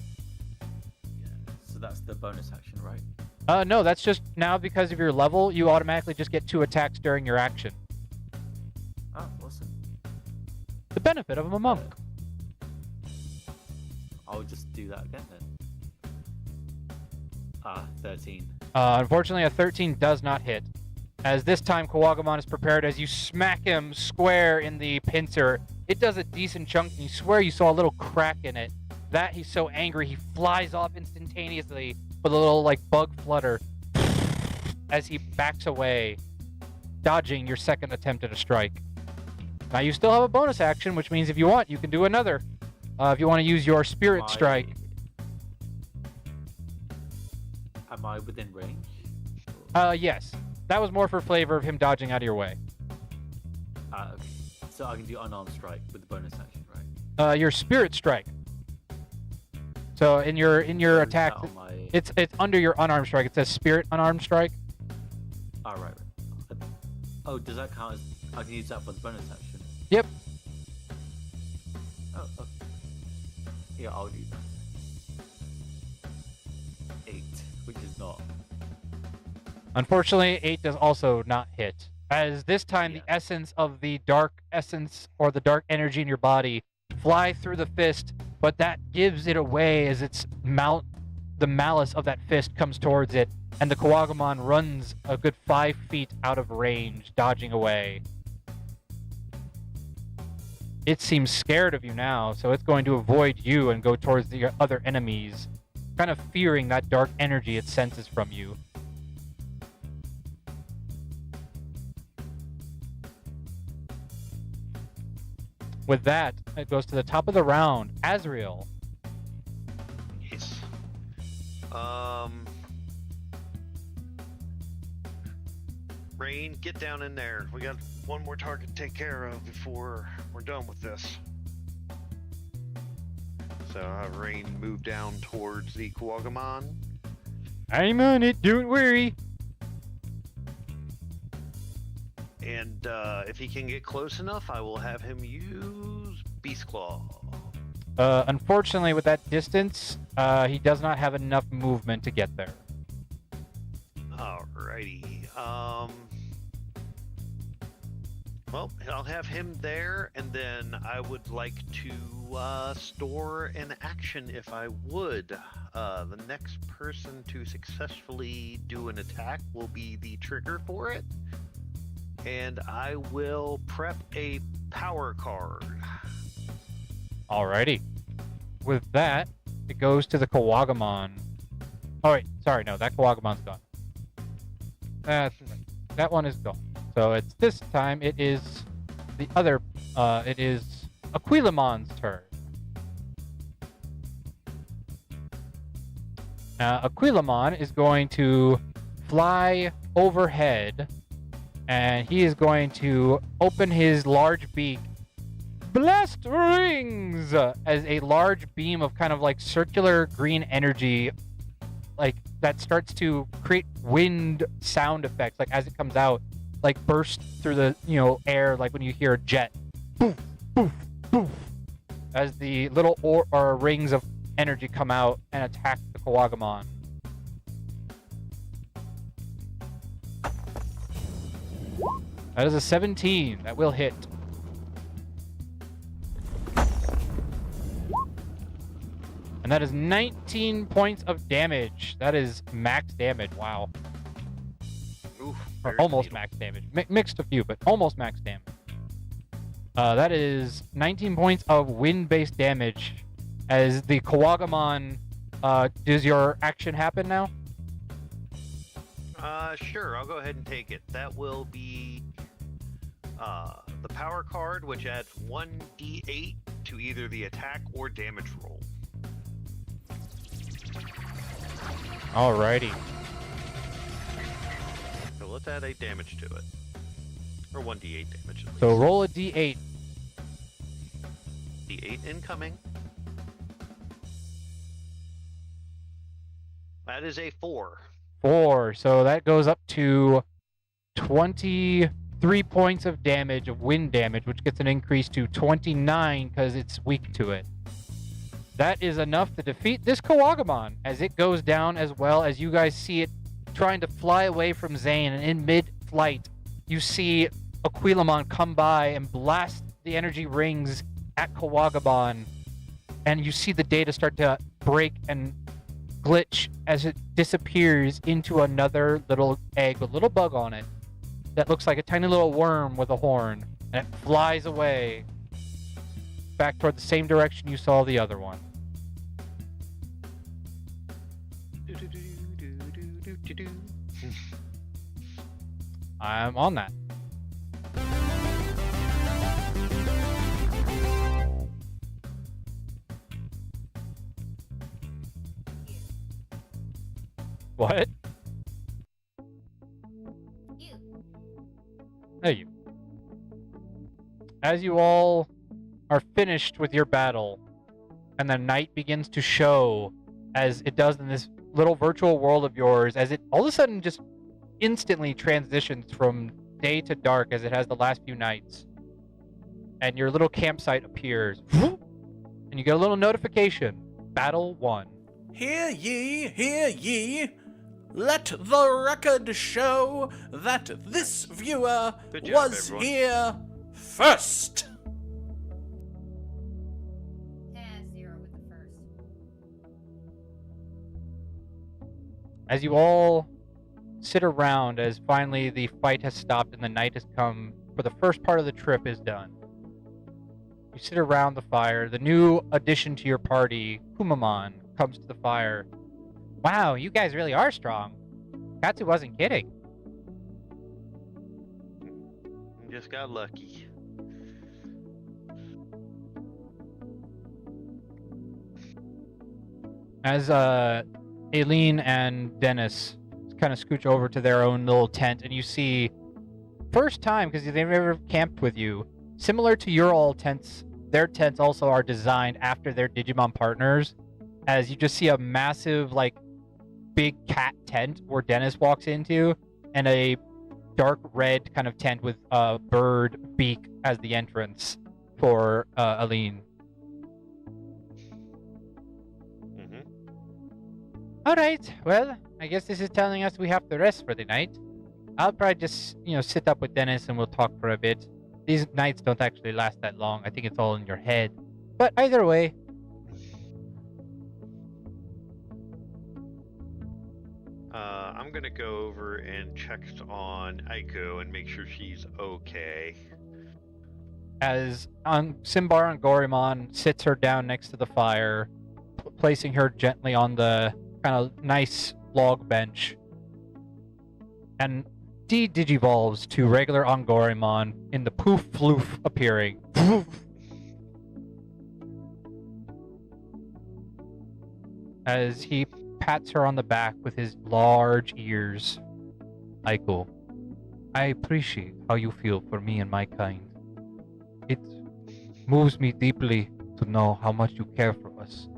Yeah. So that's the bonus action, right?
No, that's just now because of your level, you automatically just get 2 attacks during your action.
Oh, awesome.
The benefit of a monk.
I'll just do that again then. 13.
Unfortunately, a 13 does not hit. As this time, Koagamon is prepared as you smack him square in the pincer. It does a decent chunk, and you swear you saw a little crack in it. That he's so angry, he flies off instantaneously with a little, bug flutter as he backs away, dodging your second attempt at a strike. Now, you still have a bonus action, which means if you want, you can do another. If you want to use your Spirit Strike.
Am I within range?
Yes. That was more for flavor of him dodging out of your way.
Okay. So I can do unarmed strike with the bonus action, right?
Your Spirit Strike. So in your
Or is
attack,
that on my...
it's under your unarmed strike. It says Spirit Unarmed Strike.
Oh, right. Oh, does that count as... I can use that for the bonus action?
Yep.
Yeah, I'll do that. 8, which is not.
Unfortunately, 8 does also not hit. As this time,
Yeah.
the essence of the dark essence or the dark energy in your body fly through the fist, but that gives it away as the malice of that fist comes towards it, and the Kawagamon runs a good 5 feet out of range, dodging away. It seems scared of you now, so it's going to avoid you and go towards the other enemies, kind of fearing that dark energy it senses from you. With that, it goes to the top of the round. Azrael.
Yes. Rain, get down in there. We got one more target to take care of before we're done with this. So Rain moved down towards the Kawagamon.
I'm on it, don't worry.
And if he can get close enough, I will have him use Beast Claw.
Unfortunately, with that distance, he does not have enough movement to get there.
Alrighty. Well, I'll have him there, and then I would like to store an action if I would. The next person to successfully do an attack will be the trigger for it. And I will prep a power card.
Alrighty. With that, it goes to the Kawagamon. Oh wait, sorry, no, that Kawagamon's gone. That one is gone. So it's this time, it is the other, it is Aquilamon's turn. Aquilamon is going to fly overhead, and he is going to open his large beak. Blast rings! As a large beam of kind of like circular green energy, like that starts to create wind sound effects, like as it comes out, like burst through the air, like when you hear a jet. Poof, poof, poof. As the little or rings of energy come out and attack the Kawagamon. That is a 17. That will hit. And that is 19 points of damage. That is max damage. Wow.
Oof,
Or
very
almost
fatal.
max damage. Mixed a few, but almost max damage. That is 19 points of wind-based damage. As the Kawagamon, does your action happen now?
Sure, I'll go ahead and take it. That will be the power card, which adds 1d8 to either the attack or damage roll.
Alrighty.
So let's add 8 damage to it. Or 1d8 damage at least.
So roll a d8.
D8 incoming. That is a 4.
4. So that goes up to 23 points of damage, of wind damage, which gets an increase to 29 because it's weak to it. That is enough to defeat this Kawagamon as it goes down, as well as you guys see it trying to fly away from Zane. And in mid-flight, you see Aquilamon come by and blast the energy rings at Kawagamon. And you see the data start to break and glitch as it disappears into another little egg with a little bug on it that looks like a tiny little worm with a horn, and it flies away back toward the same direction you saw the other one. I'm on that. What?
You.
There you. As you all are finished with your battle, and the night begins to show, as it does in this little virtual world of yours, as it all of a sudden just instantly transitions from day to dark as it has the last few nights. And your little campsite appears. and you get a little notification. Battle 1.
Hear ye, hear ye. Let the record show that this viewer
Good job,
was
everyone.
here first.
Yeah, 0 with the first.
As you all sit around, as finally the fight has stopped and the night has come for the first part of the trip is done. You sit around the fire. The new addition to your party, Kumamon, comes to the fire. Wow, you guys really are strong. Katsu wasn't kidding.
Just got lucky.
As Aileen and Dennis kind of scooch over to their own little tent, and you see, first time, because they've never camped with you, similar to your all tents, their tents also are designed after their Digimon partners, as you just see a massive, like, big cat tent where Dennis walks into, and a dark red kind of tent with a bird beak as the entrance for Aileen. All right, well, I guess this is telling us we have to rest for the night. I'll probably just, sit up with Dennis and we'll talk for a bit. These nights don't actually last that long. I think it's all in your head. But either way.
I'm gonna go over and check on Aiko and make sure she's okay.
As Simbar and Gorimon sits her down next to the fire, placing her gently on the kind of nice log bench, and digivolves to regular Angorimon in the poof floof appearing. As he pats her on the back with his large ears. Aiko, I appreciate how you feel for me and my kind. It moves me deeply to know how much you care for us.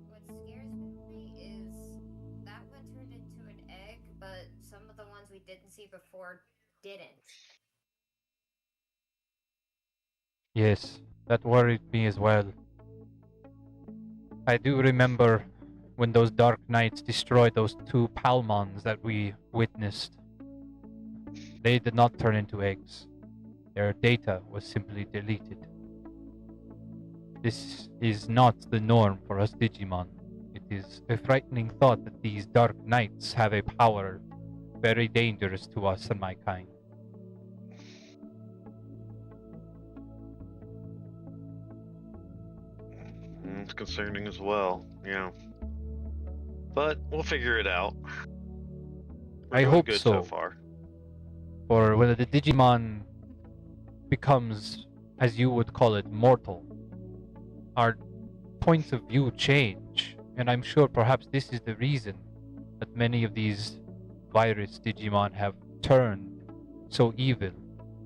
What scares me is that one turned into an egg, but some of the ones we didn't see before didn't.
Yes, that worried me as well. I do remember when those dark nights destroyed those 2 Palmons that we witnessed. They did not turn into eggs. Their data was simply deleted. This is not the norm for us Digimon. It is a frightening thought that these dark nights have a power very dangerous to us and my kind.
It's concerning as well, yeah. But we'll figure it out. We're
I
doing
hope
good
so.
so far.
Or when the Digimon becomes, as you would call it, mortal, our points of view change. And I'm sure perhaps this is the reason that many of these virus Digimon have turned so evil.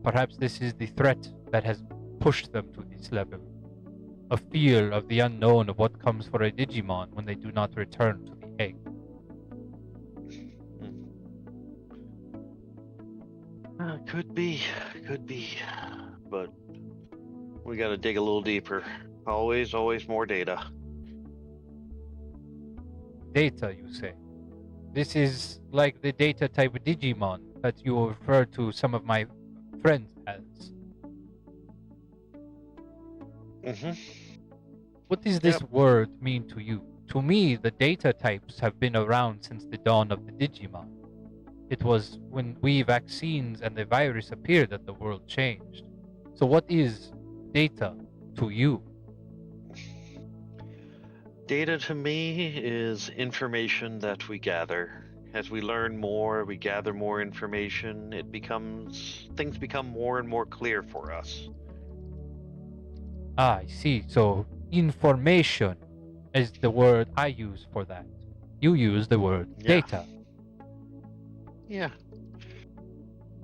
Perhaps this is the threat that has pushed them to this level. A fear of the unknown of what comes for a Digimon when they do not return to the egg.
Could be, but we gotta dig a little deeper. Always more data.
Data, you say? This is like the data type of Digimon that you refer to some of my friends as. What does this word mean to you? To me, the data types have been around since the dawn of the Digimon. It was when we vaccines and the virus appeared that the world changed. So what is data to you?
Data to me is information that we gather. As we learn more, we gather more information, things become more and more clear for us.
Ah, I see. So information is the word I use for that. You use the word data.
Yeah.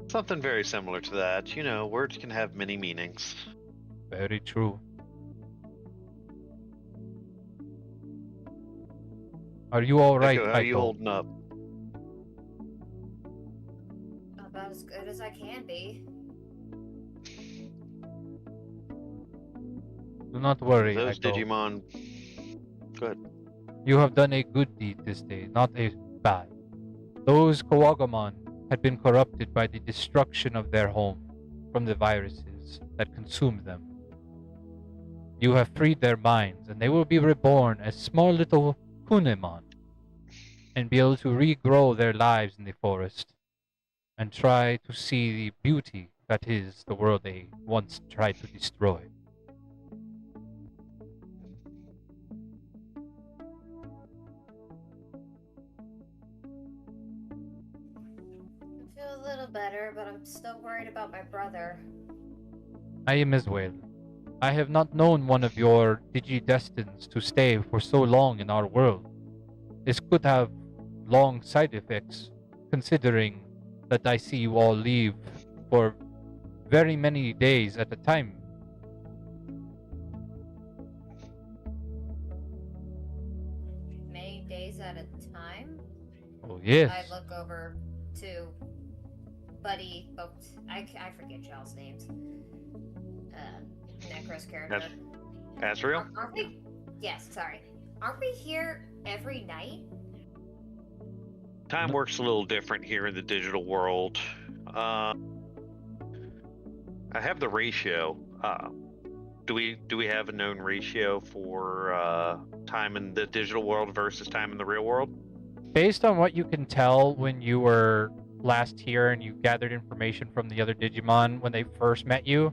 Something very similar to that. You know, words can have many meanings.
Very true. Are you all right,
Echo, how are you
Aiko?
holding up?
about as good as I can be.
Do not worry,
Those
Echo.
Digimon. Good.
You have done a good deed this day, not a bad. Those Kawagamon had been corrupted by the destruction of their home from the viruses that consumed them. You have freed their minds, and they will be reborn as small little Kunemon and be able to regrow their lives in the forest and try to see the beauty that is the world they once tried to destroy.
I feel a little better, but I'm still worried about my brother.
I am as well. I have not known one of your Digidestins to stay for so long in our world. This could have long side effects, considering that I see you all leave for very many days at a time.
Many days at a time?
Oh, yes.
I look over to Buddy. Oh, I forget y'all's names. Necro's character.
Asriel?
Aren't we? Yes, sorry. Aren't we here every night?
Time works a little different here in the digital world. I have the ratio. Do we have a known ratio for time in the digital world versus time in the real world?
Based on what you can tell when you were last here and you gathered information from the other Digimon when they first met you,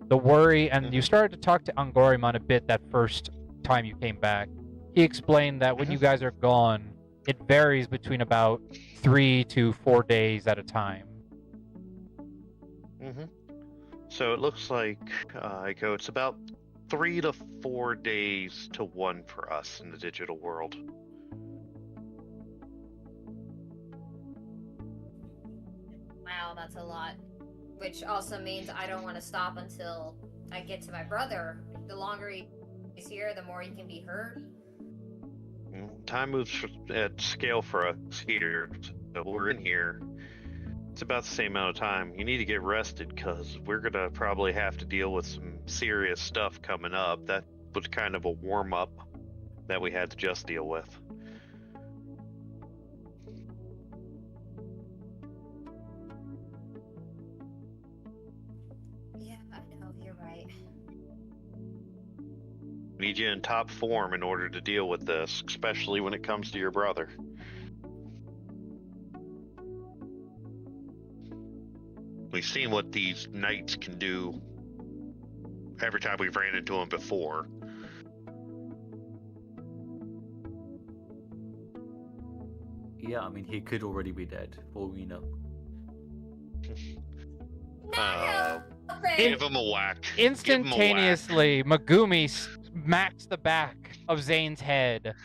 the worry, and you started to talk to Angorimon a bit that first time you came back. He explained that when you guys are gone, it varies between about 3 to 4 days at a time.
So it looks like, Echo, it's about 3 to 4 days to 1 for us in the digital world.
Wow, that's a lot. Which also means I don't want to stop until I get to my brother. The longer he's here, the more he can be hurt.
Time moves at scale for us here, so we're in here. It's about the same amount of time. You need to get rested because we're gonna probably have to deal with some serious stuff coming up. That was kind of a warm up that we had to just deal with.
Yeah, I know, you're right.
Need you in top form in order to deal with this, especially when it comes to your brother. We've seen what these knights can do every time we've ran into them before.
Yeah, I mean, he could already be dead, for all we know.
Give him a whack.
Instantaneously, Megumi smacks the back of Zane's head.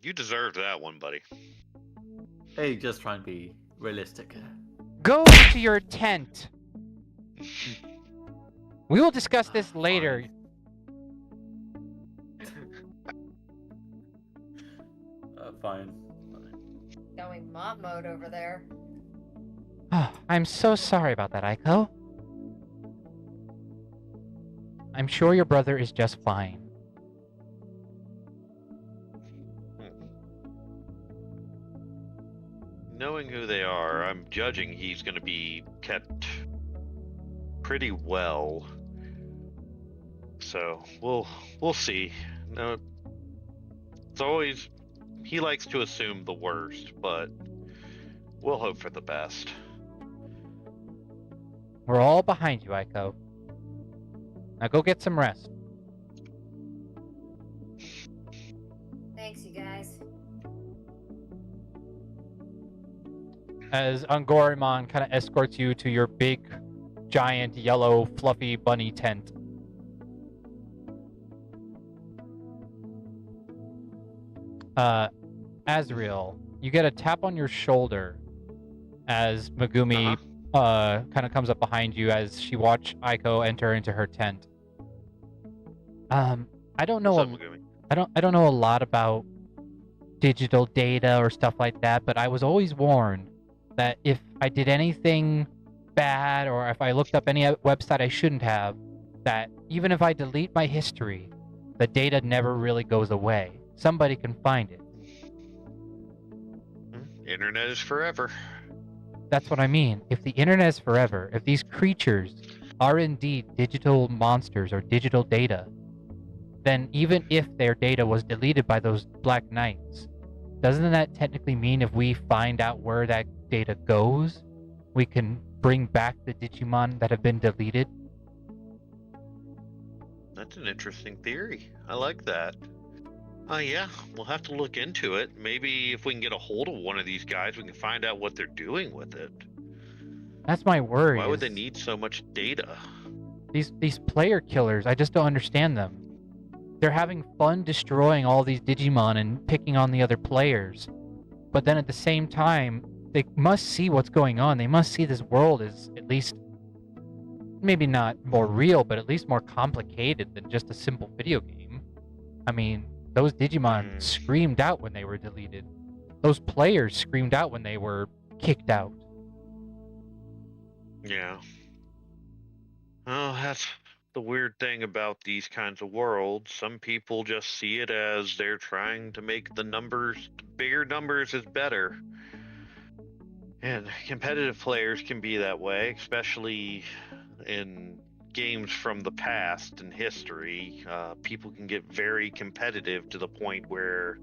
You deserved that one, buddy.
Hey, just try and be realistic.
Go to your tent. We will discuss this later.
Fine.
Going mom mode over there.
I'm so sorry about that, Aiko. I'm sure your brother is just fine.
Knowing who they are, I'm judging he's going to be kept pretty well. So we'll see. No, it's always he likes to assume the worst, but we'll hope for the best.
We're all behind you, Aiko. Now go get some rest.
Thanks, you guys.
As Angorimon kind of escorts you to your big, giant, yellow, fluffy bunny tent. Asriel, you get a tap on your shoulder as Megumi kind of comes up behind you as she watch Aiko enter into her tent. I don't know.
What's up, Megumi?
I don't know a lot about digital data or stuff like that, but I was always warned that if I did anything bad or if I looked up any website I shouldn't have, that even if I delete my history, the data never really goes away. Somebody can find it.
Internet is forever.
That's what I mean. If the internet is forever, if these creatures are indeed digital monsters or digital data, then even if their data was deleted by those Black Knights, doesn't that technically mean if we find out where that data goes, we can bring back the Digimon that have been deleted?
That's an interesting theory. I like that. Yeah, we'll have to look into it. Maybe if we can get a hold of one of these guys, we can find out what they're doing with it.
That's my worry.
Why would they need so much data?
These player killers, I just don't understand them. They're having fun destroying all these Digimon and picking on the other players. But then at the same time, they must see what's going on. They must see this world is at least, maybe not more real, but at least more complicated than just a simple video game. I mean, those Digimon screamed out when they were deleted. Those players screamed out when they were kicked out.
Yeah. Oh, that's the weird thing about these kinds of worlds. Some people just see it as they're trying to make the numbers, bigger numbers is better. And competitive players can be that way, especially in games from the past and history. People can get very competitive to the point where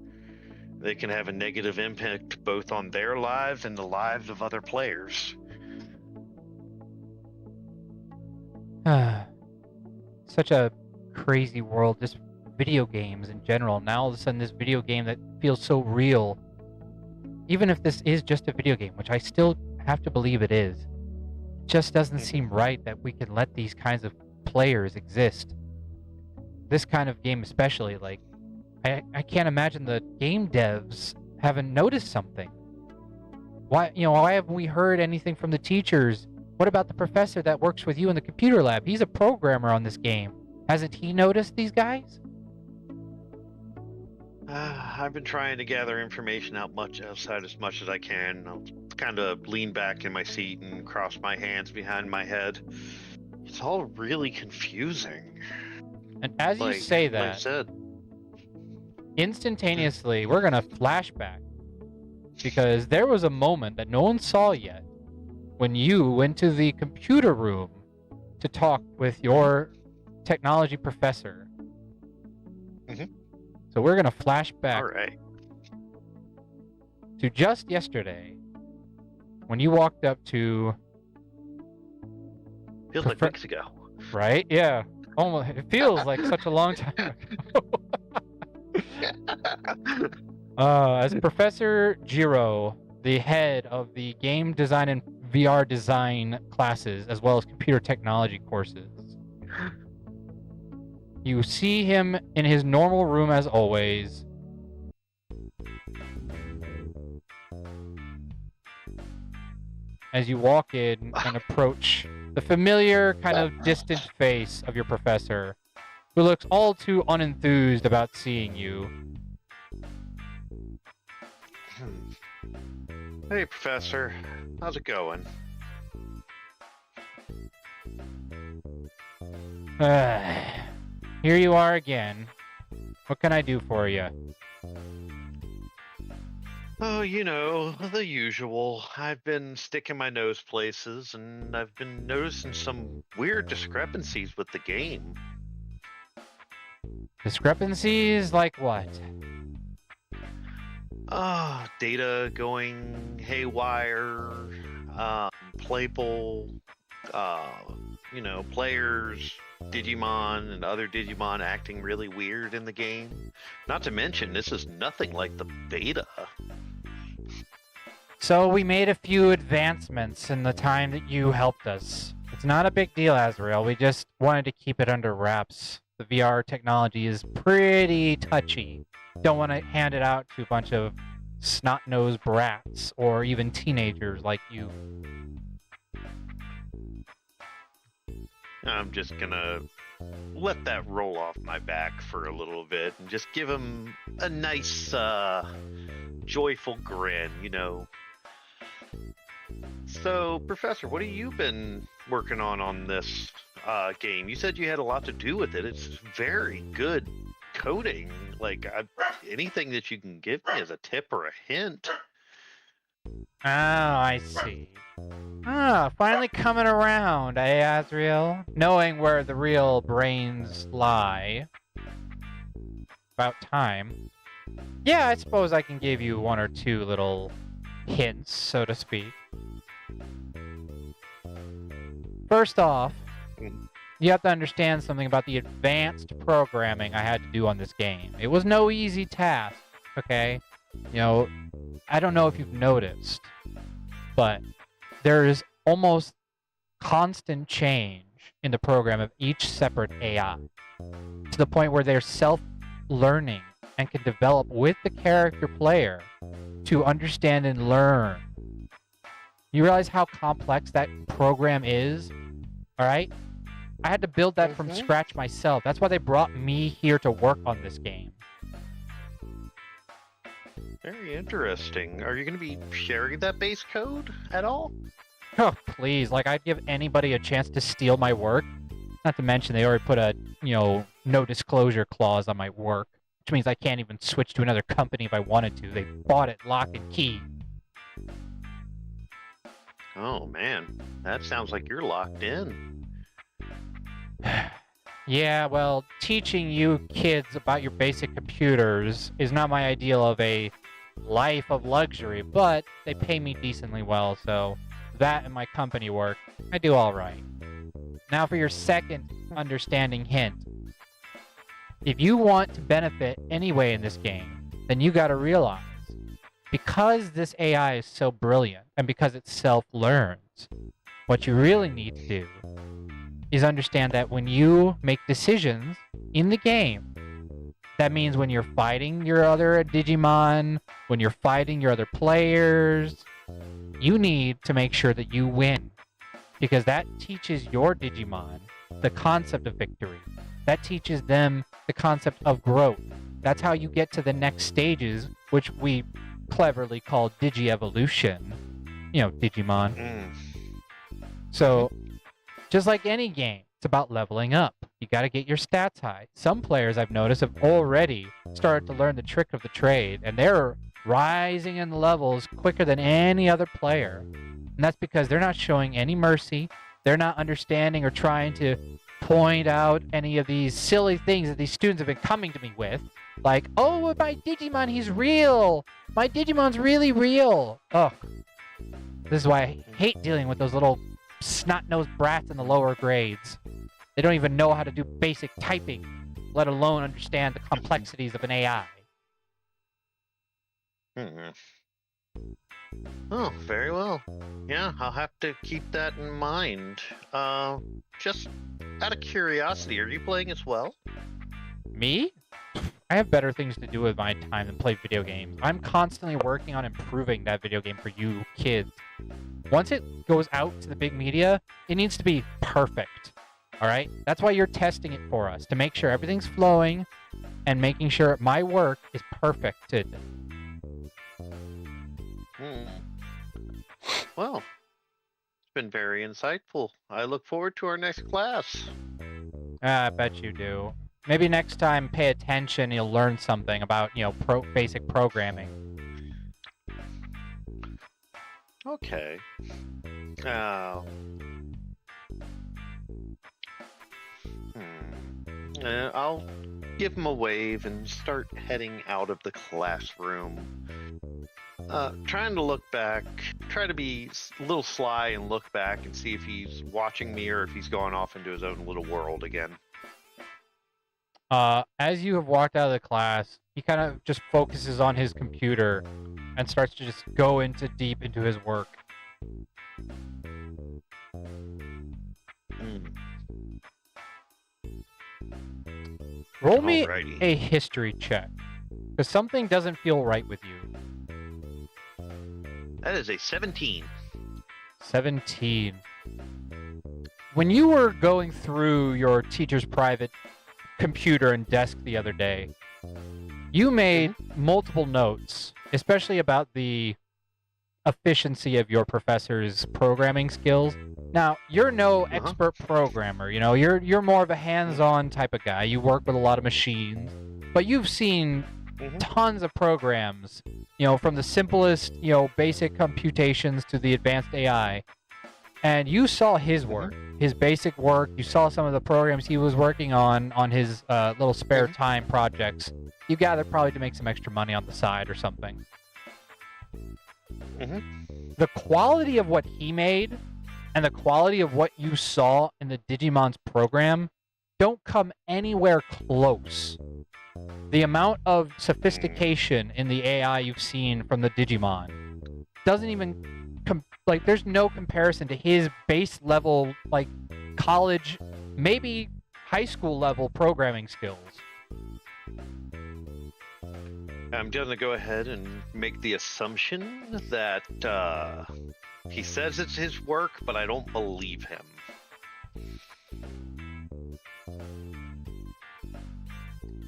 they can have a negative impact both on their lives and the lives of other players.
Such a crazy world, just video games in general. Now all of a sudden this video game that feels so real, even if this is just a video game, which I still have to believe it is, just doesn't seem right that we can let these kinds of players exist. This kind of game especially, like, I can't imagine the game devs haven't noticed something. Why haven't we heard anything from the teachers? What about the professor that works with you in the computer lab? He's a programmer on this game. Hasn't he noticed these guys?
I've been trying to gather information outside as much as I can. I'll kind of lean back in my seat and cross my hands behind my head. It's all really confusing.
And as you say that,
like I said,
instantaneously, we're going to flashback. Because there was a moment that no one saw yet when you went to the computer room to talk with your technology professor. So we're going to flash back to just yesterday when you walked up to...
Feels like weeks ago.
Right? Yeah. Almost. It feels like such a long time ago. As Professor Jiro, the head of the game design and VR design classes, as well as computer technology courses. You see him in his normal room as always. As you walk in and approach the familiar kind of distant face of your professor, who looks all too unenthused about seeing you.
Hey, Professor. How's it going?
Here you are again. What can I do for you?
Oh, you know, the usual. I've been sticking my nose places, and I've been noticing some weird discrepancies with the game.
Discrepancies like what?
Data going haywire, playful, players, Digimon, and other Digimon acting really weird in the game. Not to mention, this is nothing like the beta.
So we made a few advancements in the time that you helped us. It's not a big deal, Azrael. We just wanted to keep it under wraps. The VR technology is pretty touchy. Don't want to hand it out to a bunch of snot-nosed brats or even teenagers like you.
I'm just gonna let that roll off my back for a little bit and just give him a nice joyful grin, you know. So, Professor, what have you been working on this game? You said you had a lot to do with it. It's very good coding. Like, anything that you can give me as a tip or a hint.
Oh, I see. Ah, finally coming around, eh, Azriel? Knowing where the real brains lie. About time. Yeah, I suppose I can give you one or two little hints, so to speak. First off, you have to understand something about the advanced programming I had to do on this game. It was no easy task, okay? You know, I don't know if you've noticed, but there's almost constant change in the program of each separate AI, to the point where they're self-learning and can develop with the character player to understand and learn. You realize how complex that program is? All right? I had to build that from scratch myself. That's why they brought me here to work on this game.
Very interesting. Are you going to be sharing that base code at all?
Oh, please. Like, I'd give anybody a chance to steal my work. Not to mention they already put a, no disclosure clause on my work, which means I can't even switch to another company if I wanted to. They bought it lock and key.
Oh, man. That sounds like you're locked in.
Yeah, well, teaching you kids about your basic computers is not my ideal of a life of luxury, but they pay me decently well, so that and my company work, I do all right. Now for your second understanding hint. If you want to benefit anyway in this game, then you gotta realize, because this AI is so brilliant, and because it self-learns, what you really need to do is understand that when you make decisions in the game, that means when you're fighting your other Digimon, when you're fighting your other players, you need to make sure that you win. Because that teaches your Digimon the concept of victory. That teaches them the concept of growth. That's how you get to the next stages, which we cleverly call Digi-evolution. You know, Digimon. So, just like any game, it's about leveling up. You gotta get your stats high. Some players I've noticed have already started to learn the trick of the trade, and they're rising in the levels quicker than any other player. And that's because they're not showing any mercy. They're not understanding or trying to point out any of these silly things that these students have been coming to me with. Like, oh, my Digimon, he's real! My Digimon's really real! Ugh. This is why I hate dealing with those little snot-nosed brats in the lower grades. They don't even know how to do basic typing, let alone understand the complexities of an AI.
Oh, very well. Yeah, I'll have to keep that in mind. Just out of curiosity, are you playing as well?
Me? I have better things to do with my time than play video games. I'm constantly working on improving that video game for you kids. Once it goes out to the big media, it needs to be perfect. All right? That's why you're testing it for us, to make sure everything's flowing and making sure my work is perfected.
Well, it's been very insightful. I look forward to our next class.
I bet you do. Maybe next time, pay attention. You'll learn something about, basic programming.
Okay. I'll give him a wave and start heading out of the classroom. Trying to look back, try to be a little sly and look back and see if he's watching me or if he's going off into his own little world again.
As you have walked out of the class, he kind of just focuses on his computer and starts to just go deep into his work. Roll me a history check, because something doesn't feel right with you.
That is a 17.
17. When you were going through your teacher's private computer and desk the other day, you made multiple notes especially about the efficiency of your professor's programming skills. Now, you're no expert programmer, you know, you're more of a hands-on type of guy. You work with a lot of machines, but you've seen tons of programs, you know, from the simplest, you know, basic computations to the advanced AI. And you saw his work, his basic work. You saw some of the programs he was working on his little spare time projects. You gathered probably to make some extra money on the side or something. The quality of what he made and the quality of what you saw in the Digimon's program don't come anywhere close. The amount of sophistication in the AI you've seen from the Digimon doesn't even like, there's no comparison to his base level, like, college, maybe high school level programming skills.
I'm going to go ahead and make the assumption that he says it's his work, but I don't believe him.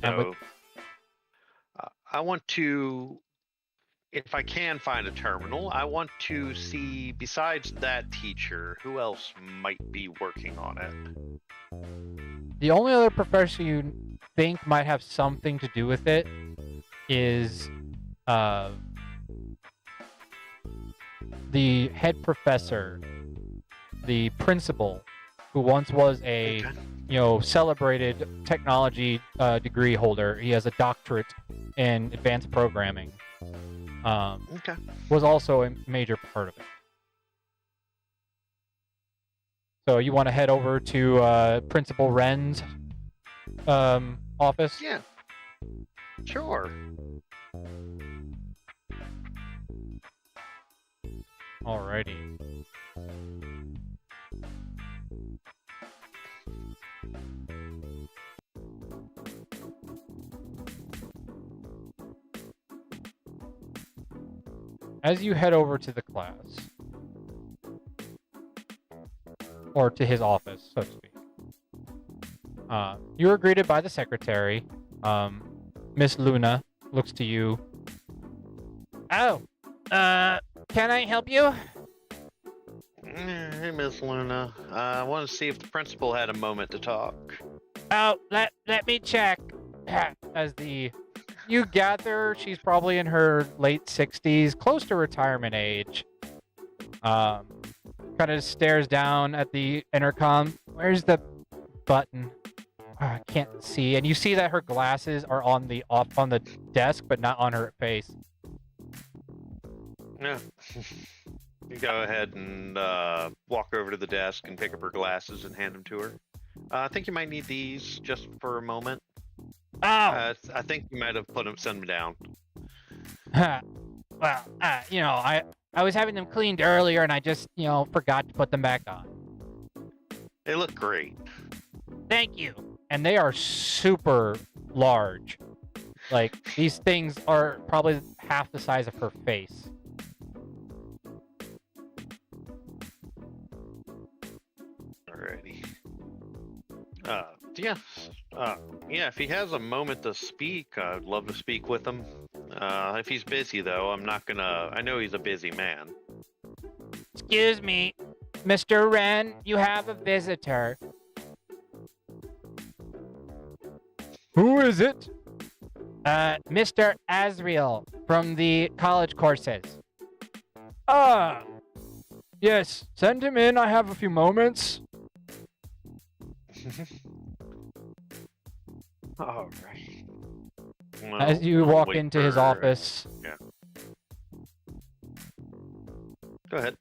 So, I want to, if I can find a terminal, I want to see, besides that teacher, who else might be working on it.
The only other professor you think might have something to do with it is the head professor, the principal, who once was a celebrated technology degree holder. He has a doctorate in advanced programming. Was also a major part of it. So you want to head over to Principal Ren's office?
Yeah. Sure.
Alrighty. As you head over to the class, or to his office, so to speak, you are greeted by the secretary. Miss Luna looks to you. Oh, can I help you?
Hey, Miss Luna. I want to see if the principal had a moment to talk.
Oh, let me check. As you gather, she's probably in her late 60s, close to retirement age. Kind of stares down at the intercom. Where's the button? I can't see. And you see that her glasses are on the desk, but not on her face.
Yeah. You go ahead and walk over to the desk and pick up her glasses and hand them to her. I think you might need these just for a moment.
Oh!
I think you might have sent them down.
Well, I was having them cleaned earlier and I just, forgot to put them back on.
They look great.
Thank you. And they are super large. Like, these things are probably half the size of her face.
Alrighty. Yeah, if he has a moment to speak, I'd love to speak with him. If he's busy, though, I know he's a busy man.
Excuse me, Mr. Wren, you have a visitor. Who is it? Mr. Azriel from the college courses. Ah, yes, send him in. I have a few moments.
All right. Well,
As you
I'll
walk
wait
into his
for,
office.
Yeah. Go ahead.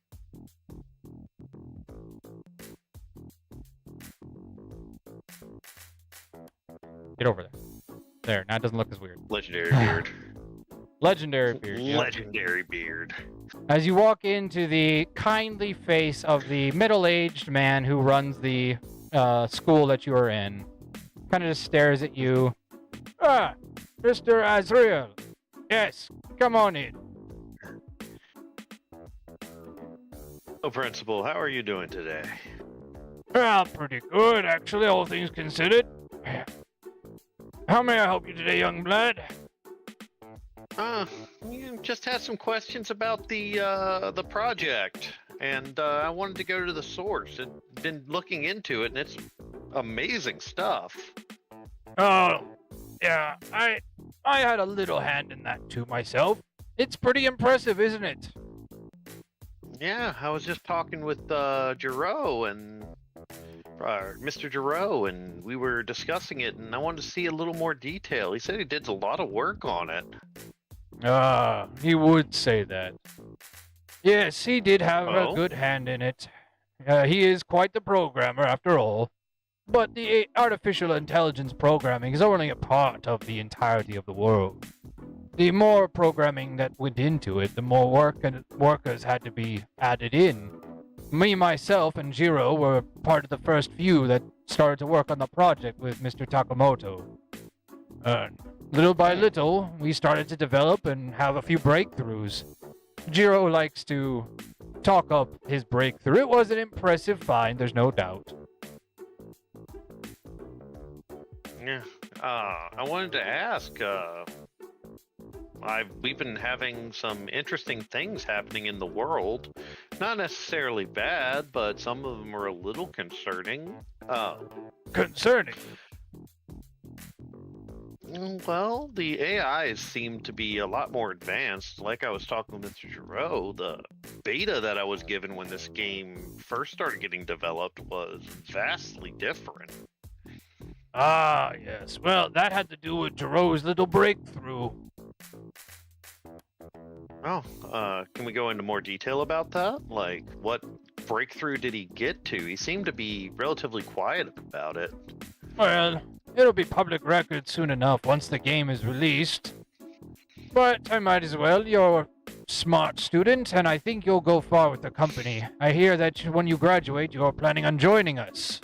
Get over there. There, now it doesn't look as weird.
Legendary beard.
Legendary beard. Yep.
Legendary beard.
As you walk into the kindly face of the middle-aged man who runs the school that you are in, kind of just stares at you. Ah, Mr. Azriel. Yes, come on in.
Oh, Principal, how are you doing today?
Well, pretty good, actually, all things considered. How may I help you today, young blood?
Just had some questions about the project, and I wanted to go to the source. I've been looking into it, and it's amazing stuff.
Oh, yeah, I had a little hand in that too myself. It's pretty impressive, isn't it?
Yeah, I was just talking with Giroux and Mr. Giroux, and we were discussing it, and I wanted to see a little more detail. He said he did a lot of work on it.
He would say that. Yes, he did have a
Oh?
good hand in it. He is quite the programmer, after all. But the artificial intelligence programming is only a part of the entirety of the world. The more programming that went into it, the more workers had to be added in. Me, myself, and Jiro were part of the first few that started to work on the project with Mr. Takamoto. Little by little, we started to develop and have a few breakthroughs. Jiro likes to talk up his breakthrough. It was an impressive find, there's no doubt.
Yeah. I wanted to ask. We've been having some interesting things happening in the world. Not necessarily bad, but some of them are a little concerning.
Concerning?
Well, the AIs seem to be a lot more advanced. Like I was talking with Mr. Giroux, the beta that I was given when this game first started getting developed was vastly different.
Ah, yes. Well, that had to do with Jiro's little breakthrough.
Oh, can we go into more detail about that? Like, what breakthrough did he get to? He seemed to be relatively quiet about it.
Well, it'll be public record soon enough once the game is released. But I might as well. You're a smart student, and I think you'll go far with the company. I hear that when you graduate, you're planning on joining us.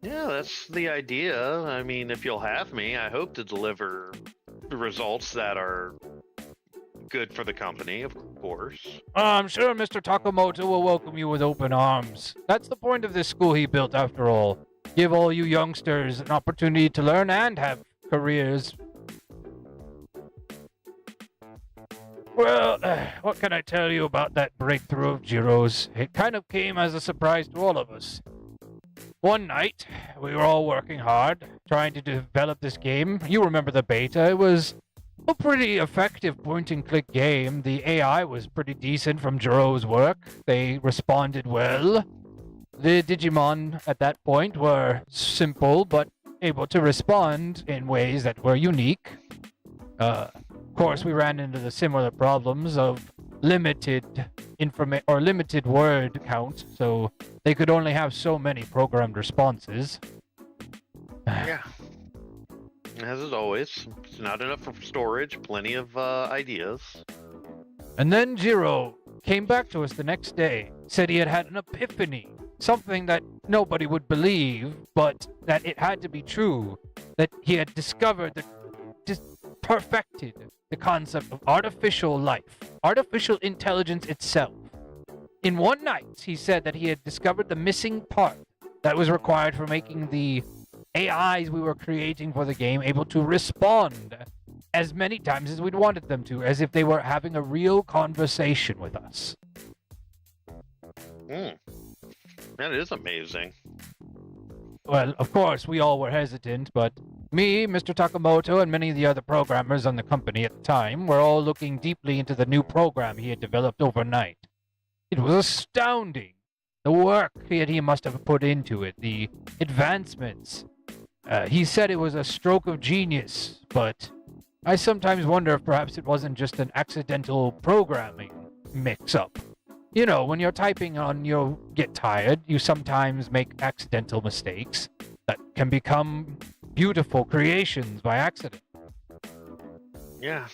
Yeah, that's the idea. I mean, if you'll have me, I hope to deliver results that are good for the company, of course.
I'm sure Mr. Takamoto will welcome you with open arms. That's the point of this school he built, after all. Give all you youngsters an opportunity to learn and have careers. Well, what can I tell you about that breakthrough of Jiro's? It kind of came as a surprise to all of us. One night, we were all working hard, trying to develop this game. You remember the beta. It was a pretty effective point-and-click game. The AI was pretty decent from Jiro's work. They responded well. The Digimon at that point were simple, but able to respond in ways that were unique. Of course, we ran into the similar problems of limited limited word count, so they could only have so many programmed responses.
Yeah. As is always, it's not enough for storage, plenty of ideas.
And then Jiro came back to us the next day, said he had had an epiphany, something that nobody would believe, but that it had to be true, that he had discovered that perfected the concept of artificial life, artificial intelligence itself. In one night, he said that he had discovered the missing part that was required for making the AIs we were creating for the game able to respond as many times as we'd wanted them to, as if they were having a real conversation with us.
That is amazing.
Well, of course, we all were hesitant, but me, Mr. Takamoto, and many of the other programmers on the company at the time were all looking deeply into the new program he had developed overnight. It was astounding. The work that he must have put into it, the advancements. He said it was a stroke of genius, but I sometimes wonder if perhaps it wasn't just an accidental programming mix-up. You know, when you're typing on, you'll get tired. You sometimes make accidental mistakes that can become beautiful creations by accident.
Yeah.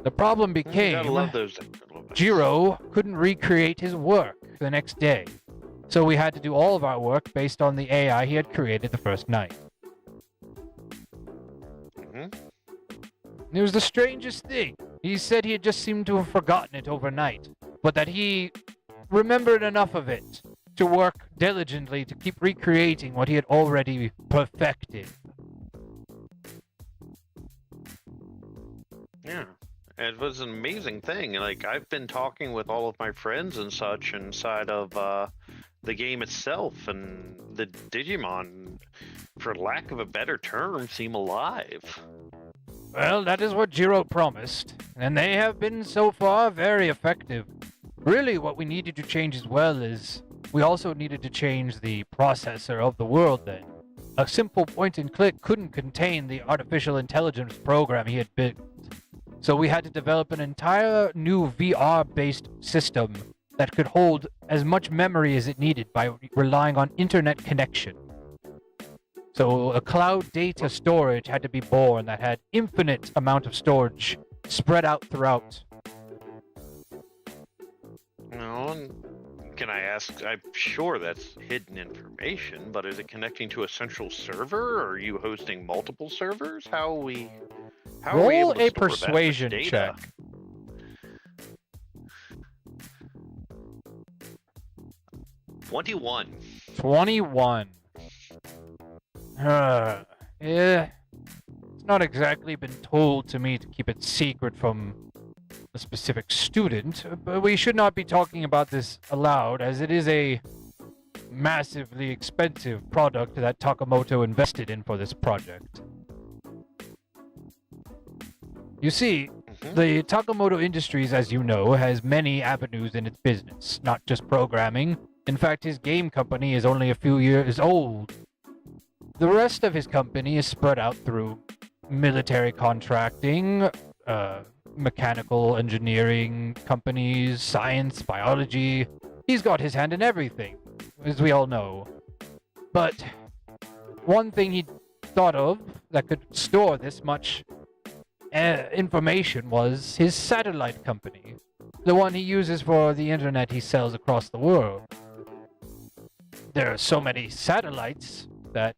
The problem
You
became
gotta love those.
Jiro couldn't recreate his work the next day, so we had to do all of our work based on the AI he had created the first night. It was the strangest thing. He said he had just seemed to have forgotten it overnight, but that he remembered enough of it to work diligently to keep recreating what he had already perfected.
Yeah. It was an amazing thing. Like, I've been talking with all of my friends and such inside of the game itself, and the Digimon, for lack of a better term, seem alive.
Well, that is what Jiro promised, and they have been so far very effective. Really, what we needed to change as well is we also needed to change the processor of the world then. A simple point and click couldn't contain the artificial intelligence program he had built. So we had to develop an entire new VR-based system that could hold as much memory as it needed by relying on internet connection. So a cloud data storage had to be born that had infinite amount of storage spread out throughout.
No, can I ask? I'm sure that's hidden information, but is it connecting to a central server, or are you hosting multiple servers? How are we
Roll
able to
a
store that much
persuasion
data?
check.
21.
21. Yeah. It's not exactly been told to me to keep it secret from a specific student, but we should not be talking about this aloud, as it is a massively expensive product that Takamoto invested in for this project. You see, the Takamoto Industries, as you know, has many avenues in its business, not just programming. In fact, his game company is only a few years old. The rest of his company is spread out through military contracting, mechanical engineering companies, science, biology. He's got his hand in everything, as we all know. But one thing he thought of that could store this much information was his satellite company, the one he uses for the internet he sells across the world. There are so many satellites that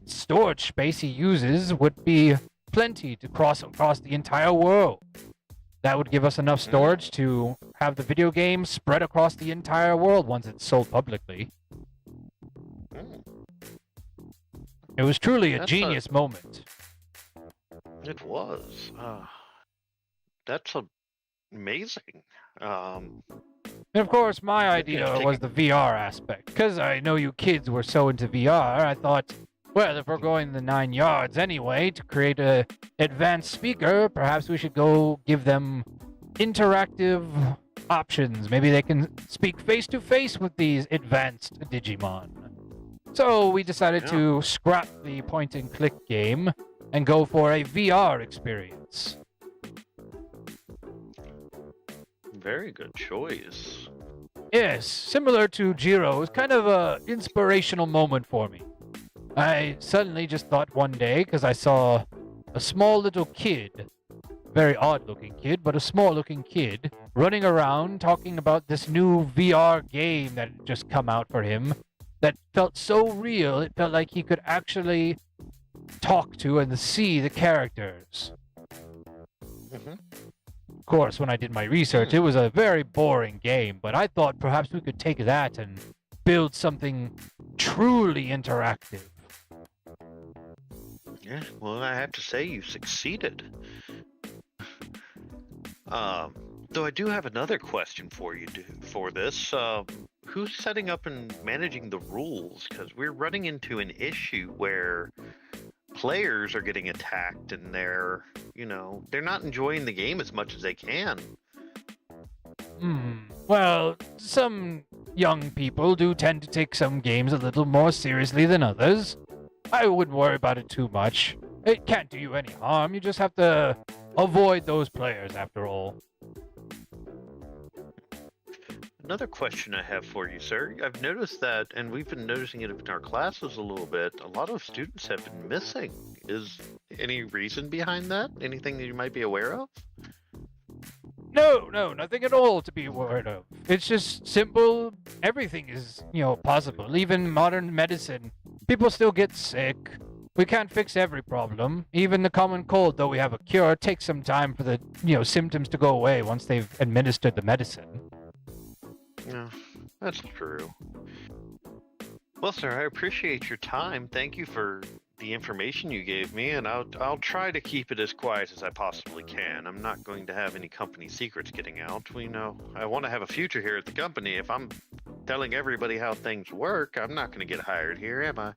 storage space he uses would be plenty to cross across the entire world. That would give us enough storage to have the video game spread across the entire world once it's sold publicly. It was truly a genius moment.
It was. That's amazing.
And of course, my idea was the VR aspect. Because I know you kids were so into VR, I thought, well, if we're going the 9 yards anyway to create a advanced speaker, perhaps we should go give them interactive options. Maybe they can speak face-to-face with these advanced Digimon. So we decided to scrap the point-and-click game and go for a VR experience.
Very good choice.
Yes, similar to Jiro, it was kind of an inspirational moment for me. I suddenly just thought one day, because I saw a small little kid, very odd looking kid, but a small looking kid, running around talking about this new VR game that had just come out for him that felt so real, it felt like he could actually talk to and see the characters. Of course, when I did my research, it was a very boring game, but I thought perhaps we could take that and build something truly interactive.
Yeah, well, I have to say you succeeded. Though I do have another question for you for this. Who's setting up and managing the rules? Because we're running into an issue where players are getting attacked and they're not enjoying the game as much as they can.
Well, some young people do tend to take some games a little more seriously than others. I wouldn't worry about it too much. It can't do you any harm. You just have to avoid those players, after all.
Another question I have for you, sir. I've noticed that, and we've been noticing it in our classes a little bit, a lot of students have been missing. Is any reason behind that? Anything that you might be aware of?
No, nothing at all to be worried of. It's just simple. Everything is, possible. Even modern medicine. People still get sick. We can't fix every problem. Even the common cold, though we have a cure, takes some time for the, symptoms to go away once they've administered the medicine.
Yeah, that's true. Well, sir, I appreciate your time. Thank you for the information you gave me, and I'll try to keep it as quiet as I possibly can. I'm not going to have any company secrets getting out. I want to have a future here at the company. If I'm telling everybody how things work, I'm not going to get hired here, am I?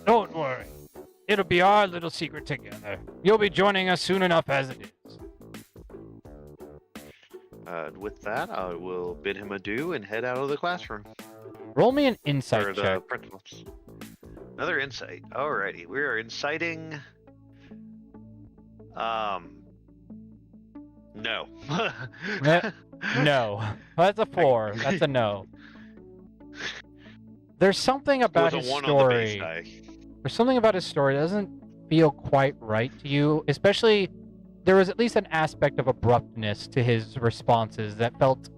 Don't worry. It'll be our little secret together. You'll be joining us soon enough as it is.
With that, I will bid him adieu and head out of the classroom.
Roll me an
Or
insight
the
check.
principal's. Another insight. Alrighty, we are inciting. No.
No. That's a 4. That's a no. There's something about
With
his
a 1 on the base
story.
die.
There's something about his story that doesn't feel quite right to you. Especially, there was at least an aspect of abruptness to his responses that felt.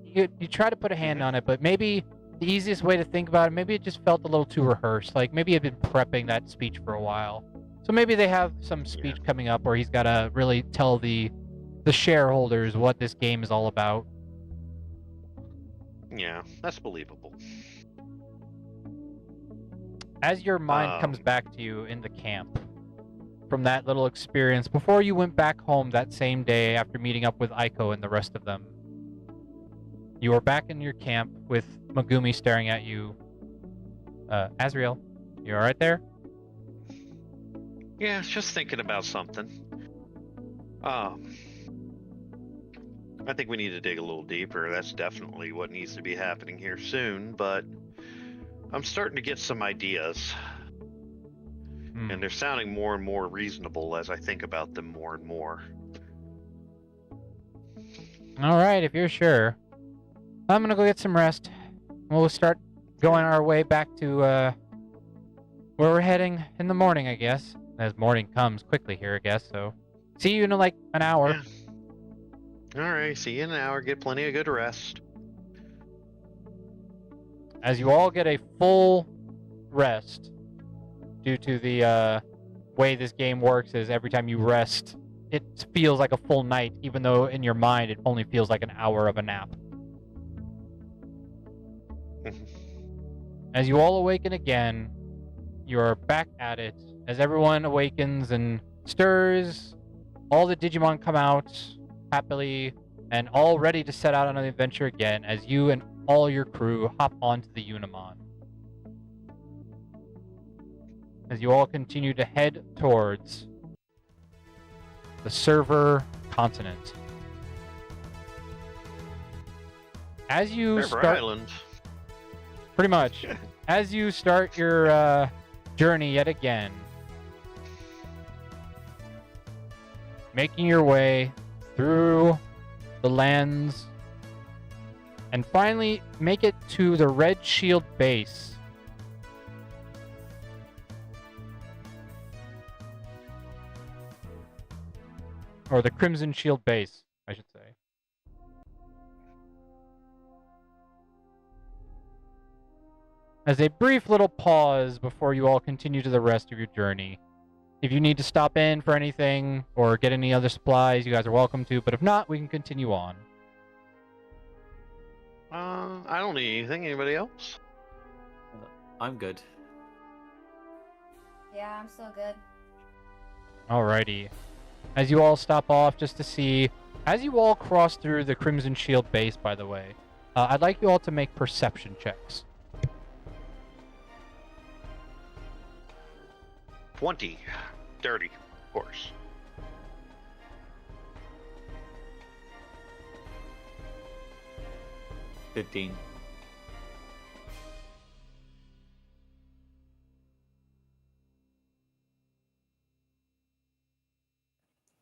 You try to put a hand on it, but maybe the easiest way to think about it, maybe it just felt a little too rehearsed. Like maybe he'd been prepping that speech for a while. So maybe they have some speech coming up where he's got to really tell the shareholders what this game is all about.
Yeah, that's believable.
As your mind comes back to you in the camp from that little experience, before you went back home that same day after meeting up with Aiko and the rest of them, you are back in your camp with Megumi staring at you. Azriel, you all right there?
Yeah, just thinking about something. I think we need to dig a little deeper. That's definitely what needs to be happening here soon, but I'm starting to get some ideas. And they're sounding more and more reasonable as I think about them more and more.
All right, if you're sure. I'm gonna go get some rest. We'll start going our way back to where we're heading in the morning, I guess. As morning comes quickly here, I guess. So, see you in like an hour.
Yeah. All right, see you in an hour. Get plenty of good rest.
As you all get a full rest, due to the way this game works, is every time you rest, it feels like a full night, even though in your mind it only feels like an hour of a nap. As you all awaken again, you're back at it. As everyone awakens and stirs, all the Digimon come out happily and all ready to set out on an adventure again as you and all your crew hop onto the Unimon. As you all continue to head towards the server continent. As you
Server
start...
Island.
Pretty much. As you start your journey yet again, making your way through the lands, and finally make it to the Red Shield base. Or the Crimson Shield base, I should say. As a brief little pause before you all continue to the rest of your journey. If you need to stop in for anything or get any other supplies, you guys are welcome to, but if not, we can continue on.
I don't need anything. Anybody else?
I'm good.
Yeah, I'm still good.
Alrighty. As you all stop off just to see, as you all cross through the Crimson Shield base, by the way, I'd like you all to make perception checks.
20. Dirty, of course.
$15.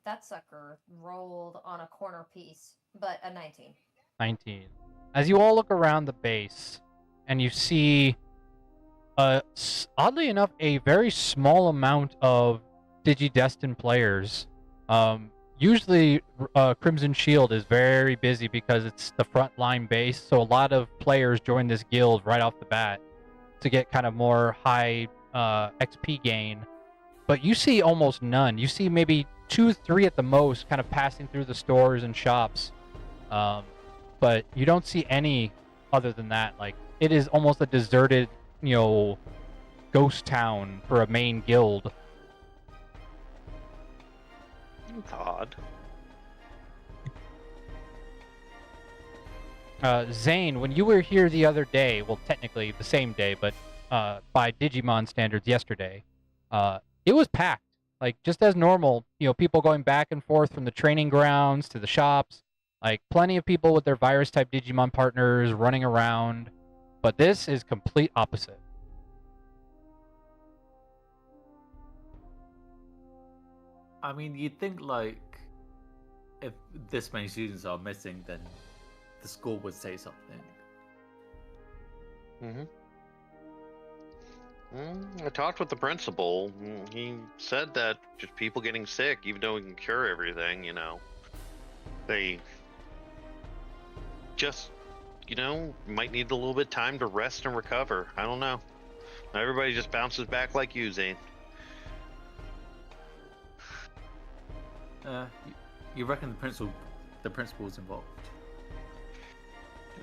That sucker rolled on a corner piece, but a 19.
19. As you all look around the base, and you see, oddly enough, a very small amount of Digidestin players. Usually, Crimson Shield is very busy because it's the frontline base, so a lot of players join this guild right off the bat to get kind of more high XP gain. But you see almost none. You see maybe 2, 3 at the most kind of passing through the stores and shops. But you don't see any other than that. Like, it is almost a deserted ghost town for a main guild.
It's odd.
Zane, when you were here the other day, well, technically the same day, but by Digimon standards yesterday, it was packed. Like, just as normal, people going back and forth from the training grounds to the shops. Like, plenty of people with their virus-type Digimon partners running around. But this is complete opposite.
I mean, you'd think, like, if this many students are missing, then the school would say something.
I talked with the principal. He said that just people getting sick, even though we can cure everything, they just, might need a little bit of time to rest and recover. I don't know. Everybody just bounces back like you, Zane.
You reckon the principal's involved?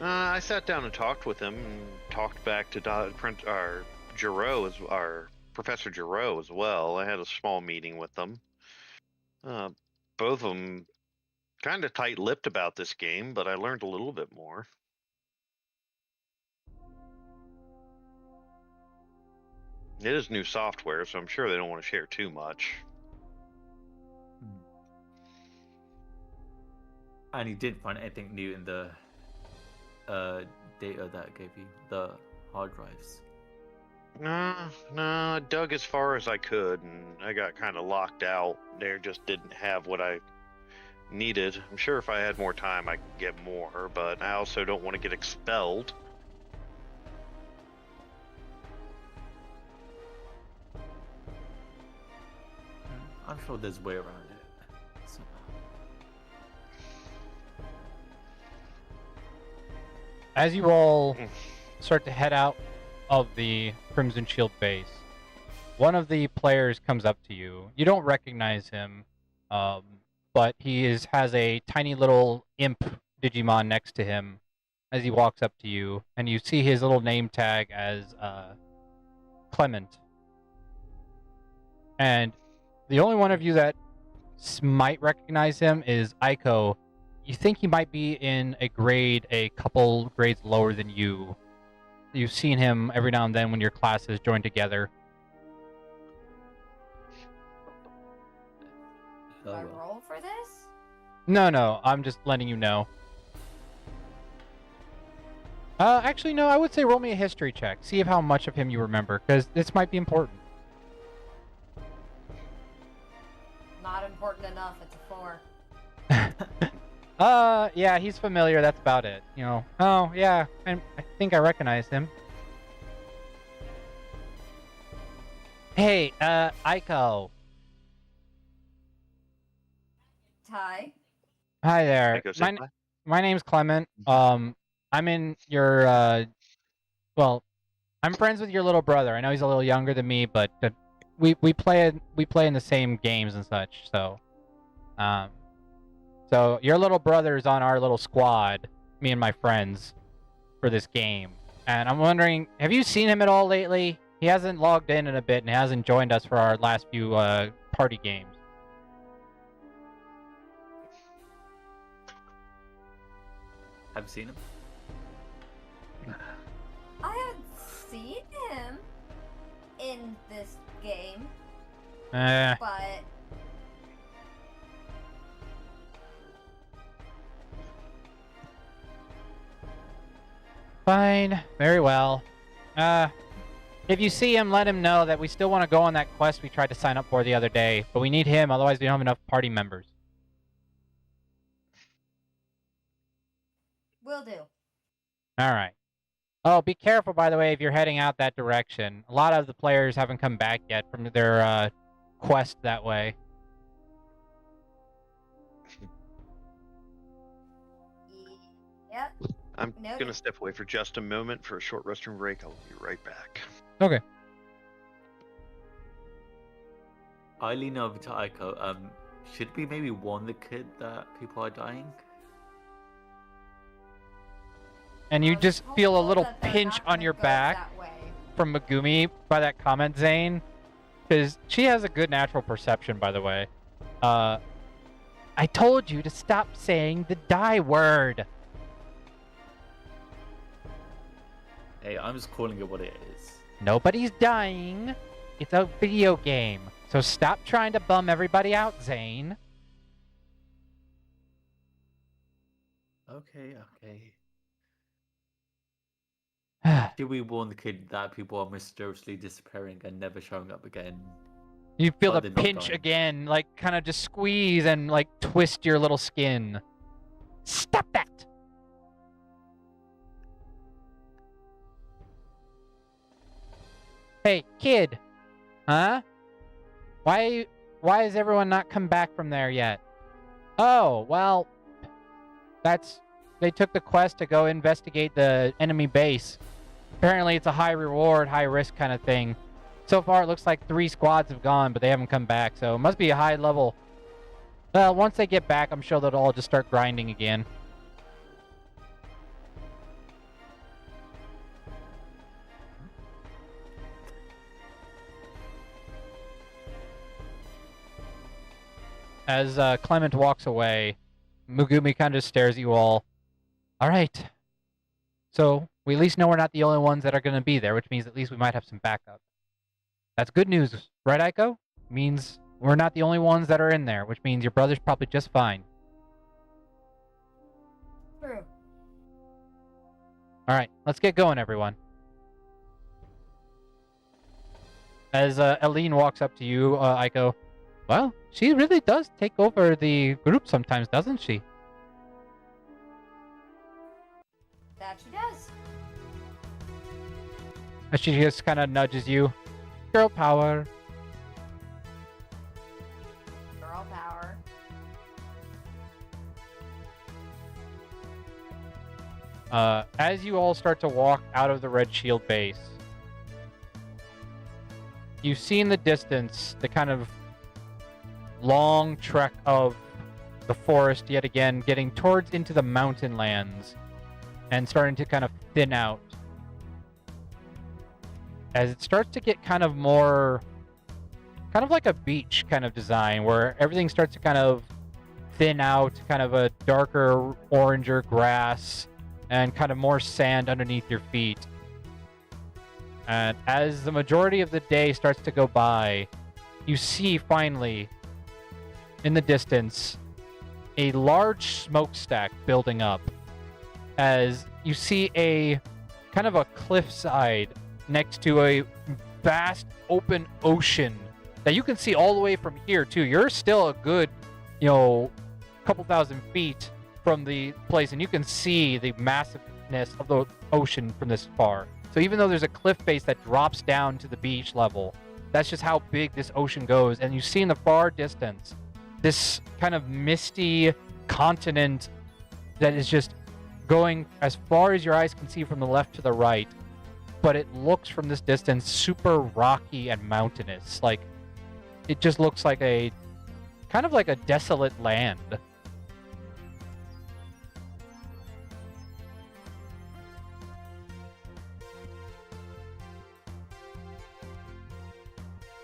I sat down and talked with him, and talked back to our Professor Giroux as well. I had a small meeting with them. Both of them kind of tight-lipped about this game, but I learned a little bit more. It is new software, so I'm sure they don't want to share too much.
And you didn't find anything new in the data that gave you, the hard drives?
No, I dug as far as I could, and I got kind of locked out. They just didn't have what I needed. I'm sure if I had more time, I could get more, but I also don't want to get expelled.
I'm sure there's a way around it. Somehow.
As you all start to head out of the Crimson Shield base, one of the players comes up to you. You don't recognize him, but he has a tiny little imp Digimon next to him as he walks up to you, and you see his little name tag as Clement. And the only one of you that might recognize him is Aiko. You think he might be in a couple grades lower than you. You've seen him every now and then when your classes join together.
Do I roll for this?
No, I'm just letting you know. Actually, no, I would say roll me a history check. See how much of him you remember, because this might be important.
Not important enough, it's a 4.
Yeah, he's familiar, that's about it. Oh, yeah, I think I recognize him. Hey, Aiko.
Ty?
Hi there.
Aiko, say hi.
My name's Clement. I'm in your, I'm friends with your little brother. I know he's a little younger than me, but we play in the same games and such, so. So your little brother is on our little squad, me and my friends, for this game. And I'm wondering, have you seen him at all lately? He hasn't logged in a bit and hasn't joined us for our last few party games.
Have you seen him?
I haven't seen him in this game, but
Fine. Very well. If you see him, let him know that we still want to go on that quest we tried to sign up for the other day, but we need him, otherwise we don't have enough party members.
will do.
Alright. Oh, be careful, by the way, if you're heading out that direction. A lot of the players haven't come back yet from their quest that way.
Yep.
I'm
Noted.
gonna step away for just a moment for a short restroom break. I'll be right back.
Okay.
I lean over to Aiko. Should we maybe warn the kid that people are dying?
And you
I was
just feel a
hopeful
little
that they're
pinch
not
on
gonna
your
go
back.
that way.
from Megumi by that comment, Zane, because she has a good natural perception, by the way. I told you to stop saying the die word.
Hey, I'm just calling it what it is.
Nobody's dying. It's a video game. So stop trying to bum everybody out, Zane.
Okay. Should we warn the kid that people are mysteriously disappearing and never showing up again?
You feel
But
the
they're not
pinch
dying.
again, like kind of just squeeze and like twist your little skin. Stop that! Hey, kid. Huh? Why has everyone not come back from there yet? Oh, well, they took the quest to go investigate the enemy base. Apparently it's a high reward, high risk kind of thing. So far it looks like 3 squads have gone, but they haven't come back, so it must be a high level. Well, once they get back, I'm sure they'll all just start grinding again. As Clement walks away, Megumi kind of stares at you all. All right. So we at least know we're not the only ones that are going to be there, which means at least we might have some backup. That's good news, right, Aiko? Means we're not the only ones that are in there, which means your brother's probably just fine.
True.
All right, let's get going, everyone. As Aline walks up to you, Aiko, well, she really does take over the group sometimes, doesn't she?
That she does.
As she just kind of nudges you. Girl power.
Girl power.
As you all start to walk out of the Red Shield base, you see in the distance the kind of long trek of the forest yet again, getting towards into the mountain lands and starting to kind of thin out. As it starts to get kind of more, kind of like a beach kind of design where everything starts to kind of thin out, kind of a darker, oranger grass and kind of more sand underneath your feet. And as the majority of the day starts to go by, you see finally in the distance a large smokestack building up as you see a kind of a cliffside next to a vast open ocean that you can see all the way from here too. You're still a good, couple thousand feet from the place, and you can see the massiveness of the ocean from this far. So even though there's a cliff face that drops down to the beach level, that's just how big this ocean goes. And you see in the far distance this kind of misty continent that is just going as far as your eyes can see from the left to the right. But it looks from this distance super rocky and mountainous. Like, it just looks like a kind of like a desolate land.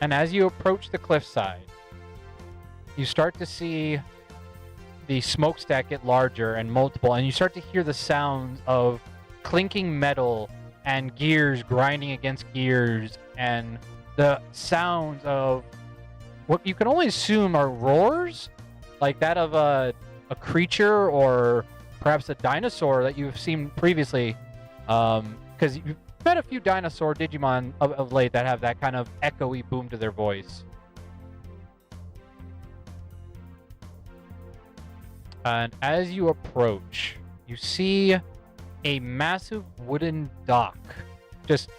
And as you approach the cliffside, you start to see the smokestack get larger and multiple, and you start to hear the sounds of clinking metal and gears grinding against gears, and the sounds of what you can only assume are roars, like that of a creature or perhaps a dinosaur that you've seen previously, because you've met a few dinosaur Digimon of late that have that kind of echoey boom to their voice. And as you approach, you see a massive wooden dock just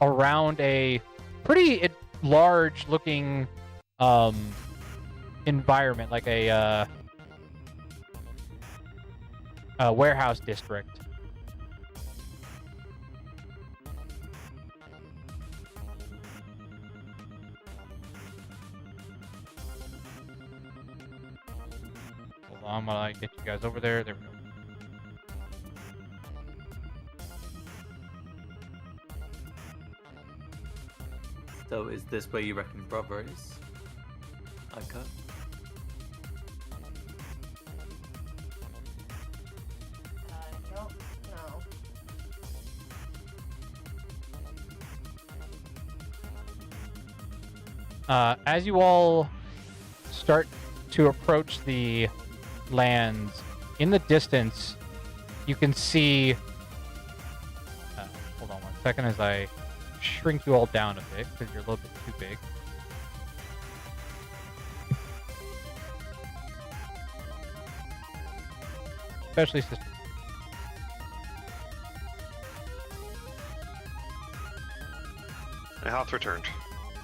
around a pretty large looking environment, like a warehouse district. Hold on while I get you guys over there. There we go.
So is this where you reckon brother is? Okay.
I don't know.
As you all start to approach the lands, in the distance, you can see. Hold on one second as I shrink you all down a bit because you're a little bit too big. Especially sister.
My health returned.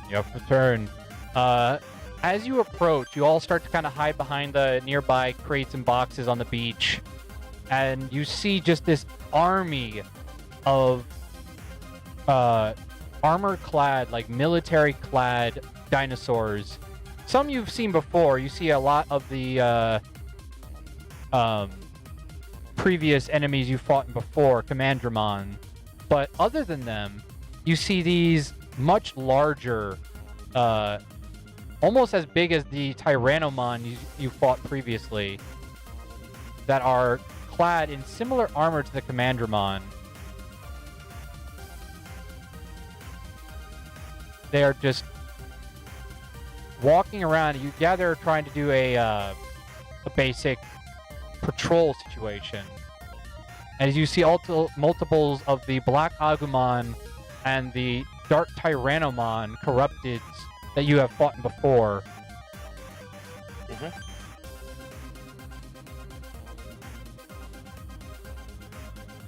You have returned. As you approach, you all start to kind of hide behind the nearby crates and boxes on the beach, and you see just this army of armor-clad, like military-clad dinosaurs. Some you've seen before. You see a lot of the previous enemies you fought before, Commandramon. But other than them, you see these much larger, almost as big as the Tyrannomon you fought previously, that are clad in similar armor to the Commandramon. They are just walking around. You gather trying to do a basic patrol situation. As you see multiples of the Black Agumon and the Dark Tyrannomon corrupted that you have fought before.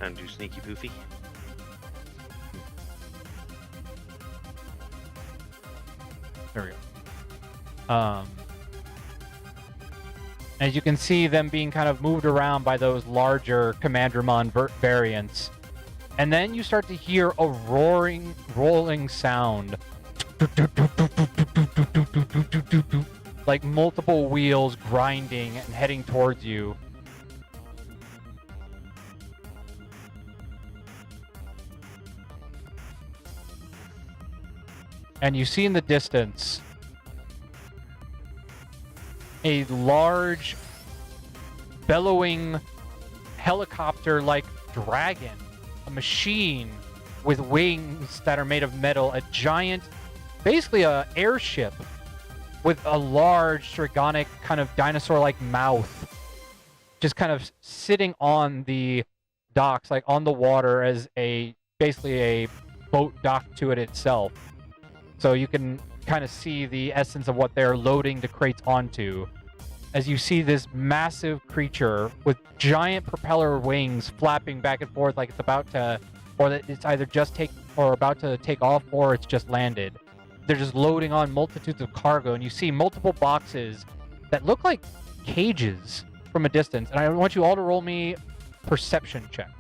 And do sneaky poofy.
There we go. As you can see them being kind of moved around by those larger Commandramon variants. And then you start to hear a rolling sound. Like multiple wheels grinding and heading towards you. And you see in the distance a large, bellowing, helicopter-like dragon. A machine with wings that are made of metal. A giant, basically a airship with a large, dragonic, kind of dinosaur-like mouth. Just kind of sitting on the docks, like on the water as basically a boat docked to it itself. So you can kind of see the essence of what they're loading the crates onto. As you see this massive creature with giant propeller wings flapping back and forth like it's about to, or that it's either about to take off or it's just landed. They're just loading on multitudes of cargo, and you see multiple boxes that look like cages from a distance. And I want you all to roll me perception checks.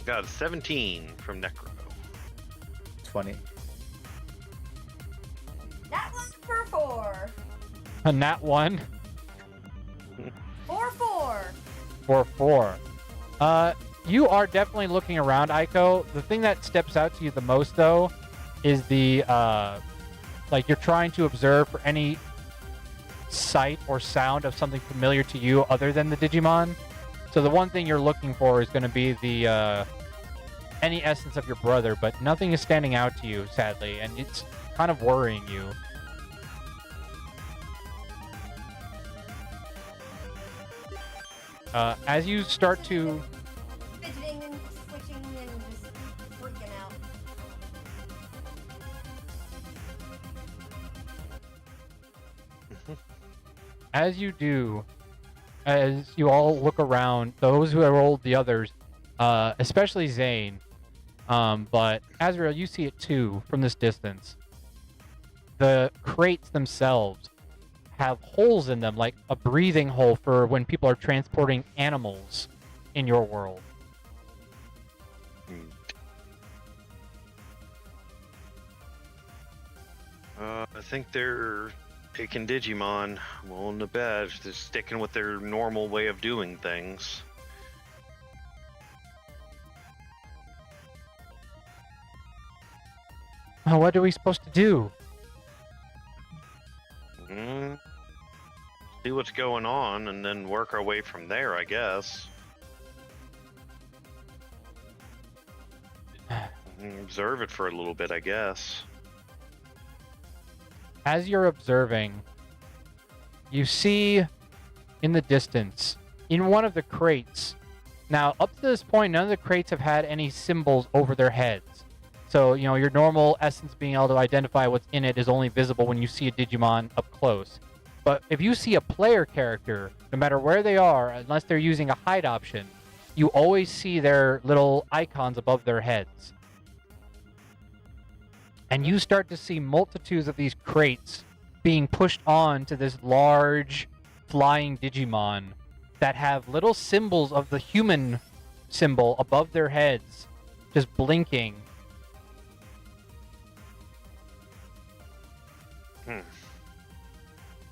Got a 17 from Necro.
20.
That was for 4.
A nat 1
4.
for 4. You are definitely looking around, Aiko. The thing that steps out to you the most, though, is the, like, you're trying to observe for any sight or sound of something familiar to you other than the Digimon. So the one thing you're looking for is going to be the, any essence of your brother, but nothing is standing out to you, sadly, and it's kind of worrying you. As you start to...
Fidgeting and switching and just freaking out.
As you do, as you all look around, those who have rolled the others, especially Zane, but Azrael, you see it too from this distance. The crates themselves have holes in them, like a breathing hole for when people are transporting animals in your world.
I think they're taking Digimon. Rolling the badge. They're sticking with their normal way of doing things.
What are we supposed to do?
See what's going on and then work our way from there, I guess. Observe it for a little bit, I guess.
As you're observing, you see in the distance, in one of the crates. Now, up to this point, none of the crates have had any symbols over their heads. So, your normal essence being able to identify what's in it is only visible when you see a Digimon up close. But if you see a player character, no matter where they are, unless they're using a hide option, you always see their little icons above their heads. And you start to see multitudes of these crates being pushed on to this large flying Digimon that have little symbols of the human symbol above their heads, just blinking.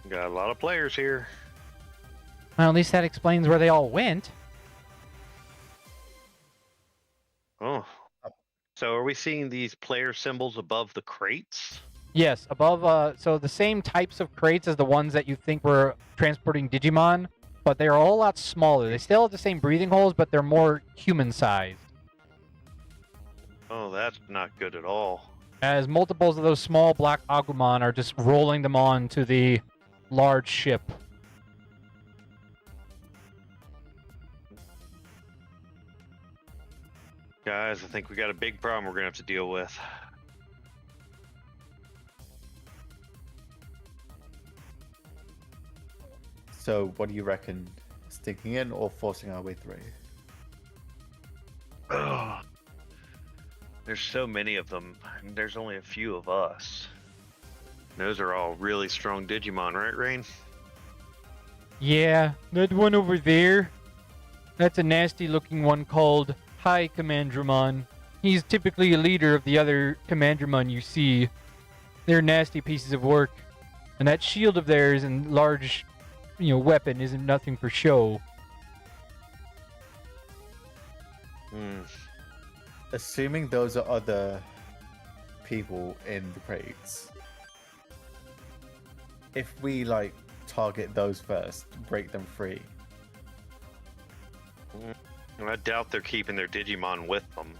Got a lot of players here.
Well, at least that explains where they all went.
Oh. So are we seeing these player symbols above the crates?
Yes, above, so the same types of crates as the ones that you think were transporting Digimon, but they're a whole lot smaller. They still have the same breathing holes, but they're more human-sized.
Oh, that's not good at all.
As multiples of those small black Agumon are just rolling them on to the large ship.
Guys, I think we got a big problem we're gonna have to deal with.
So, what do you reckon? Sticking in or forcing our way through?
Ugh. There's so many of them, and there's only a few of us. Those are all really strong Digimon, right, Rain?
Yeah, that one over there. That's a nasty-looking one called High Commandramon. He's typically a leader of the other Commandramon you see. They're nasty pieces of work. And that shield of theirs and large, weapon isn't nothing for show.
Assuming those are other people in the crates, if we target those first, break them free.
I doubt they're keeping their Digimon with them.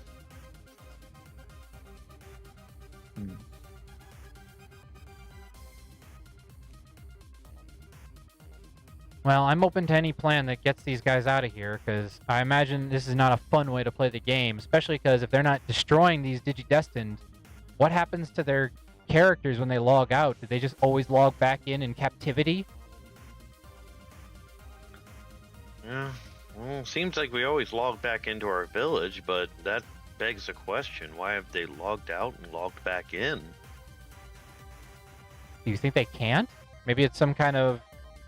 Well, I'm open to any plan that gets these guys out of here, because I imagine this is not a fun way to play the game, especially because if they're not destroying these Digidestined, what happens to their characters when they log out? Do they just always log back in captivity?
Yeah, well, seems like we always log back into our village, but that begs the question, why have they logged out and logged back in?
Do you think they can't? Maybe it's some kind of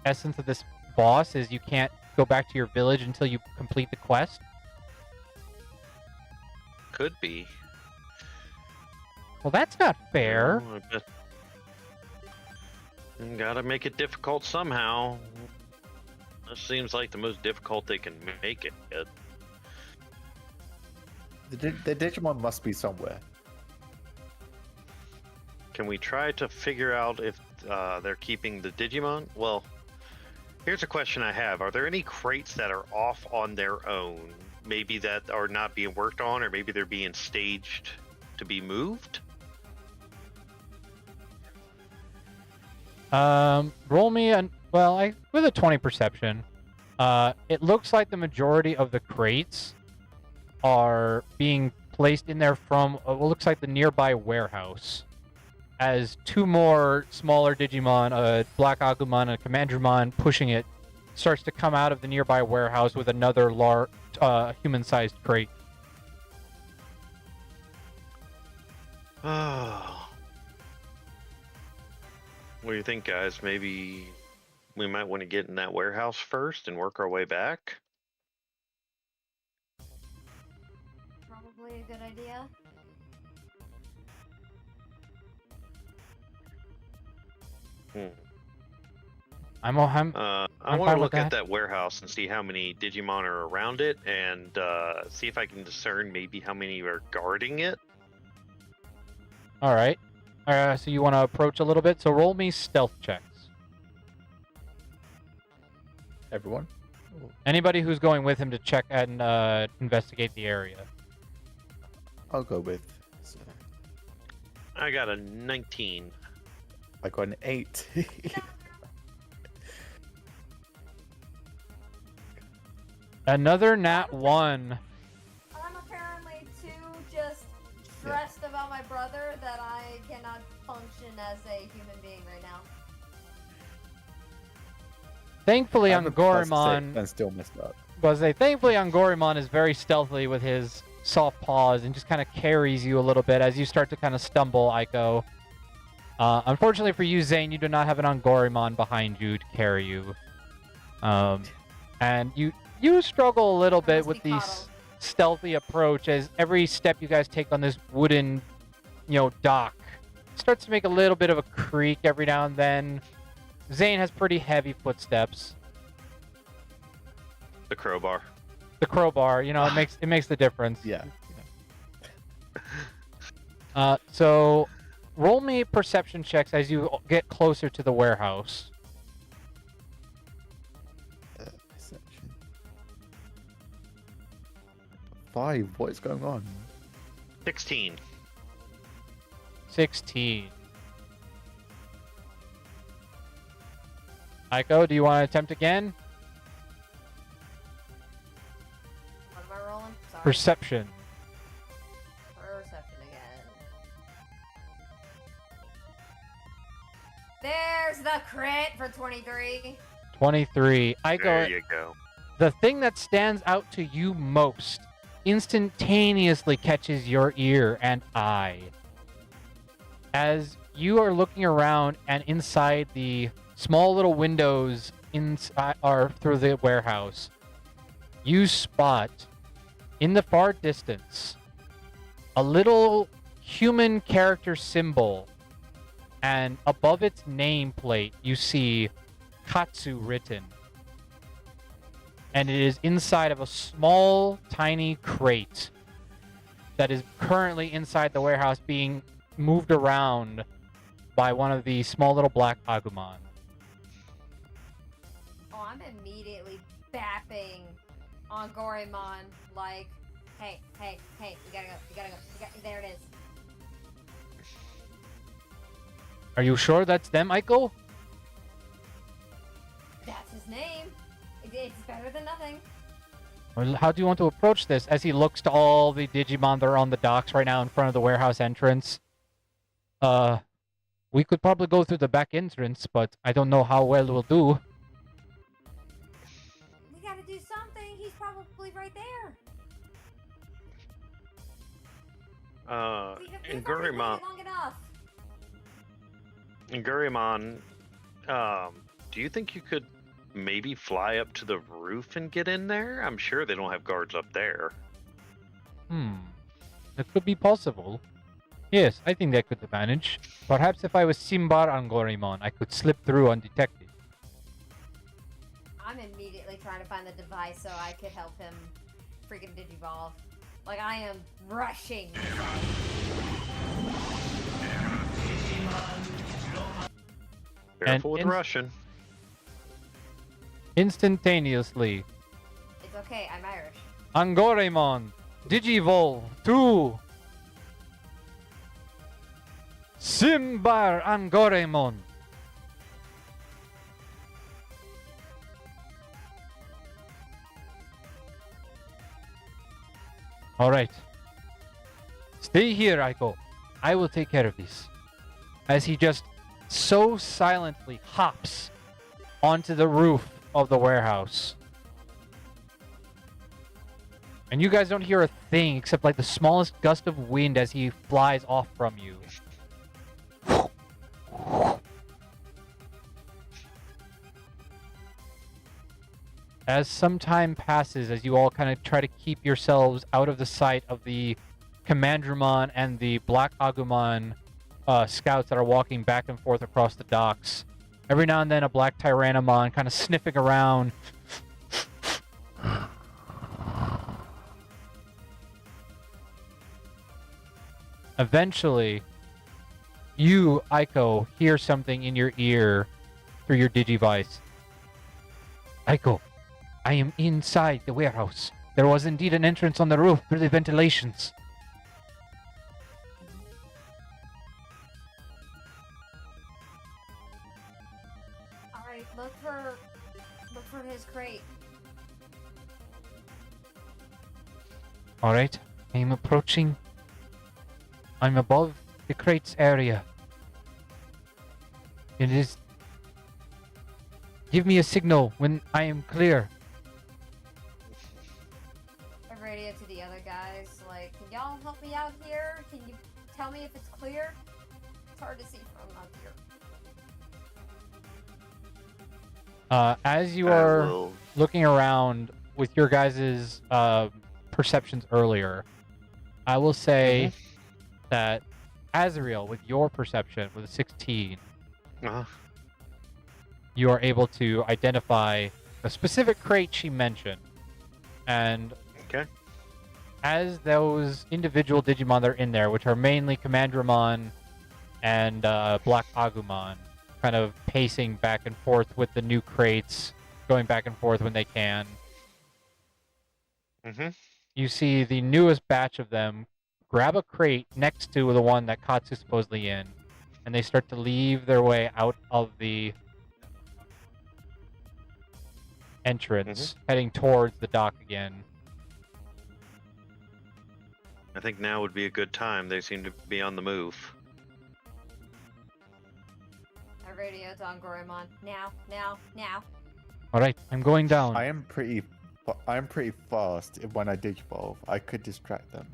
essence of this boss is you can't go back to your village until you complete the quest?
Could be.
Well, that's not fair.
Well, I bet... Gotta make it difficult somehow. This seems like the most difficult they can make it.
The Digimon must be somewhere.
Can we try to figure out if they're keeping the Digimon? Well, here's a question I have. Are there any crates that are off on their own? Maybe that are not being worked on, or maybe they're being staged to be moved?
Roll me with a 20 perception. It looks like the majority of the crates are being placed in there from what looks like the nearby warehouse. As two more smaller Digimon, a Black Agumon and a Commandramon pushing it, starts to come out of the nearby warehouse with another large, human-sized crate.
Oh. What do you think, guys? Maybe we might want to get in that warehouse first and work our way back?
Probably a good idea.
I'm
I
fine
want to
with
look at
that.
that warehouse and see how many Digimon are around it, and see if I can discern maybe how many are guarding it.
All right. So you want to approach a little bit. So roll me stealth checks.
Everyone. Oh,
Anybody who's going with him to check and investigate the area.
I'll go with. So
I got a 19.
I got an 8.
Another nat 1.
I'm apparently too just stressed about my brother that I cannot function as a human being right now.
Thankfully,
I'm a +6
Angorimon
and still messed up.
thankfully Angorimon is very stealthy with his soft paws and just kind of carries you a little bit as you start to kind of stumble, Aiko. Unfortunately for you, Zane, you do not have an Angorimon behind you to carry you. And you struggle a little bit with these stealthy approach as every step you guys take on this wooden, dock starts to make a little bit of a creak every now and then. Zane has pretty heavy footsteps.
The crowbar.
The crowbar, it makes the difference.
Yeah.
So roll me perception checks as you get closer to the warehouse.
Perception. 5. What is going on?
16.
16. Aiko, do you want to attempt again?
What am I rolling? Sorry.
Perception.
Perception again. There's the crit for 23.
23.
There
Aiko,
you go.
the thing that stands out to you most instantaneously catches your ear and eye. As you are looking around and inside the small little windows inside or through the warehouse, you spot in the far distance a little human character symbol, and above its nameplate you see Katsu written. And it is inside of a small, tiny crate that is currently inside the warehouse being moved around by one of the small little black Agumon.
Oh, I'm immediately bapping on Gorimon like, hey, you gotta go, there it is.
Are you sure that's them, Aiko?
That's his name. It's better than nothing.
Well, how do you want to approach this? As he looks to all the Digimon that are on the docks right now in front of the warehouse entrance. We could probably go through the back entrance, but I don't know how well we'll do.
We gotta do something. He's probably right there. We've already
Gurimon,
waited long enough.
Gurimon, do you think you could maybe fly up to the roof and get in there? I'm sure they don't have guards up there.
That could be possible. Yes, I think that could manage. Perhaps if I was Simbar Angorimon, I could slip through undetected.
I'm immediately trying to find the device so I could help him freaking digivolve. Like, I am rushing.
Careful with Russian.
Instantaneously,
It's okay, I'm Irish.
Angorimon, Digivolve to Simbar Angorimon. Alright. Stay here, Aiko. I will take care of this. As he just so silently hops onto the roof of the warehouse. And you guys don't hear a thing except like the smallest gust of wind as he flies off from you. As some time passes, as you all kind of try to keep yourselves out of the sight of the Commandromon and the Black Agumon scouts that are walking back and forth across the docks, every now and then a Black Tyrannomon kind of sniffing around. Eventually, You, Aiko, hear something in your ear through your Digivice. Aiko, I am inside the warehouse. There was indeed an entrance on the roof through the ventilations.
Alright, look for his crate.
Alright, I am approaching. I'm above the crates area. It is... Give me a signal when I am clear.
I radio to the other guys, like, can y'all help me out here? Can you tell me if it's clear? It's hard to see from up here.
As you
I
are
will-
looking around with your guys' perceptions earlier, I will say that Azrael, with your perception, with a 16,
Uh-huh.
you are able to identify a specific crate she mentioned. And
Okay.
as those individual Digimon that are in there, which are mainly Commandramon and Black Agumon, kind of pacing back and forth with the new crates, going back and forth when they can,
Mm-hmm.
you see the newest batch of them grab a crate next to the one that Katsu's supposedly in, and they start to leave their way out of the entrance, heading towards the dock again.
I think now would be a good time. They seem to be on the move.
I radio to Angorimon. Now.
All right, I'm going down.
I am pretty fast. When I digivolve, I could distract them.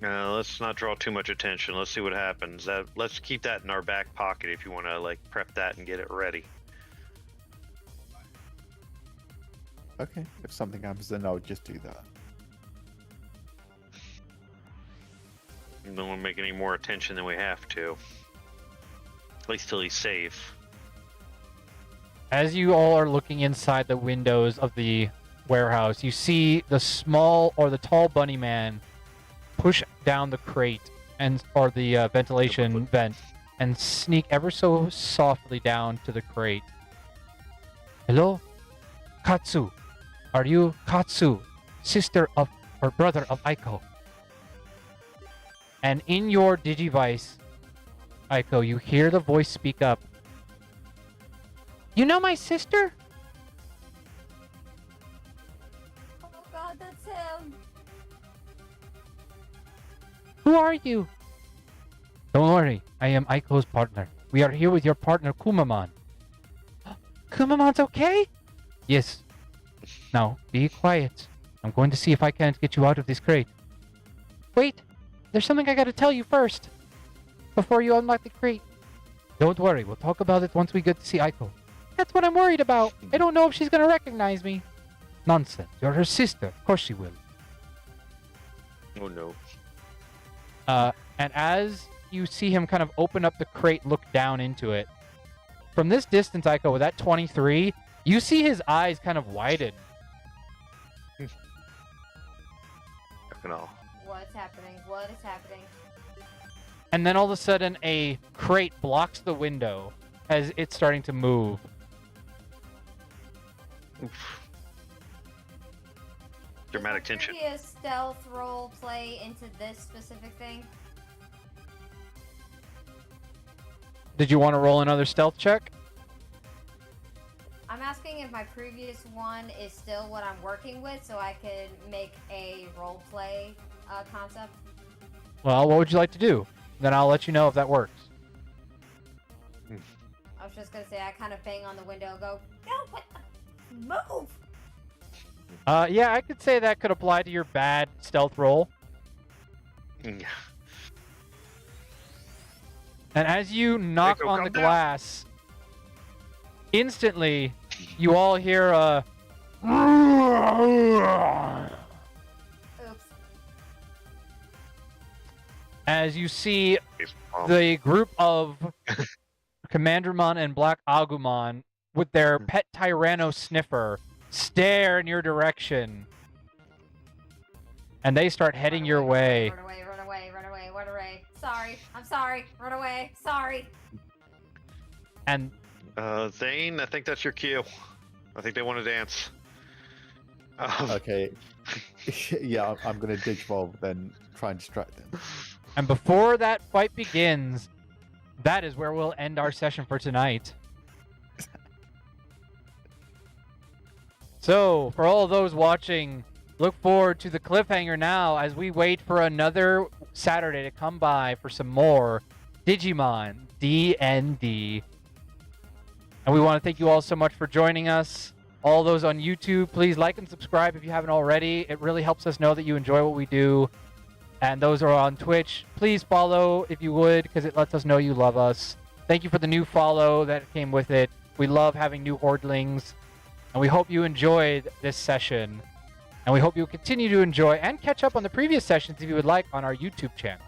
Let's not draw too much attention. Let's see what happens. Let's keep that in our back pocket if you want to like prep that and get it ready.
Okay, if something happens, then I'll just do that.
Don't want to make any more attention than we have to. At least till he's safe.
As you all are looking inside the windows of the warehouse, you see the small or the tall bunny man push down the crate or the ventilation vent and sneak ever so softly down to the crate. Hello? Katsu. Are you Katsu, sister of or brother of Aiko? And in your Digivice, Aiko, you hear the voice speak up. You know my sister?
Oh god, that's him.
Who are you? Don't worry, I am Aiko's partner. We are here with your partner, Kumamon. Kumamon's okay? Yes. Now, be quiet. I'm going to see if I can't get you out of this crate. Wait, there's something I gotta tell you first. Before you unlock the crate. Don't worry, we'll talk about it once we get to see Aiko. That's what I'm worried about. I don't know if she's gonna recognize me. Nonsense. You're her sister. Of course she will.
Oh no.
And as you see him kind of open up the crate, look down into it. From this distance, Aiko, with that 23, you see his eyes kind of widen.
Fucking all.
What's happening? What is happening?
And then all of a sudden, a crate blocks the window as it's starting to move.
Oof. Dramatic
Is there
tension.
gonna be a stealth role play into this specific thing?
Did you want to roll another stealth check?
I'm asking if my previous one is still what I'm working with, so I could make a role play concept.
Well, what would you like to do? Then I'll let you know if that works.
I was just gonna say I kind of bang on the window and go, no, what the? Move!
Yeah, I could say that could apply to your bad stealth roll.
Yeah.
And as you knock
Echo,
on
calm
the
down.
glass, instantly you all hear a
Oops.
as you see
Oh,
the group of Commandramon and Black Agumon with their pet Tyranno sniffer stare in your direction. And they start heading your way.
Run away, run away, run away, run away. sorry. I'm sorry. Run away. Sorry.
And
Zane, I think that's your cue. I think they want to dance.
Okay. Yeah, I'm gonna Digivolve, then try and distract them.
And before that fight begins, that is where we'll end our session for tonight. So, for all those watching, look forward to the cliffhanger now as we wait for another Saturday to come by for some more Digimon DnD. And we want to thank you all so much for joining us. All those on YouTube, please like and subscribe if you haven't already. It really helps us know that you enjoy what we do. And those who are on Twitch, please follow if you would, because it lets us know you love us. Thank you for the new follow that came with it. We love having new Hoardlings. And we hope you enjoyed this session. And we hope you'll continue to enjoy and catch up on the previous sessions if you would like on our YouTube channel.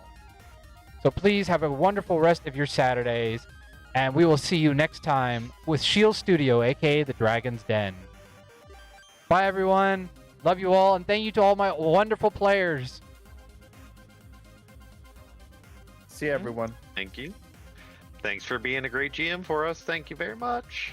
So please have a wonderful rest of your Saturdays. And we will see you next time with Shield Studio, aka the Dragon's Den. Bye, everyone. Love you all. And thank you to all my wonderful players.
See everyone.
Thank you. Thanks for being a great GM for us. Thank you very much.